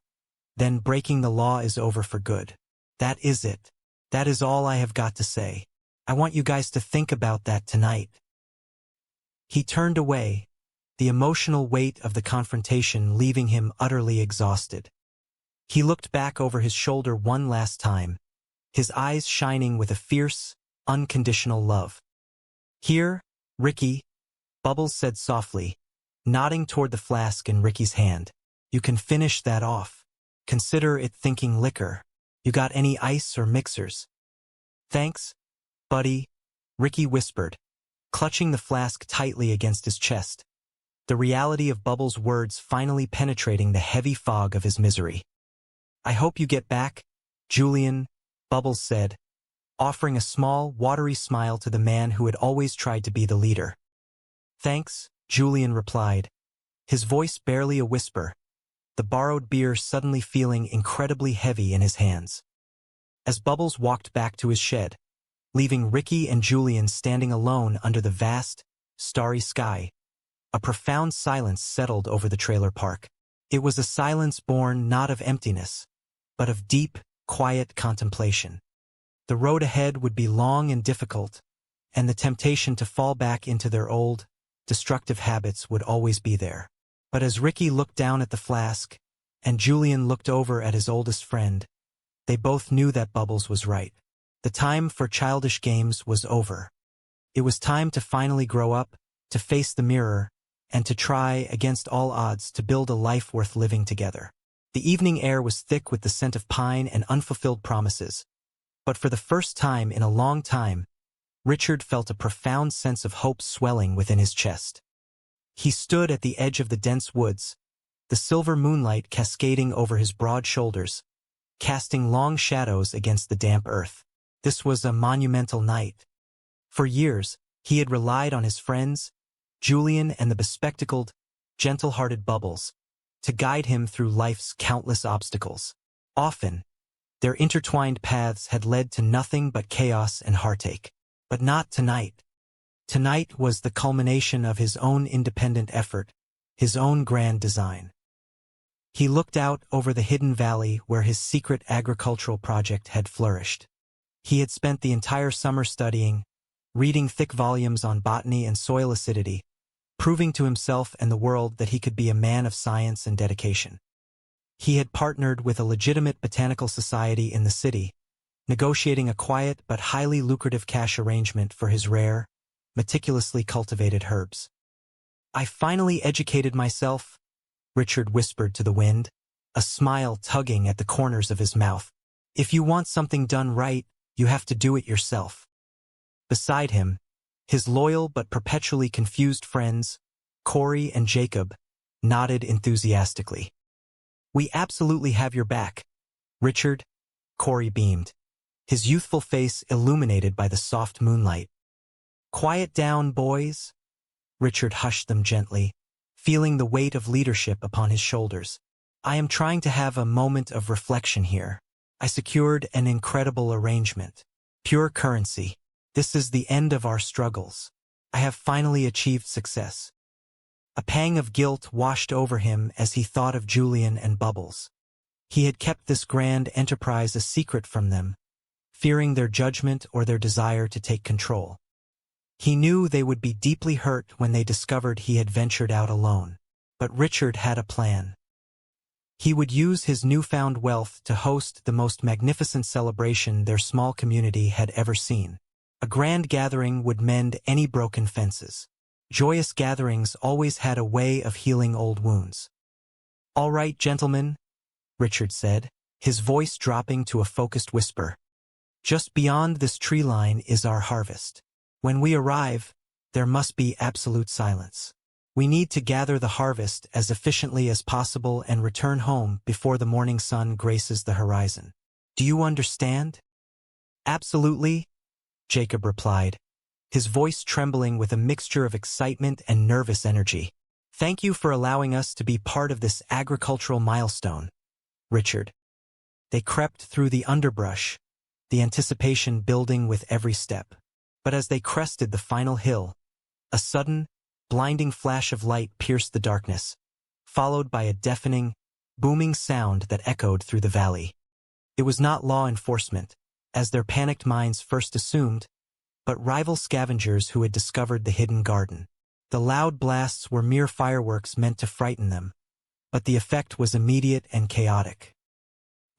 then breaking the law is over for good. That is it. That is all I have got to say. I want you guys to think about that tonight. He turned away, the emotional weight of the confrontation leaving him utterly exhausted. He looked back over his shoulder one last time, his eyes shining with a fierce, unconditional love. Here, Ricky, Bubbles said softly, nodding toward the flask in Ricky's hand. You can finish that off. Consider it thinking liquor. You got any ice or mixers? Thanks, buddy, Ricky whispered, clutching the flask tightly against his chest, the reality of Bubbles' words finally penetrating the heavy fog of his misery. I hope you get back, Julian, Bubbles said, offering a small, watery smile to the man who had always tried to be the leader. Thanks, Julian replied, his voice barely a whisper, the borrowed beer suddenly feeling incredibly heavy in his hands. As Bubbles walked back to his shed, leaving Ricky and Julian standing alone under the vast, starry sky, a profound silence settled over the trailer park. It was a silence born not of emptiness, but of deep, quiet contemplation. The road ahead would be long and difficult, and the temptation to fall back into their old, destructive habits would always be there. But as Ricky looked down at the flask, and Julian looked over at his oldest friend, they both knew that Bubbles was right. The time for childish games was over. It was time to finally grow up, to face the mirror, and to try, against all odds, to build a life worth living together. The evening air was thick with the scent of pine and unfulfilled promises. But for the first time in a long time, Richard felt a profound sense of hope swelling within his chest. He stood at the edge of the dense woods, the silver moonlight cascading over his broad shoulders, casting long shadows against the damp earth. This was a monumental night. For years, he had relied on his friends, Julian and the bespectacled, gentle-hearted Bubbles, to guide him through life's countless obstacles. Often, their intertwined paths had led to nothing but chaos and heartache. But not tonight. Tonight was the culmination of his own independent effort, his own grand design. He looked out over the hidden valley where his secret agricultural project had flourished. He had spent the entire summer studying, reading thick volumes on botany and soil acidity, proving to himself and the world that he could be a man of science and dedication. He had partnered with a legitimate botanical society in the city, negotiating a quiet but highly lucrative cash arrangement for his rare, meticulously cultivated herbs. "I finally educated myself," Richard whispered to the wind, a smile tugging at the corners of his mouth. "If you want something done right, you have to do it yourself." Beside him, his loyal but perpetually confused friends, Corey and Jacob, nodded enthusiastically. "We absolutely have your back, Richard," Corey beamed, his youthful face illuminated by the soft moonlight. "Quiet down, boys." Richard hushed them gently, feeling the weight of leadership upon his shoulders. "I am trying to have a moment of reflection here. I secured an incredible arrangement. Pure currency. This is the end of our struggles. I have finally achieved success." A pang of guilt washed over him as he thought of Julian and Bubbles. He had kept this grand enterprise a secret from them, fearing their judgment or their desire to take control. He knew they would be deeply hurt when they discovered he had ventured out alone. But Richard had a plan. He would use his newfound wealth to host the most magnificent celebration their small community had ever seen. A grand gathering would mend any broken fences. Joyous gatherings always had a way of healing old wounds. "All right, gentlemen," Richard said, his voice dropping to a focused whisper. "Just beyond this tree line is our harvest. When we arrive, there must be absolute silence. We need to gather the harvest as efficiently as possible and return home before the morning sun graces the horizon. Do you understand?" "Absolutely," Jacob replied, his voice trembling with a mixture of excitement and nervous energy. "Thank you for allowing us to be part of this agricultural milestone, Richard." They crept through the underbrush, the anticipation building with every step. But as they crested the final hill, a sudden, blinding flash of light pierced the darkness, followed by a deafening, booming sound that echoed through the valley. It was not law enforcement, as their panicked minds first assumed, but rival scavengers who had discovered the hidden garden. The loud blasts were mere fireworks meant to frighten them, but the effect was immediate and chaotic.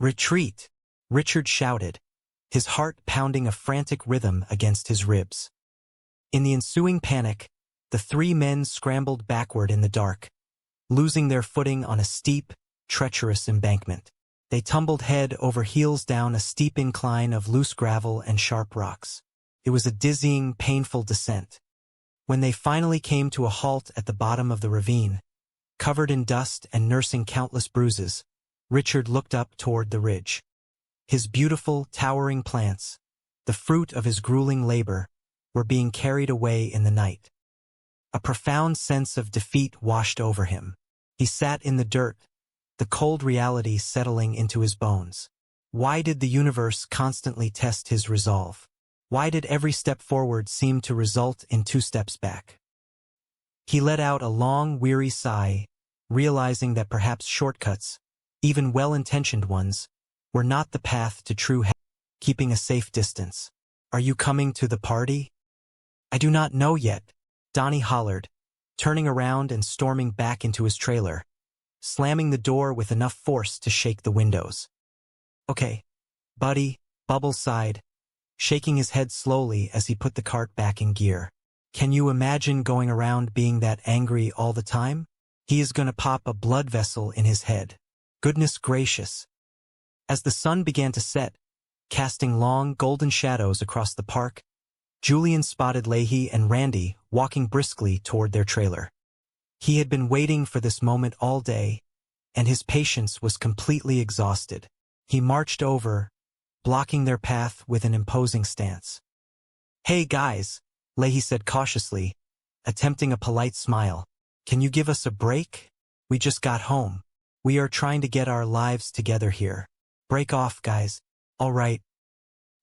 "Retreat!" Richard shouted, his heart pounding a frantic rhythm against his ribs. In the ensuing panic, the three men scrambled backward in the dark, losing their footing on a steep, treacherous embankment. They tumbled head over heels down a steep incline of loose gravel and sharp rocks. It was a dizzying, painful descent. When they finally came to a halt at the bottom of the ravine, covered in dust and nursing countless bruises, Richard looked up toward the ridge. His beautiful, towering plants, the fruit of his grueling labor, were being carried away in the night. A profound sense of defeat washed over him. He sat in the dirt, the cold reality settling into his bones. Why did the universe constantly test his resolve? Why did every step forward seem to result in 2 steps back? He let out a long, weary sigh, realizing that perhaps shortcuts, even well-intentioned ones, were not the path to true happiness. Keeping a safe distance. "Are you coming to the party?" "I do not know yet," Donnie hollered, turning around and storming back into his trailer, slamming the door with enough force to shake the windows. "Okay, buddy," Bubbles sighed, shaking his head slowly as he put the cart back in gear. "Can you imagine going around being that angry all the time? He is gonna pop a blood vessel in his head. Goodness gracious." As the sun began to set, casting long, golden shadows across the park, Julian spotted Leahy and Randy walking briskly toward their trailer. He had been waiting for this moment all day, and his patience was completely exhausted. He marched over, blocking their path with an imposing stance. "Hey guys," Leahy said cautiously, attempting a polite smile. "Can you give us a break? We just got home. We are trying to get our lives together here. Break off, guys." "All right."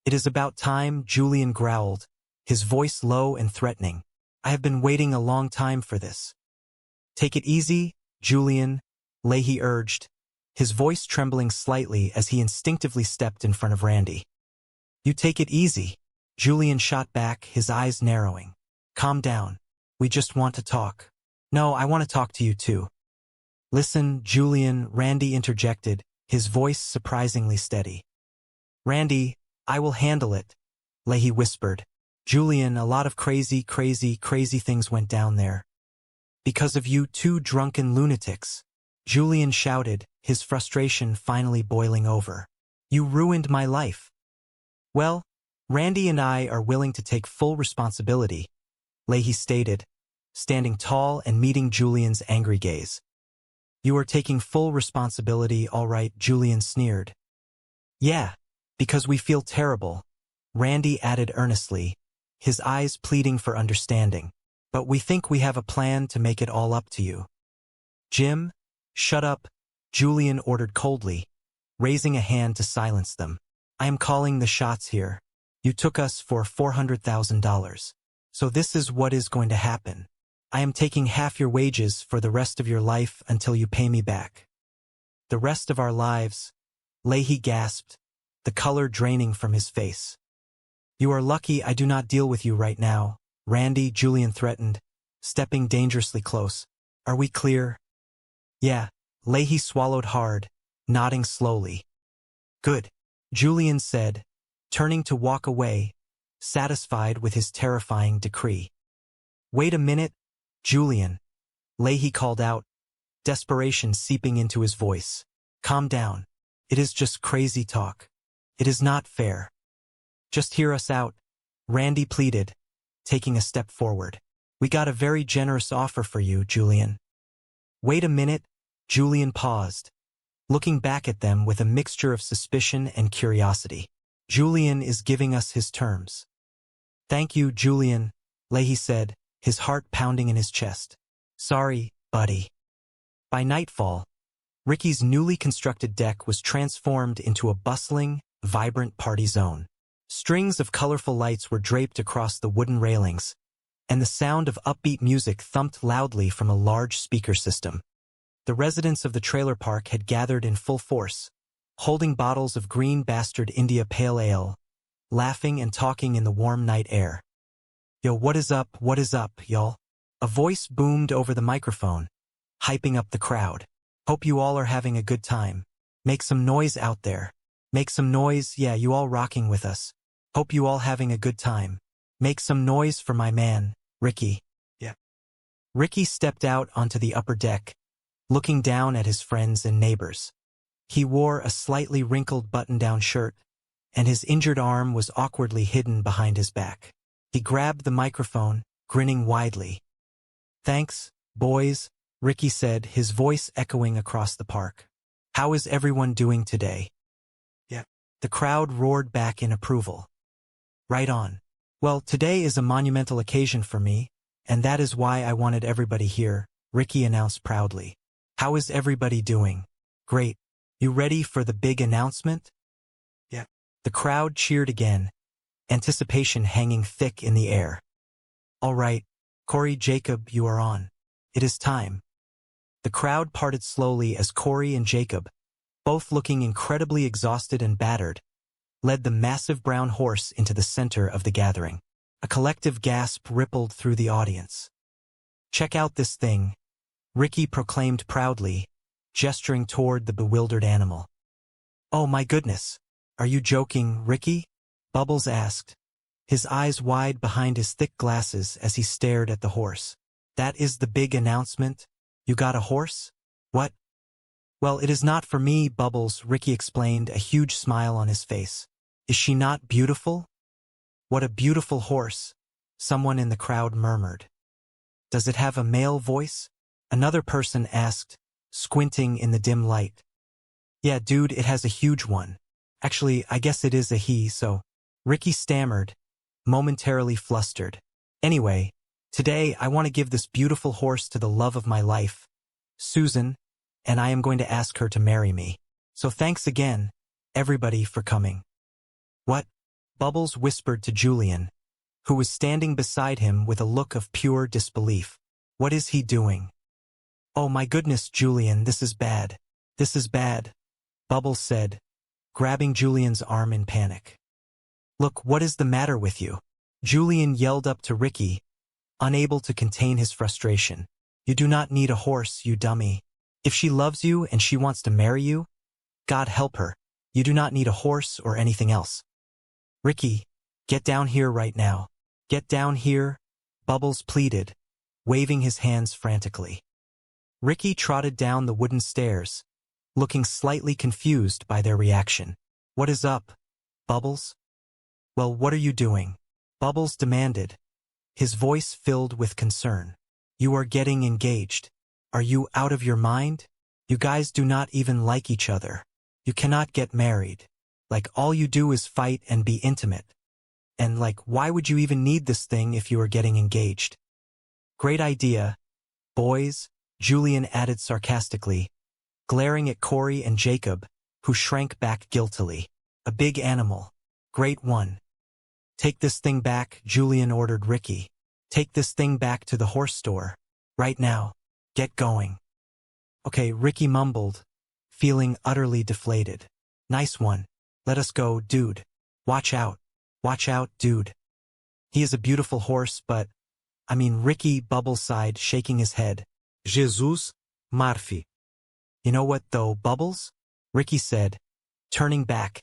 "It is about time," Julian growled, his voice low and threatening. I have been waiting a long time for this. Take it easy, Julian, Leahy urged, his voice trembling slightly as he instinctively stepped in front of Randy. You take it easy, Julian shot back, his eyes narrowing. Calm down. We just want to talk. No, I want to talk to you too. Listen, Julian, Randy interjected, his voice surprisingly steady. Randy, I will handle it, Leahy whispered. Julian, a lot of crazy things went down there. Because of you two drunken lunatics, Julian shouted, his frustration finally boiling over. You ruined my life. Well, Randy and I are willing to take full responsibility, Leahy stated, standing tall and meeting Julian's angry gaze. You are taking full responsibility, all right, Julian sneered. Yeah, because we feel terrible, Randy added earnestly, his eyes pleading for understanding. But we think we have a plan to make it all up to you. Jim, shut up, Julian ordered coldly, raising a hand to silence them. I am calling the shots here. You took us for $400,000. So this is what is going to happen. I am taking half your wages for the rest of your life until you pay me back. The rest of our lives, Leahy gasped, the color draining from his face. You are lucky I do not deal with you right now, Randy, Julian threatened, stepping dangerously close. Are we clear? Yeah, Leahy swallowed hard, nodding slowly. Good, Julian said, turning to walk away, satisfied with his terrifying decree. Wait a minute, Julian, Leahy called out, desperation seeping into his voice. Calm down. It is just crazy talk. It is not fair. Just hear us out, Randy pleaded, taking a step forward. We got a very generous offer for you, Julian. Wait a minute, Julian paused, looking back at them with a mixture of suspicion and curiosity. Julian is giving us his terms. Thank you, Julian, Leahy said, his heart pounding in his chest. Sorry, buddy. By nightfall, Ricky's newly constructed deck was transformed into a bustling, vibrant party zone. Strings of colorful lights were draped across the wooden railings, and the sound of upbeat music thumped loudly from a large speaker system. The residents of the trailer park had gathered in full force, holding bottles of Green Bastard India Pale Ale, laughing and talking in the warm night air. Yo, what is up, y'all? A voice boomed over the microphone, hyping up the crowd. Hope you all are having a good time. Make some noise out there. Make some noise, yeah, you all rocking with us. Hope you all having a good time. Make some noise for my man, Ricky. Yeah. Ricky stepped out onto the upper deck, looking down at his friends and neighbors. He wore a slightly wrinkled button-down shirt, and his injured arm was awkwardly hidden behind his back. He grabbed the microphone, grinning widely. Thanks, boys, Ricky said, his voice echoing across the park. How is everyone doing today? Yeah. The crowd roared back in approval. Right on. Well, today is a monumental occasion for me, and that is why I wanted everybody here, Ricky announced proudly. How is everybody doing? Great. You ready for the big announcement? Yeah. The crowd cheered again, anticipation hanging thick in the air. All right, Corey, Jacob, you are on. It is time. The crowd parted slowly as Corey and Jacob, both looking incredibly exhausted and battered, led the massive brown horse into the center of the gathering. A collective gasp rippled through the audience. Check out this thing, Ricky proclaimed proudly, gesturing toward the bewildered animal. Oh my goodness, are you joking, Ricky? Bubbles asked, his eyes wide behind his thick glasses as he stared at the horse. That is the big announcement? You got a horse? What? Well, it is not for me, Bubbles, Ricky explained, a huge smile on his face. Is she not beautiful? What a beautiful horse, someone in the crowd murmured. Does it have a male voice? Another person asked, squinting in the dim light. Yeah, dude, it has a huge one. Actually, I guess it is a he, so... Ricky stammered, momentarily flustered. Anyway, today I want to give this beautiful horse to the love of my life, Susan, and I am going to ask her to marry me. So thanks again, everybody, for coming. What? Bubbles whispered to Julian, who was standing beside him with a look of pure disbelief. What is he doing? Oh my goodness, Julian, this is bad. This is bad, Bubbles said, grabbing Julian's arm in panic. Look, what is the matter with you? Julian yelled up to Ricky, unable to contain his frustration. You do not need a horse, you dummy. If she loves you and she wants to marry you, God help her. You do not need a horse or anything else. Ricky, get down here right now. Get down here, Bubbles pleaded, waving his hands frantically. Ricky trotted down the wooden stairs, looking slightly confused by their reaction. What is up, Bubbles? Well, what are you doing? Bubbles demanded, his voice filled with concern. You are getting engaged. Are you out of your mind? You guys do not even like each other. You cannot get married. Like, all you do is fight and be intimate. And like, why would you even need this thing if you are getting engaged? Great idea, boys, Julian added sarcastically, glaring at Corey and Jacob, who shrank back guiltily. A big animal. Great one. Take this thing back, Julian ordered Ricky. Take this thing back to the horse store. Right now. Get going. Okay, Ricky mumbled, feeling utterly deflated. Nice one. Let us go, dude. Watch out. Watch out, dude. He is a beautiful horse, but... Ricky, Bubbles sighed, shaking his head. Jesus, Marfi. You know what, though, Bubbles? Ricky said, turning back,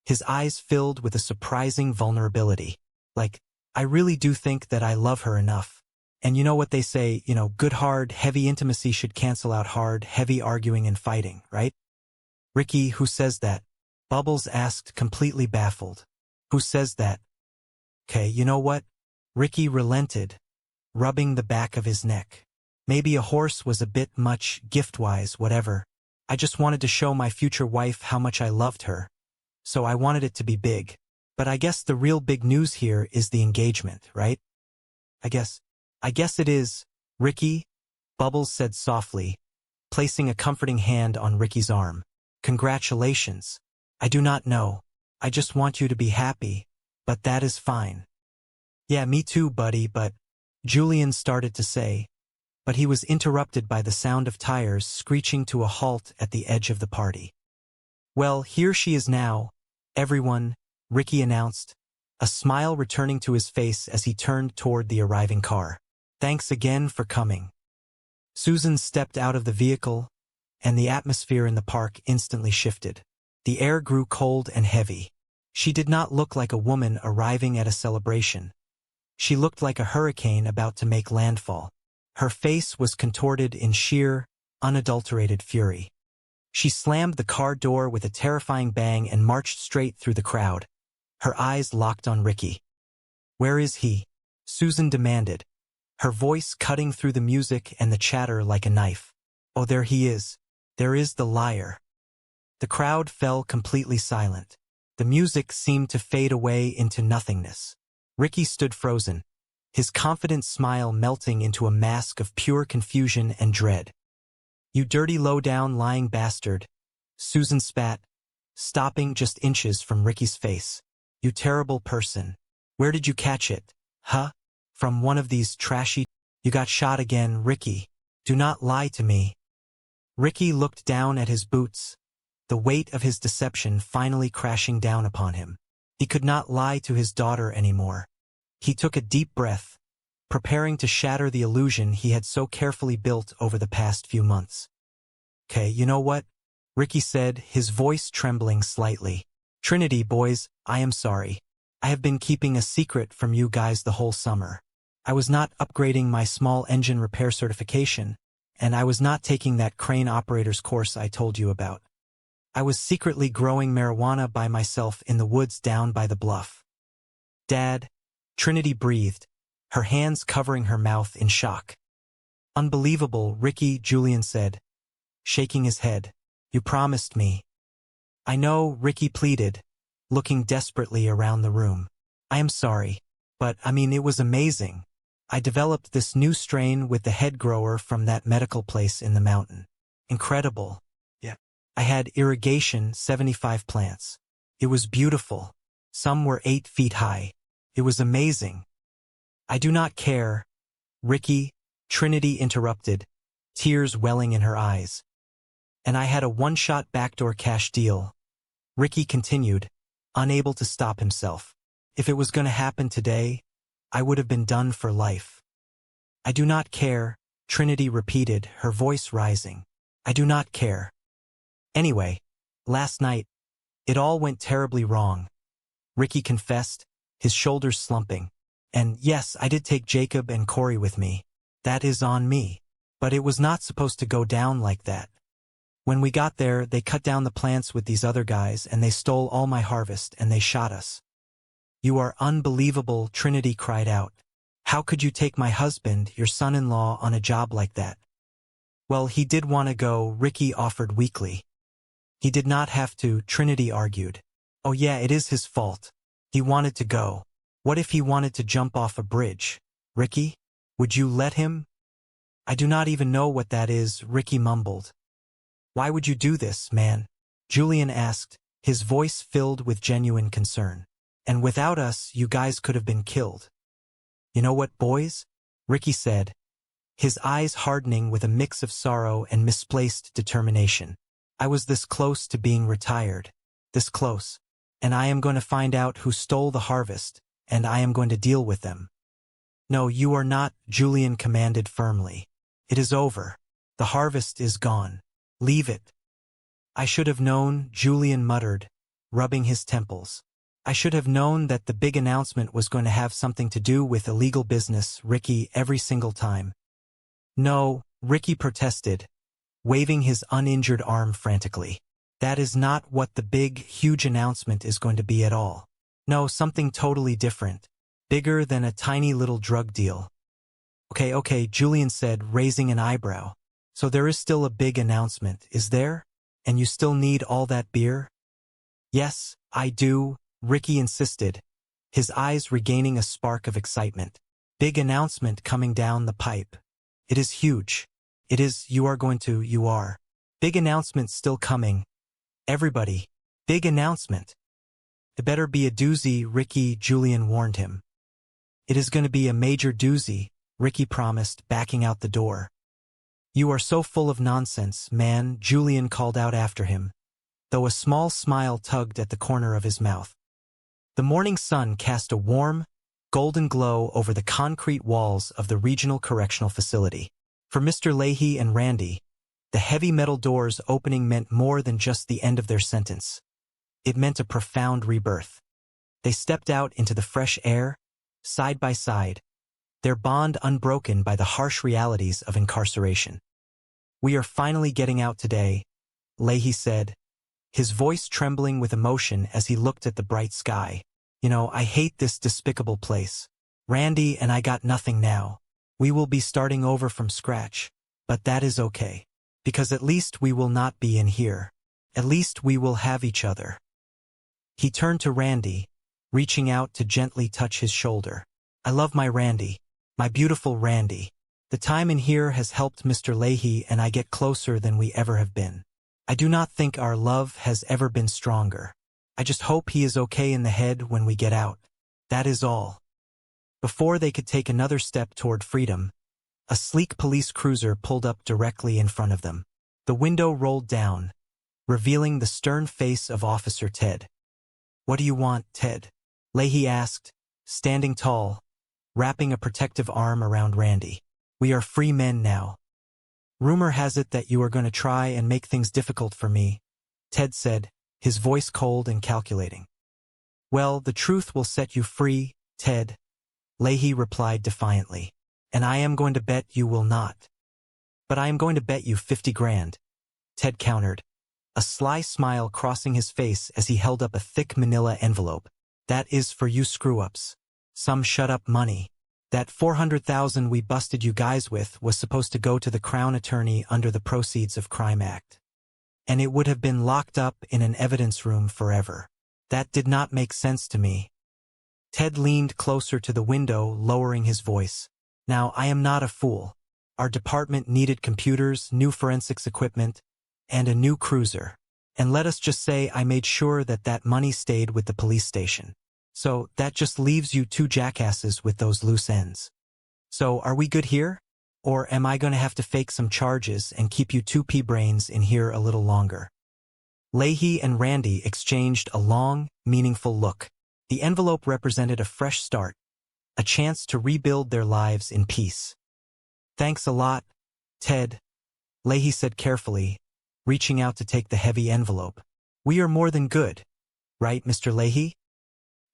his eyes filled with a surprising vulnerability. Like, I really do think that I love her enough. And you know what they say, good hard, heavy intimacy should cancel out hard, heavy arguing and fighting, right? Ricky, who says that? Bubbles asked, completely baffled. Who says that? Okay, you know what? Ricky relented, rubbing the back of his neck. Maybe a horse was a bit much, gift-wise, whatever. I just wanted to show my future wife how much I loved her. So I wanted it to be big. But I guess the real big news here is the engagement, right? I guess it is, Ricky, Bubbles said softly, placing a comforting hand on Ricky's arm. Congratulations. I do not know. I just want you to be happy, but that is fine. Yeah, me too, buddy, but Julian started to say, but he was interrupted by the sound of tires screeching to a halt at the edge of the party. Well, here she is now, everyone, Ricky announced, a smile returning to his face as he turned toward the arriving car. Thanks again for coming. Susan stepped out of the vehicle, and the atmosphere in the park instantly shifted. The air grew cold and heavy. She did not look like a woman arriving at a celebration. She looked like a hurricane about to make landfall. Her face was contorted in sheer, unadulterated fury. She slammed the car door with a terrifying bang and marched straight through the crowd. Her eyes locked on Ricky. Where is he? Susan demanded, her voice cutting through the music and the chatter like a knife. Oh, there he is. There is the liar. The crowd fell completely silent. The music seemed to fade away into nothingness. Ricky stood frozen, his confident smile melting into a mask of pure confusion and dread. You dirty low-down lying bastard, Susan spat, stopping just inches from Ricky's face. You terrible person. Where did you catch it? Huh? From one of these trashy... You got shot again, Ricky. Do not lie to me. Ricky looked down at his boots, the weight of his deception finally crashing down upon him. He could not lie to his daughter anymore. He took a deep breath, preparing to shatter the illusion he had so carefully built over the past few months. Okay, you know what? Ricky said, his voice trembling slightly. Trinity, boys, I am sorry. I have been keeping a secret from you guys the whole summer. I was not upgrading my small engine repair certification, and I was not taking that crane operator's course I told you about. I was secretly growing marijuana by myself in the woods down by the bluff. Dad, Trinity breathed, her hands covering her mouth in shock. Unbelievable, Ricky, Julian said, shaking his head. You promised me. I know, Ricky pleaded, looking desperately around the room. I am sorry, but it was amazing. I developed this new strain with the head grower from that medical place in the mountain. Incredible. Yeah. I had irrigation 75 plants. It was beautiful. Some were 8 feet high. It was amazing. I do not care. Ricky, Trinity interrupted, tears welling in her eyes. And I had a one-shot backdoor cash deal. Ricky continued, unable to stop himself. If it was going to happen today, I would have been done for life. I do not care, Trinity repeated, her voice rising. I do not care. Anyway, last night, it all went terribly wrong. Ricky confessed, his shoulders slumping. And yes, I did take Jacob and Corey with me. That is on me. But it was not supposed to go down like that. When we got there, they cut down the plants with these other guys and they stole all my harvest and they shot us. You are unbelievable, Trinity cried out. How could you take my husband, your son-in-law, on a job like that? Well, he did want to go, Ricky offered weakly. He did not have to, Trinity argued. Oh yeah, it is his fault. He wanted to go. What if he wanted to jump off a bridge? Ricky, would you let him? I do not even know what that is, Ricky mumbled. Why would you do this, man? Julian asked, his voice filled with genuine concern. And without us, you guys could have been killed. You know what, boys? Ricky said, his eyes hardening with a mix of sorrow and misplaced determination. I was this close to being retired. This close. And I am going to find out who stole the harvest, and I am going to deal with them. No, you are not, Julian commanded firmly. It is over. The harvest is gone. Leave it. I should have known, Julian muttered, rubbing his temples. I should have known that the big announcement was going to have something to do with illegal business, Ricky, every single time. No, Ricky protested, waving his uninjured arm frantically. That is not what the big, huge announcement is going to be at all. No, something totally different. Bigger than a tiny little drug deal. Okay, Julian said, raising an eyebrow. So there is still a big announcement, is there? And you still need all that beer? Yes, I do, Ricky insisted, his eyes regaining a spark of excitement. Big announcement coming down the pipe. It is huge. It is, you are. Big announcement still coming. Everybody, big announcement. It better be a doozy, Ricky, Julian warned him. It is going to be a major doozy, Ricky promised, backing out the door. You are so full of nonsense, man, Julian called out after him, though a small smile tugged at the corner of his mouth. The morning sun cast a warm, golden glow over the concrete walls of the Regional Correctional Facility. For Mr. Leahy and Randy, the heavy metal doors opening meant more than just the end of their sentence. It meant a profound rebirth. They stepped out into the fresh air, side by side, their bond unbroken by the harsh realities of incarceration. We are finally getting out today, Leahy said, his voice trembling with emotion as he looked at the bright sky. You know, I hate this despicable place. Randy and I got nothing now. We will be starting over from scratch, but that is okay. Because at least we will not be in here. At least we will have each other. He turned to Randy, reaching out to gently touch his shoulder. I love my Randy, my beautiful Randy. The time in here has helped Mr. Leahy and I get closer than we ever have been. I do not think our love has ever been stronger. I just hope he is okay in the head when we get out. That is all. Before they could take another step toward freedom, a sleek police cruiser pulled up directly in front of them. The window rolled down, revealing the stern face of Officer Ted. What do you want, Ted? Leahy asked, standing tall, wrapping a protective arm around Randy. We are free men now. Rumor has it that you are going to try and make things difficult for me, Ted said, his voice cold and calculating. Well, the truth will set you free, Ted, Leahy replied defiantly. And I am going to bet you will not. But I am going to bet you 50 grand, Ted countered, a sly smile crossing his face as he held up a thick manila envelope. That is for you screw-ups. Some shut-up money. That $400,000 we busted you guys with was supposed to go to the Crown Attorney under the Proceeds of Crime Act. And it would have been locked up in an evidence room forever. That did not make sense to me. Ted leaned closer to the window, lowering his voice. Now, I am not a fool. Our department needed computers, new forensics equipment, and a new cruiser. And let us just say I made sure that that money stayed with the police station. So that just leaves you two jackasses with those loose ends. So are we good here? Or am I going to have to fake some charges and keep you two pea-brains in here a little longer? Leahy and Randy exchanged a long, meaningful look. The envelope represented a fresh start, a chance to rebuild their lives in peace. Thanks a lot, Ted, Leahy said carefully, reaching out to take the heavy envelope. We are more than good, right, Mr. Leahy?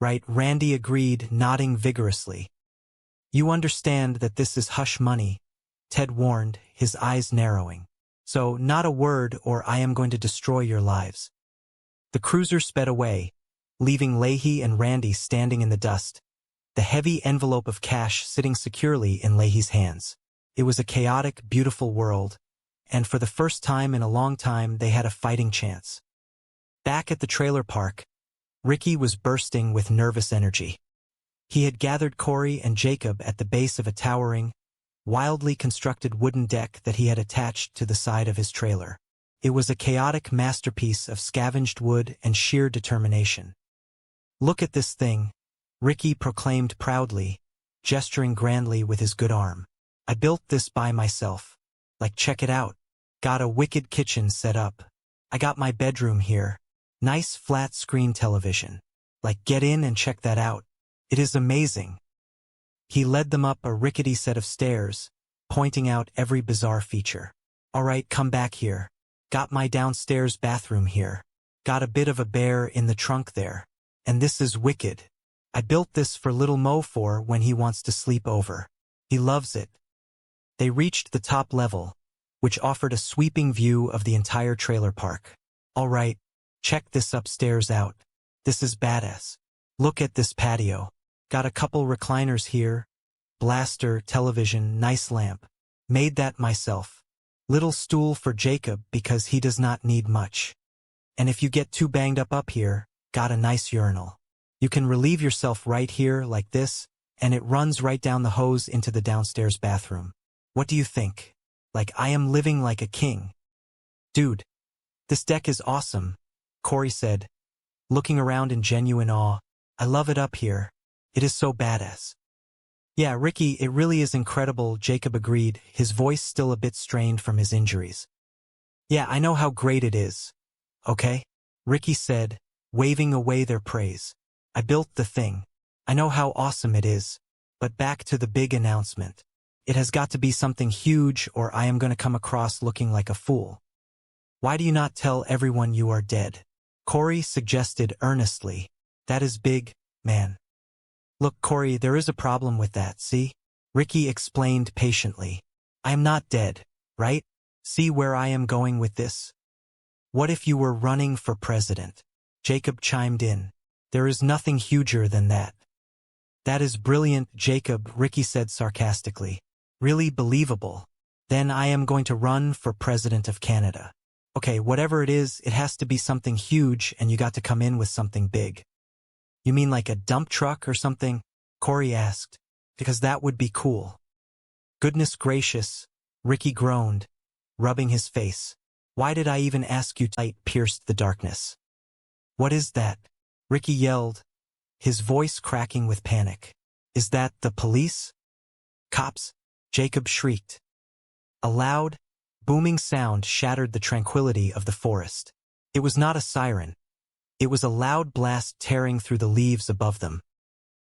Right, Randy agreed, nodding vigorously. You understand that this is hush money, Ted warned, his eyes narrowing. So not a word or I am going to destroy your lives. The cruiser sped away, leaving Leahy and Randy standing in the dust, the heavy envelope of cash sitting securely in Leahy's hands. It was a chaotic, beautiful world, and for the first time in a long time they had a fighting chance. Back at the trailer park, Ricky was bursting with nervous energy. He had gathered Corey and Jacob at the base of a towering, wildly constructed wooden deck that he had attached to the side of his trailer. It was a chaotic masterpiece of scavenged wood and sheer determination. Look at this thing, Ricky proclaimed proudly, gesturing grandly with his good arm. I built this by myself. Like, check it out. Got a wicked kitchen set up. I got my bedroom here. Nice flat screen television. Like, get in and check that out. It is amazing. He led them up a rickety set of stairs, pointing out every bizarre feature. All right, come back here. Got my downstairs bathroom here. Got a bit of a bear in the trunk there. And this is wicked. I built this for little Mo for when he wants to sleep over. He loves it. They reached the top level, which offered a sweeping view of the entire trailer park. All right, check this upstairs out. This is badass. Look at this patio. Got a couple recliners here. Blaster, television, nice lamp. Made that myself. Little stool for Jacob because he does not need much. And if you get too banged up here, got a nice urinal. You can relieve yourself right here like this, and it runs right down the hose into the downstairs bathroom. What do you think? Like, I am living like a king. Dude, this deck is awesome, Corey said, looking around in genuine awe. I love it up here. It is so badass. Yeah, Ricky, it really is incredible, Jacob agreed, his voice still a bit strained from his injuries. Yeah, I know how great it is. Okay? Ricky said, waving away their praise. I built the thing. I know how awesome it is. But back to the big announcement. It has got to be something huge or I am going to come across looking like a fool. Why do you not tell everyone you are dead? Corey suggested earnestly. That is big, man. Look, Corey, there is a problem with that, see? Ricky explained patiently. I am not dead, right? See where I am going with this? What if you were running for president? Jacob chimed in. There is nothing huger than that. That is brilliant, Jacob, Ricky said sarcastically. Really believable. Then I am going to run for president of Canada. Okay, whatever it is, it has to be something huge and you got to come in with something big. You mean like a dump truck or something? Corey asked. Because that would be cool. Goodness gracious, Ricky groaned, rubbing his face. Why did I even ask you? Light pierced the darkness. What is that? Ricky yelled, his voice cracking with panic. Is that the police? Cops? Jacob shrieked. A loud, booming sound shattered the tranquility of the forest. It was not a siren. It was a loud blast tearing through the leaves above them.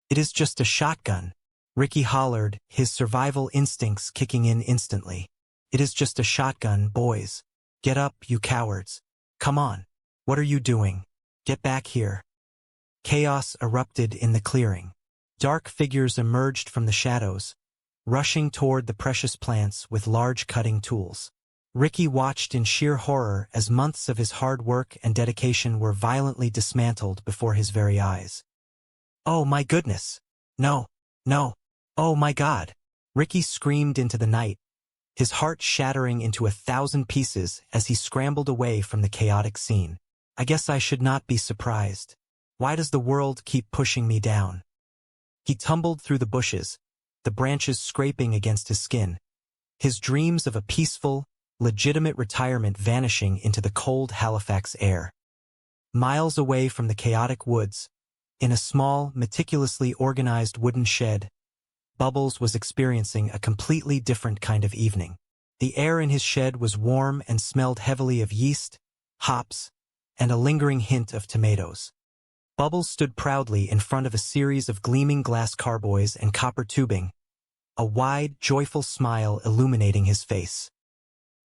It is just a shotgun, Ricky hollered, his survival instincts kicking in instantly. It is just a shotgun, boys. Get up, you cowards. Come on. What are you doing? Get back here. Chaos erupted in the clearing. Dark figures emerged from the shadows, rushing toward the precious plants with large cutting tools. Ricky watched in sheer horror as months of his hard work and dedication were violently dismantled before his very eyes. Oh my goodness! No! No! Oh my God! Ricky screamed into the night, his heart shattering into 1,000 pieces as he scrambled away from the chaotic scene. I guess I should not be surprised. Why does the world keep pushing me down? He tumbled through the bushes, the branches scraping against his skin, his dreams of a peaceful, legitimate retirement vanishing into the cold Halifax air. Miles away from the chaotic woods, In a small, meticulously organized wooden shed, Bubbles was experiencing a completely different kind of evening. The air in his shed was warm and smelled heavily of yeast, hops, and a lingering hint of tomatoes. Bubbles stood proudly in front of a series of gleaming glass carboys and copper tubing, a wide, joyful smile illuminating his face.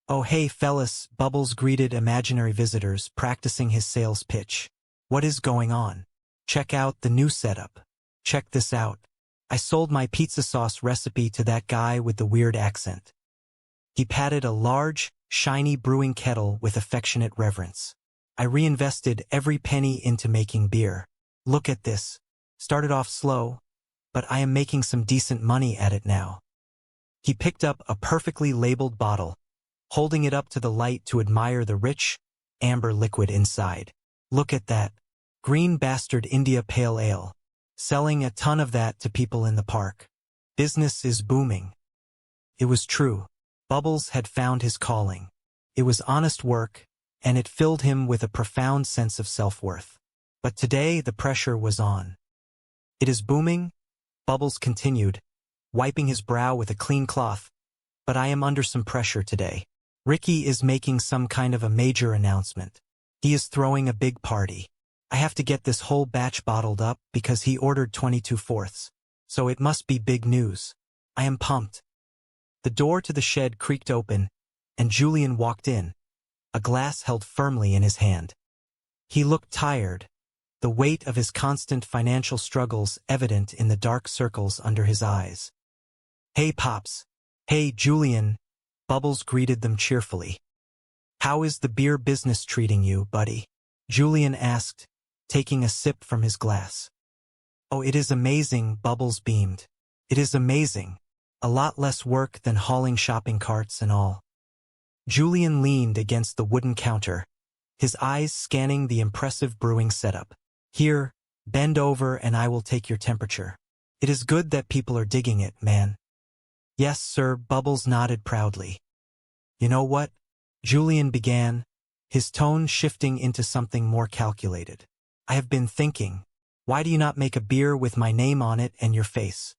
"Oh hey fellas," Bubbles greeted imaginary visitors, practicing his sales pitch. "What is going on? Check out the new setup. Check this out. I sold my pizza sauce recipe to that guy with the weird accent." He patted a large, shiny brewing kettle with affectionate reverence. "I reinvested every penny into making beer. Look at this. Started off slow, but I am making some decent money at it now." He picked up a perfectly labeled bottle, holding it up to the light to admire the rich, amber liquid inside. "Look at that. Green Bastard India Pale Ale. Selling a ton of that to people in the park. Business is booming." It was true. Bubbles had found his calling. It was honest work, and it filled him with a profound sense of self-worth. But today the pressure was on. "It is booming," Bubbles continued, wiping his brow with a clean cloth, "but I am under some pressure today. Ricky is making some kind of a major announcement. He is throwing a big party. I have to get this whole batch bottled up because he ordered 22/4, so it must be big news. I am pumped." The door to the shed creaked open, and Julian walked in, a glass held firmly in his hand. He looked tired, the weight of his constant financial struggles evident in the dark circles under his eyes. "Hey Pops." "Hey Julian," Bubbles greeted them cheerfully. "How is the beer business treating you, buddy?" Julian asked, taking a sip from his glass. "Oh, it is amazing," Bubbles beamed. "It is amazing. A lot less work than hauling shopping carts and all." Julian leaned against the wooden counter, his eyes scanning the impressive brewing setup. "Here, bend over and I will take your temperature. It is good that people are digging it, man." "Yes, sir," Bubbles nodded proudly. "You know what?" Julian began, his tone shifting into something more calculated. "I have been thinking, why do you not make a beer with my name on it and your face?"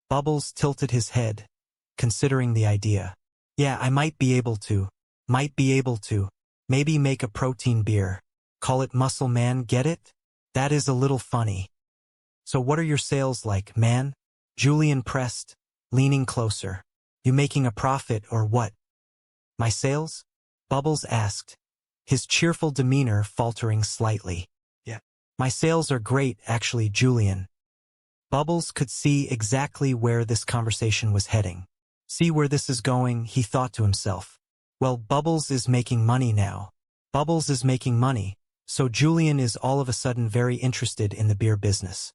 Bubbles tilted his head, considering the idea. "Yeah, I might be able to. Maybe make a protein beer. Call it Muscle Man, get it? That is a little funny." "So what are your sales like, man?" Julian pressed, leaning closer. "You making a profit or what?" "My sales?" Bubbles asked, his cheerful demeanor faltering slightly. "Yeah. My sales are great, actually, Julian." Bubbles could see exactly where this conversation was heading. "See where this is going," he thought to himself. "Well, Bubbles is making money now. Bubbles is making money, so Julian is all of a sudden very interested in the beer business."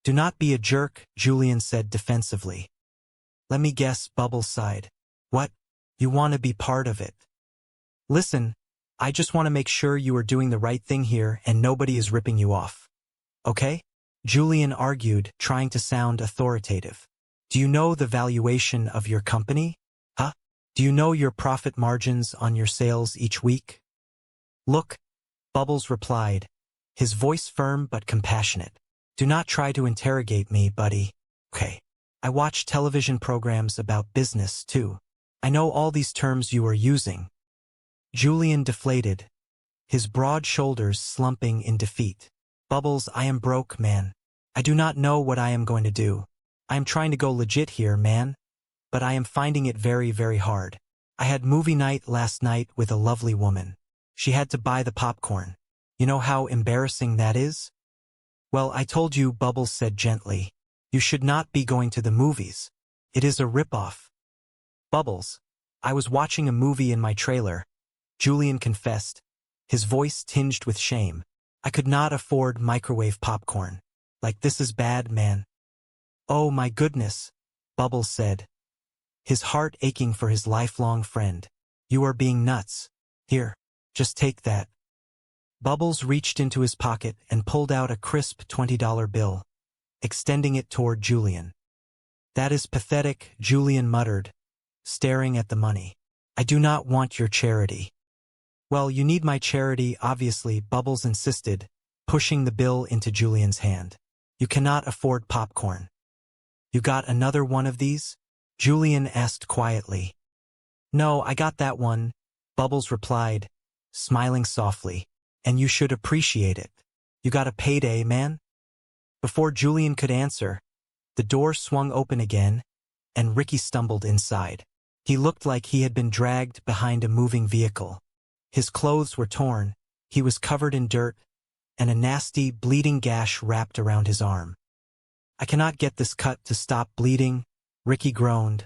"Do not be a jerk," Julian said defensively. "Let me guess," Bubbles sighed. "What? You want to be part of it?" "Listen, I just want to make sure you are doing the right thing here and nobody is ripping you off. Okay?" Julian argued, trying to sound authoritative. "Do you know the valuation of your company? Huh? Do you know your profit margins on your sales each week?" "Look," Bubbles replied, his voice firm but compassionate. "Do not try to interrogate me, buddy. Okay. I watch television programs about business, too. I know all these terms you are using." Julian deflated, his broad shoulders slumping in defeat. "Bubbles, I am broke, man. I do not know what I am going to do. I am trying to go legit here, man. But I am finding it very, very hard. I had movie night last night with a lovely woman. She had to buy the popcorn. You know how embarrassing that is?" "Well, I told you," Bubbles said gently. "You should not be going to the movies. It is a ripoff." "Bubbles, I was watching a movie in my trailer," Julian confessed, his voice tinged with shame. "I could not afford microwave popcorn. Like, this is bad, man." "Oh my goodness," Bubbles said, his heart aching for his lifelong friend. "You are being nuts. Here, just take that." Bubbles reached into his pocket and pulled out a crisp $20 bill, extending it toward Julian. "That is pathetic," Julian muttered, staring at the money. "I do not want your charity." "Well, you need my charity, obviously," Bubbles insisted, pushing the bill into Julian's hand. You cannot afford popcorn. You got another one of these? Julian asked quietly. No, I got that one, Bubbles replied, smiling softly. And you should appreciate it. You got a payday, man? Before Julian could answer, the door swung open again, and Ricky stumbled inside. He looked like he had been dragged behind a moving vehicle. His clothes were torn, he was covered in dirt, and a nasty, bleeding gash wrapped around his arm. I cannot get this cut to stop bleeding, Ricky groaned,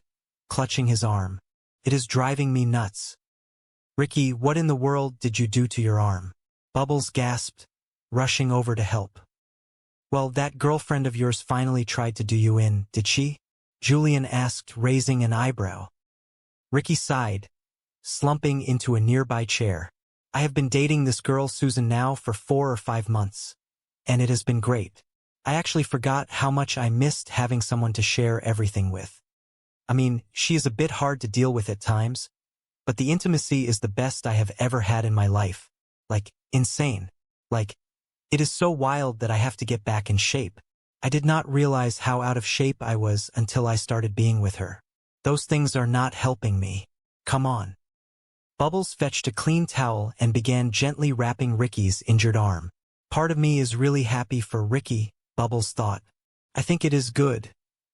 clutching his arm. It is driving me nuts. Ricky, what in the world did you do to your arm? Bubbles gasped, rushing over to help. Well, that girlfriend of yours finally tried to do you in, did she? Julian asked, raising an eyebrow. Ricky sighed, slumping into a nearby chair. I have been dating this girl Susan now for 4 or 5 months, and it has been great. I actually forgot how much I missed having someone to share everything with. I mean, she is a bit hard to deal with at times, but the intimacy is the best I have ever had in my life. Like, insane. Like, it is so wild that I have to get back in shape. I did not realize how out of shape I was until I started being with her. Those things are not helping me. Come on. Bubbles fetched a clean towel and began gently wrapping Ricky's injured arm. Part of me is really happy for Ricky, Bubbles thought. I think it is good,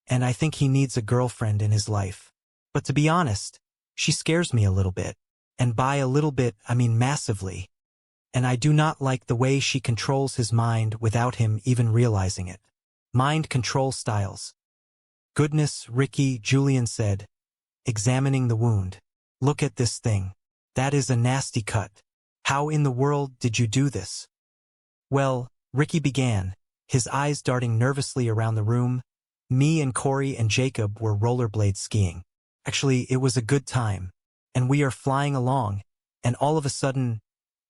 and I think he needs a girlfriend in his life. But to be honest, she scares me a little bit. And by a little bit, I mean massively. And I do not like the way she controls his mind without him even realizing it. Mind control styles. Goodness, Ricky, Julian said, examining the wound. Look at this thing. That is a nasty cut. How in the world did you do this? Well, Ricky began, his eyes darting nervously around the room. Me and Corey and Jacob were rollerblade skiing. Actually, it was a good time. And we are flying along, and all of a sudden,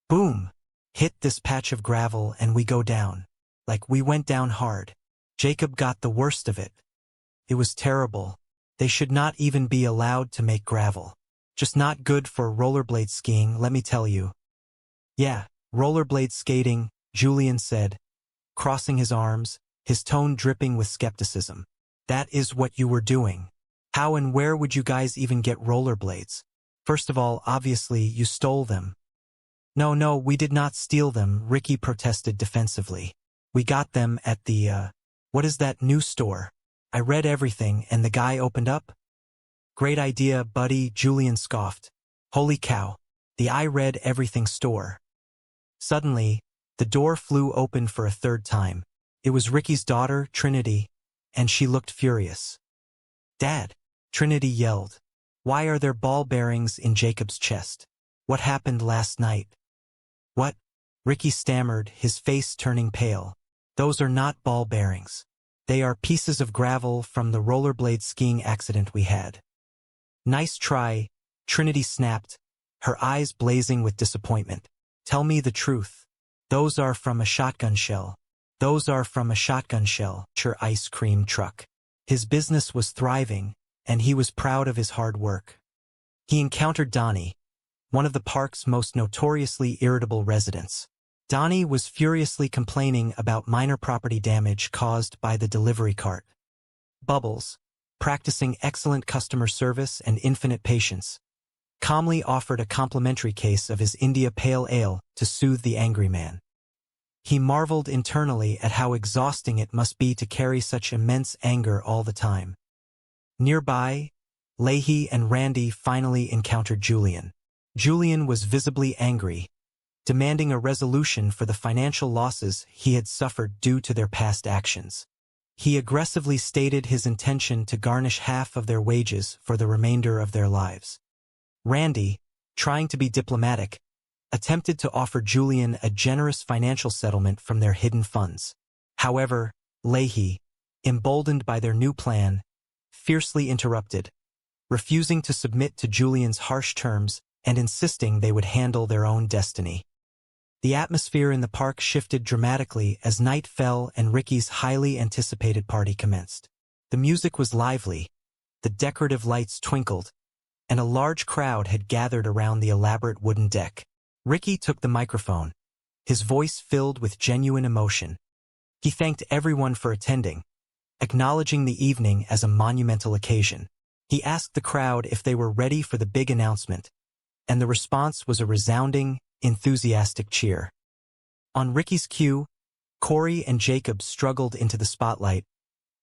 boom, hit this patch of gravel and we go down. Like we went down hard. Jacob got the worst of it. It was terrible. They should not even be allowed to make gravel. Just not good for rollerblade skiing, let me tell you. Yeah, rollerblade skating, Julian said, crossing his arms, his tone dripping with skepticism. That is what you were doing. How and where would you guys even get rollerblades? First of all, obviously, you stole them. No, we did not steal them, Ricky protested defensively. We got them at the, what is that new store? I read everything and the guy opened up? Great idea, buddy, Julian scoffed. Holy cow, the I read everything store. Suddenly, the door flew open for a third time. It was Ricky's daughter, Trinity, and she looked furious. Dad, Trinity yelled. Why are there ball bearings in Jacob's chest? What happened last night? What? Ricky stammered, his face turning pale. Those are not ball bearings. They are pieces of gravel from the rollerblade skiing accident we had. Nice try, Trinity snapped, her eyes blazing with disappointment. Tell me the truth. Those are from a shotgun shell. Those are from a shotgun shell, your ice cream truck. His business was thriving, and he was proud of his hard work. He encountered Donnie, one of the park's most notoriously irritable residents. Donnie was furiously complaining about minor property damage caused by the delivery cart. Bubbles, practicing excellent customer service and infinite patience, calmly offered a complimentary case of his India Pale Ale to soothe the angry man. He marveled internally at how exhausting it must be to carry such immense anger all the time. Nearby, Leahy and Randy finally encountered Julian. Julian was visibly angry, demanding a resolution for the financial losses he had suffered due to their past actions. He aggressively stated his intention to garnish half of their wages for the remainder of their lives. Randy, trying to be diplomatic, attempted to offer Julian a generous financial settlement from their hidden funds. However, Leahy, emboldened by their new plan, fiercely interrupted, refusing to submit to Julian's harsh terms and insisting they would handle their own destiny. The atmosphere in the park shifted dramatically as night fell and Ricky's highly anticipated party commenced. The music was lively, the decorative lights twinkled, and a large crowd had gathered around the elaborate wooden deck. Ricky took the microphone, his voice filled with genuine emotion. He thanked everyone for attending, acknowledging the evening as a monumental occasion. He asked the crowd if they were ready for the big announcement, and the response was a resounding, enthusiastic cheer. On Ricky's cue, Corey and Jacob struggled into the spotlight,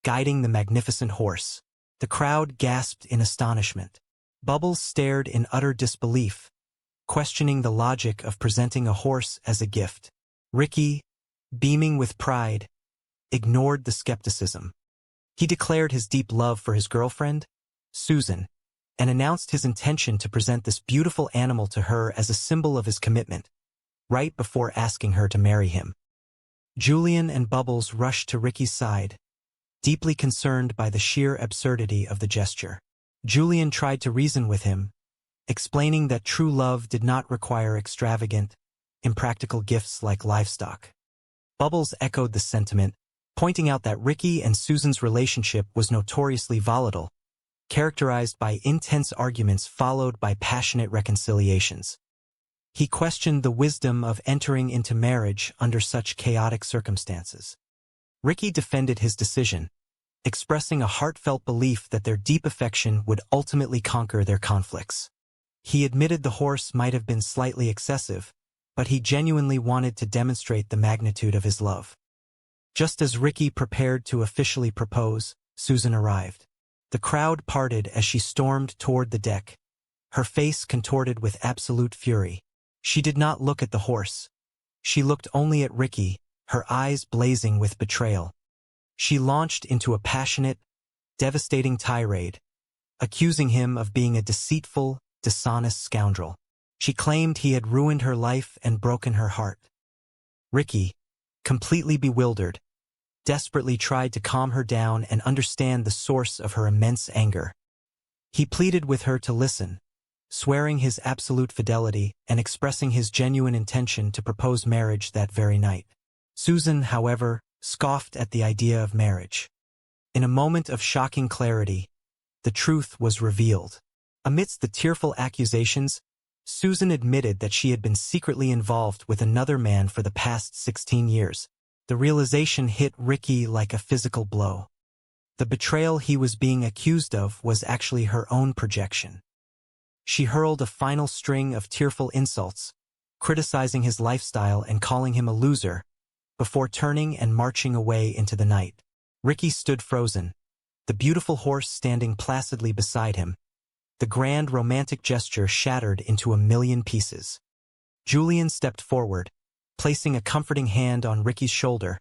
guiding the magnificent horse. The crowd gasped in astonishment. Bubbles stared in utter disbelief, questioning the logic of presenting a horse as a gift. Ricky, beaming with pride, ignored the skepticism. He declared his deep love for his girlfriend, Susan, and announced his intention to present this beautiful animal to her as a symbol of his commitment, right before asking her to marry him. Julian and Bubbles rushed to Ricky's side, deeply concerned by the sheer absurdity of the gesture. Julian tried to reason with him, explaining that true love did not require extravagant, impractical gifts like livestock. Bubbles echoed the sentiment, pointing out that Ricky and Susan's relationship was notoriously volatile, characterized by intense arguments followed by passionate reconciliations. He questioned the wisdom of entering into marriage under such chaotic circumstances. Ricky defended his decision, expressing a heartfelt belief that their deep affection would ultimately conquer their conflicts. He admitted the horse might have been slightly excessive, but he genuinely wanted to demonstrate the magnitude of his love. Just as Ricky prepared to officially propose, Susan arrived. The crowd parted as she stormed toward the deck, her face contorted with absolute fury. She did not look at the horse. She looked only at Ricky, her eyes blazing with betrayal. She launched into a passionate, devastating tirade, accusing him of being a deceitful, dishonest scoundrel. She claimed he had ruined her life and broken her heart. Ricky, completely bewildered, desperately tried to calm her down and understand the source of her immense anger. He pleaded with her to listen, swearing his absolute fidelity and expressing his genuine intention to propose marriage that very night. Susan, however, scoffed at the idea of marriage. In a moment of shocking clarity, the truth was revealed. Amidst the tearful accusations, Susan admitted that she had been secretly involved with another man for the past 16 years. The realization hit Ricky like a physical blow. The betrayal he was being accused of was actually her own projection. She hurled a final string of tearful insults, criticizing his lifestyle and calling him a loser, before turning and marching away into the night. Ricky stood frozen, the beautiful horse standing placidly beside him, the grand romantic gesture shattered into a million pieces. Julian stepped forward, placing a comforting hand on Ricky's shoulder,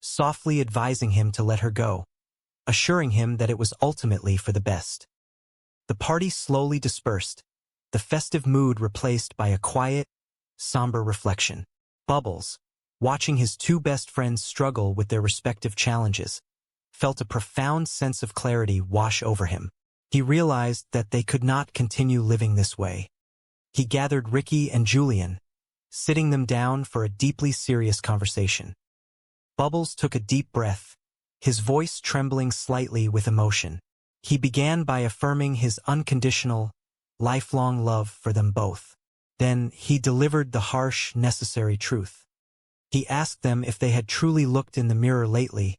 softly advising him to let her go, assuring him that it was ultimately for the best. The party slowly dispersed, the festive mood replaced by a quiet, somber reflection. Bubbles, watching his two best friends struggle with their respective challenges, felt a profound sense of clarity wash over him. He realized that they could not continue living this way. He gathered Ricky and Julian, sitting them down for a deeply serious conversation. Bubbles took a deep breath, his voice trembling slightly with emotion. He began by affirming his unconditional, lifelong love for them both. Then he delivered the harsh, necessary truth. He asked them if they had truly looked in the mirror lately,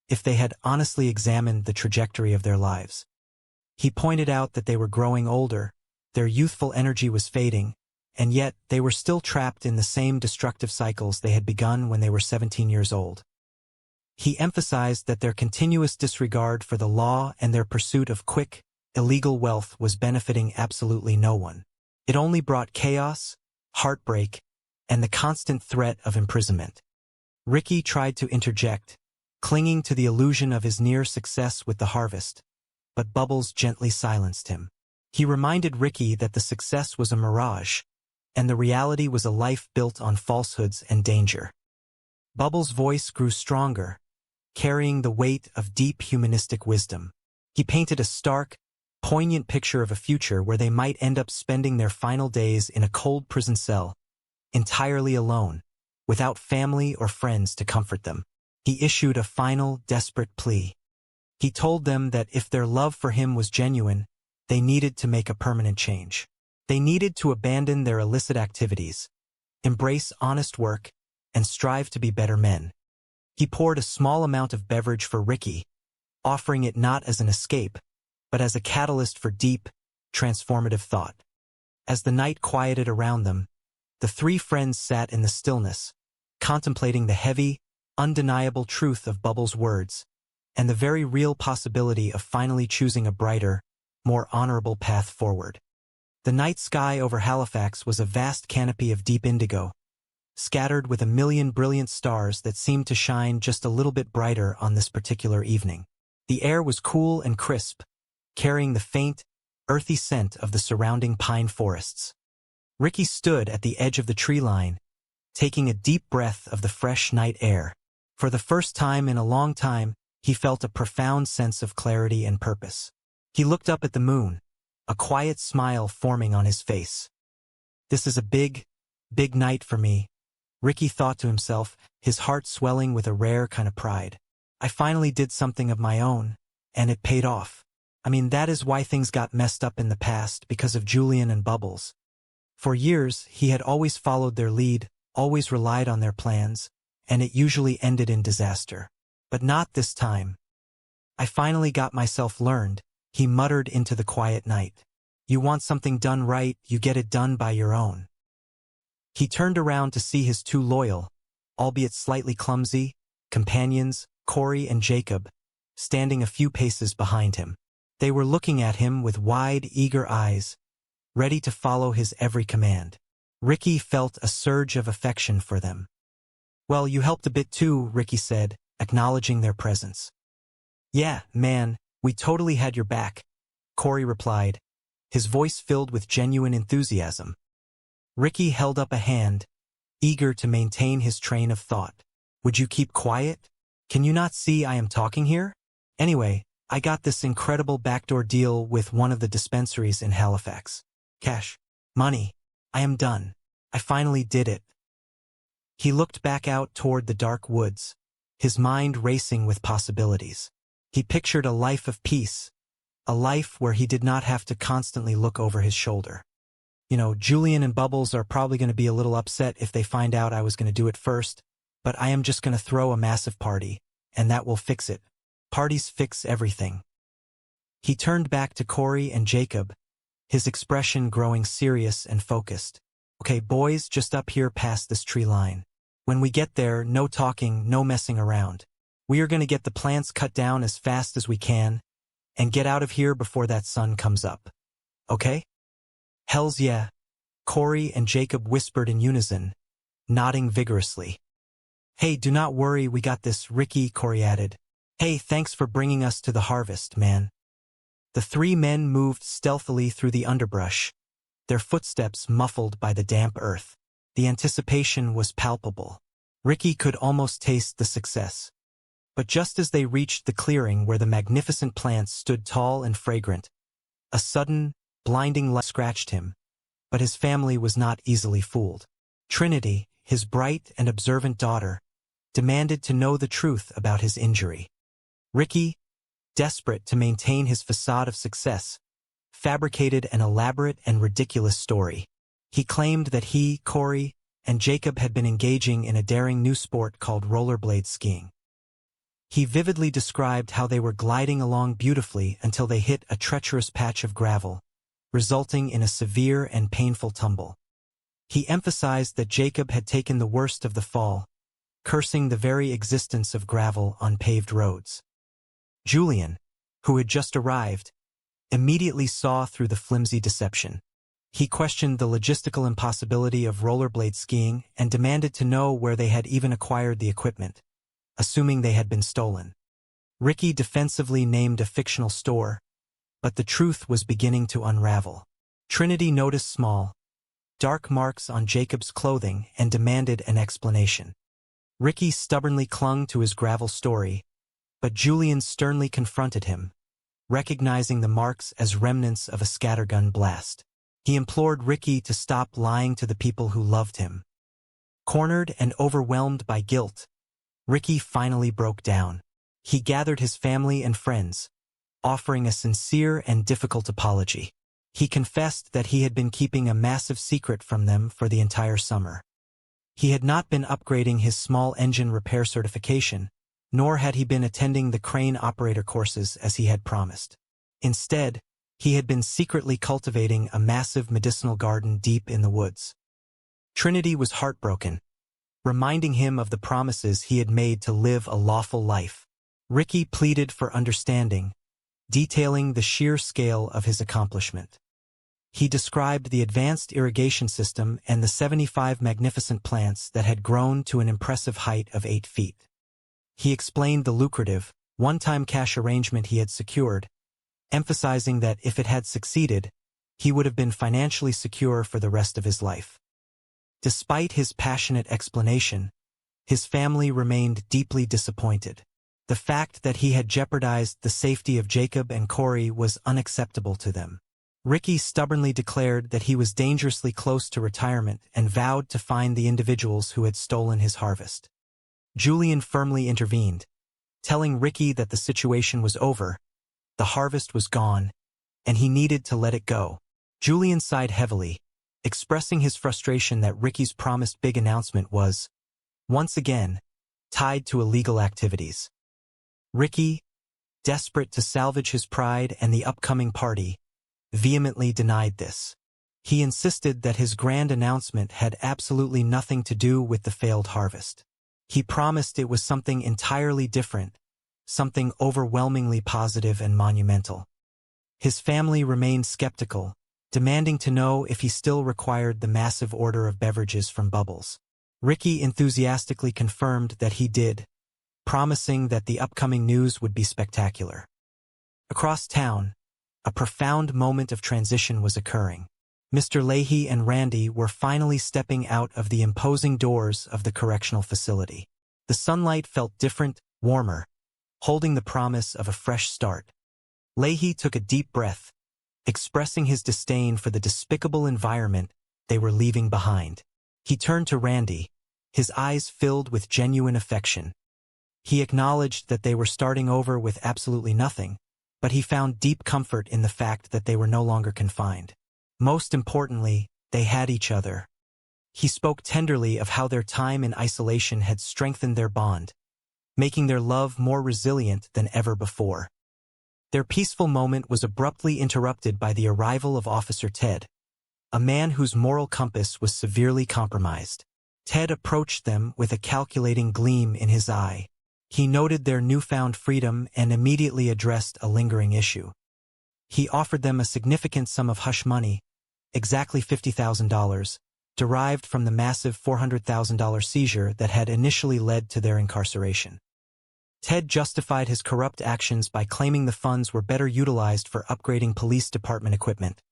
if they had honestly examined the trajectory of their lives. He pointed out that they were growing older, their youthful energy was fading, and yet they were still trapped in the same destructive cycles they had begun when they were 17 years old. He emphasized that their continuous disregard for the law and their pursuit of quick, illegal wealth was benefiting absolutely no one. It only brought chaos, heartbreak, and the constant threat of imprisonment. Ricky tried to interject, clinging to the illusion of his near success with the harvest, but Bubbles gently silenced him. He reminded Ricky that the success was a mirage, and the reality was a life built on falsehoods and danger. Bubbles' voice grew stronger, carrying the weight of deep humanistic wisdom. He painted a stark, poignant picture of a future where they might end up spending their final days in a cold prison cell, entirely alone, without family or friends to comfort them. He issued a final, desperate plea. He told them that if their love for him was genuine, they needed to make a permanent change. They needed to abandon their illicit activities, embrace honest work, and strive to be better men. He poured a small amount of beverage for Ricky, offering it not as an escape, but as a catalyst for deep, transformative thought. As the night quieted around them, the three friends sat in the stillness, contemplating the heavy, undeniable truth of Bubbles' words, and the very real possibility of finally choosing a brighter, more honorable path forward. The night sky over Halifax was a vast canopy of deep indigo, scattered with a million brilliant stars that seemed to shine just a little bit brighter on this particular evening. The air was cool and crisp, carrying the faint, earthy scent of the surrounding pine forests. Ricky stood at the edge of the tree line, taking a deep breath of the fresh night air. For the first time in a long time, he felt a profound sense of clarity and purpose. He looked up at the moon, a quiet smile forming on his face. This is a big, big night for me, Ricky thought to himself, his heart swelling with a rare kind of pride. I finally did something of my own, and it paid off. I mean, that is why things got messed up in the past, because of Julian and Bubbles. For years, he had always followed their lead, always relied on their plans, and it usually ended in disaster. But not this time. I finally got myself learned, he muttered into the quiet night. You want something done right, you get it done by your own. He turned around to see his two loyal, albeit slightly clumsy, companions, Corey and Jacob, standing a few paces behind him. They were looking at him with wide, eager eyes, ready to follow his every command. Ricky felt a surge of affection for them. Well, you helped a bit too, Ricky said, acknowledging their presence. Yeah, man, we totally had your back, Corey replied, his voice filled with genuine enthusiasm. Ricky held up a hand, eager to maintain his train of thought. Would you keep quiet? Can you not see I am talking here? Anyway, I got this incredible backdoor deal with one of the dispensaries in Halifax. Cash. Money. I am done. I finally did it. He looked back out toward the dark woods, his mind racing with possibilities. He pictured a life of peace, a life where he did not have to constantly look over his shoulder. You know, Julian and Bubbles are probably going to be a little upset if they find out I was going to do it first, but I am just going to throw a massive party, and that will fix it. Parties fix everything. He turned back to Corey and Jacob, his expression growing serious and focused. Okay, boys, just up here past this tree line. When we get there, no talking, no messing around. We are going to get the plants cut down as fast as we can, and get out of here before that sun comes up. Okay? Hells yeah, Corey and Jacob whispered in unison, nodding vigorously. Hey, do not worry, we got this, Ricky, Corey added. Hey, thanks for bringing us to the harvest, man. The three men moved stealthily through the underbrush, their footsteps muffled by the damp earth. The anticipation was palpable. Ricky could almost taste the success. But just as they reached the clearing where the magnificent plants stood tall and fragrant, a sudden, blinding light scratched him, but his family was not easily fooled. Trinity, his bright and observant daughter, demanded to know the truth about his injury. Ricky, desperate to maintain his facade of success, fabricated an elaborate and ridiculous story. He claimed that he, Corey, and Jacob had been engaging in a daring new sport called rollerblade skiing. He vividly described how they were gliding along beautifully until they hit a treacherous patch of gravel, resulting in a severe and painful tumble. He emphasized that Jacob had taken the worst of the fall, cursing the very existence of gravel on paved roads. Julian, who had just arrived, immediately saw through the flimsy deception. He questioned the logistical impossibility of rollerblade skiing and demanded to know where they had even acquired the equipment, assuming they had been stolen. Ricky defensively named a fictional store, but the truth was beginning to unravel. Trinity noticed small, dark marks on Jacob's clothing and demanded an explanation. Ricky stubbornly clung to his gravel story, but Julian sternly confronted him, recognizing the marks as remnants of a scattergun blast. He implored Ricky to stop lying to the people who loved him. Cornered and overwhelmed by guilt, Ricky finally broke down. He gathered his family and friends, offering a sincere and difficult apology. He confessed that he had been keeping a massive secret from them for the entire summer. He had not been upgrading his small engine repair certification, nor had he been attending the crane operator courses as he had promised. Instead, he had been secretly cultivating a massive medicinal garden deep in the woods. Trinity was heartbroken, reminding him of the promises he had made to live a lawful life. Ricky pleaded for understanding, detailing the sheer scale of his accomplishment. He described the advanced irrigation system and the 75 magnificent plants that had grown to an impressive height of 8 feet. He explained the lucrative, one-time cash arrangement he had secured, emphasizing that if it had succeeded, he would have been financially secure for the rest of his life. Despite his passionate explanation, his family remained deeply disappointed. The fact that he had jeopardized the safety of Jacob and Corey was unacceptable to them. Ricky stubbornly declared that he was dangerously close to retirement and vowed to find the individuals who had stolen his harvest. Julian firmly intervened, telling Ricky that the situation was over, the harvest was gone, and he needed to let it go. Julian sighed heavily, expressing his frustration that Ricky's promised big announcement was, once again, tied to illegal activities. Ricky, desperate to salvage his pride and the upcoming party, vehemently denied this. He insisted that his grand announcement had absolutely nothing to do with the failed harvest. He promised it was something entirely different, something overwhelmingly positive and monumental. His family remained skeptical, demanding to know if he still required the massive order of beverages from Bubbles. Ricky enthusiastically confirmed that he did, promising that the upcoming news would be spectacular. Across town, a profound moment of transition was occurring. Mr. Leahy and Randy were finally stepping out of the imposing doors of the correctional facility. The sunlight felt different, warmer, holding the promise of a fresh start. Leahy took a deep breath, expressing his disdain for the despicable environment they were leaving behind. He turned to Randy, his eyes filled with genuine affection. He acknowledged that they were starting over with absolutely nothing, but he found deep comfort in the fact that they were no longer confined. Most importantly, they had each other. He spoke tenderly of how their time in isolation had strengthened their bond, making their love more resilient than ever before. Their peaceful moment was abruptly interrupted by the arrival of Officer Ted, a man whose moral compass was severely compromised. Ted approached them with a calculating gleam in his eye. He noted their newfound freedom and immediately addressed a lingering issue. He offered them a significant sum of hush money, exactly $50,000, derived from the massive $400,000 seizure that had initially led to their incarceration. Ted justified his corrupt actions by claiming the funds were better utilized for upgrading police department equipment,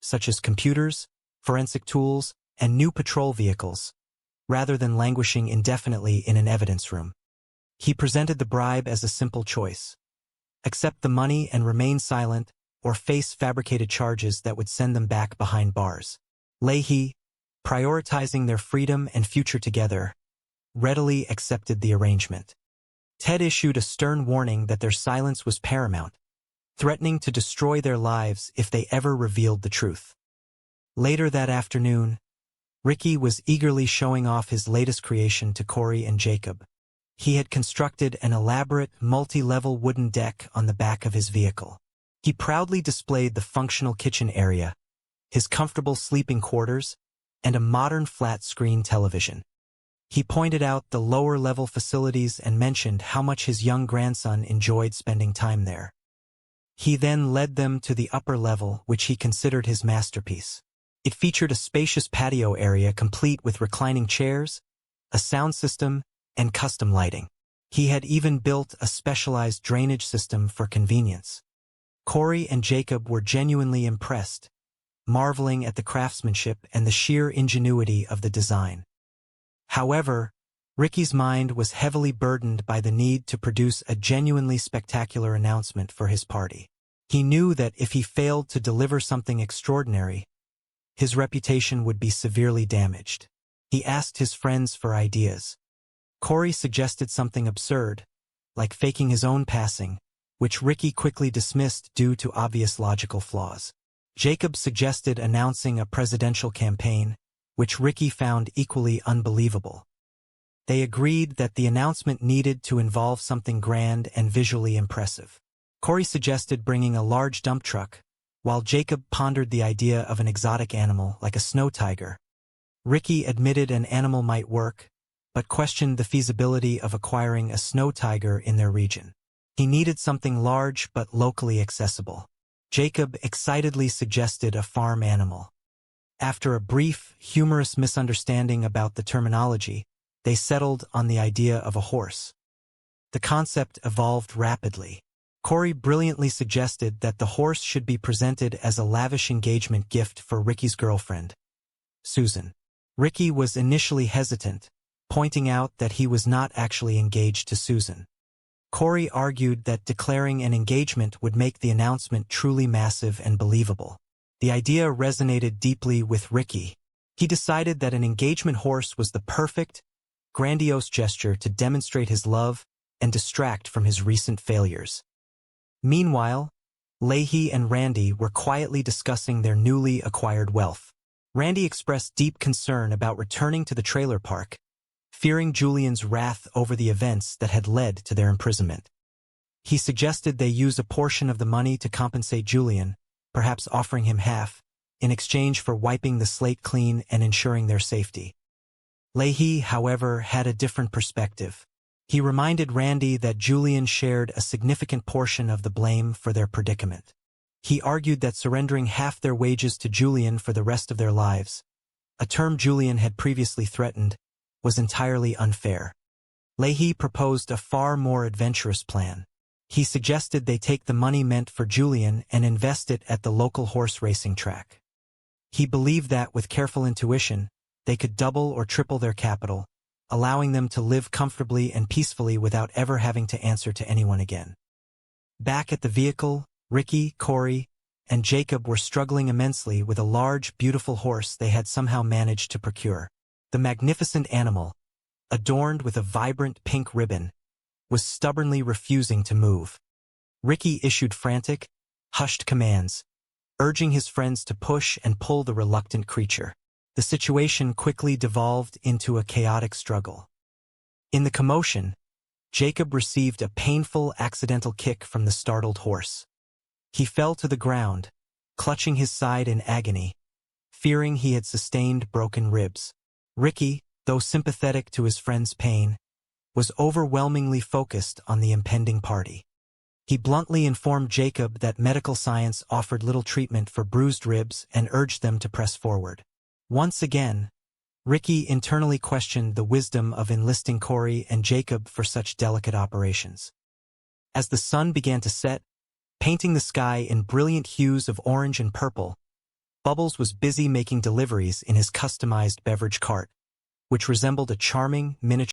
such as computers, forensic tools, and new patrol vehicles, rather than languishing indefinitely in an evidence room. He presented the bribe as a simple choice: accept the money and remain silent, or face fabricated charges that would send them back behind bars. Leahy, prioritizing their freedom and future together, readily accepted the arrangement. Ted issued a stern warning that their silence was paramount, threatening to destroy their lives if they ever revealed the truth. Later that afternoon, Ricky was eagerly showing off his latest creation to Corey and Jacob. He had constructed an elaborate, multi-level wooden deck on the back of his vehicle. He proudly displayed the functional kitchen area, his comfortable sleeping quarters, and a modern flat-screen television. He pointed out the lower-level facilities and mentioned how much his young grandson enjoyed spending time there. He then led them to the upper level, which he considered his masterpiece. It featured a spacious patio area complete with reclining chairs, a sound system, and custom lighting. He had even built a specialized drainage system for convenience. Corey and Jacob were genuinely impressed, marveling at the craftsmanship and the sheer ingenuity of the design. However, Ricky's mind was heavily burdened by the need to produce a genuinely spectacular announcement for his party. He knew that if he failed to deliver something extraordinary, his reputation would be severely damaged. He asked his friends for ideas. Corey suggested something absurd, like faking his own passing, which Ricky quickly dismissed due to obvious logical flaws. Jacob suggested announcing a presidential campaign, which Ricky found equally unbelievable. They agreed that the announcement needed to involve something grand and visually impressive. Corey suggested bringing a large dump truck, while Jacob pondered the idea of an exotic animal like a snow tiger. Ricky admitted an animal might work, but questioned the feasibility of acquiring a snow tiger in their region. He needed something large but locally accessible. Jacob excitedly suggested a farm animal. After a brief, humorous misunderstanding about the terminology, they settled on the idea of a horse. The concept evolved rapidly. Corey brilliantly suggested that the horse should be presented as a lavish engagement gift for Ricky's girlfriend, Susan. Ricky was initially hesitant, pointing out that he was not actually engaged to Susan. Corey argued that declaring an engagement would make the announcement truly massive and believable. The idea resonated deeply with Ricky. He decided that an engagement horse was the perfect, grandiose gesture to demonstrate his love and distract from his recent failures. Meanwhile, Leahy and Randy were quietly discussing their newly acquired wealth. Randy expressed deep concern about returning to the trailer park, fearing Julian's wrath over the events that had led to their imprisonment. He suggested they use a portion of the money to compensate Julian, perhaps offering him half, in exchange for wiping the slate clean and ensuring their safety. Leahy, however, had a different perspective. He reminded Randy that Julian shared a significant portion of the blame for their predicament. He argued that surrendering half their wages to Julian for the rest of their lives, a term Julian had previously threatened, was entirely unfair. Leahy proposed a far more adventurous plan. He suggested they take the money meant for Julian and invest it at the local horse racing track. He believed that, with careful intuition, they could double or triple their capital, allowing them to live comfortably and peacefully without ever having to answer to anyone again. Back at the vehicle, Ricky, Corey, and Jacob were struggling immensely with a large, beautiful horse they had somehow managed to procure. The magnificent animal, adorned with a vibrant pink ribbon, was stubbornly refusing to move. Ricky issued frantic, hushed commands, urging his friends to push and pull the reluctant creature. The situation quickly devolved into a chaotic struggle. In the commotion, Jacob received a painful accidental kick from the startled horse. He fell to the ground, clutching his side in agony, fearing he had sustained broken ribs. Ricky, though sympathetic to his friend's pain, was overwhelmingly focused on the impending party. He bluntly informed Jacob that medical science offered little treatment for bruised ribs and urged them to press forward. Once again, Ricky internally questioned the wisdom of enlisting Corey and Jacob for such delicate operations. As the sun began to set, painting the sky in brilliant hues of orange and purple, Bubbles was busy making deliveries in his customized beverage cart, which resembled a charming miniature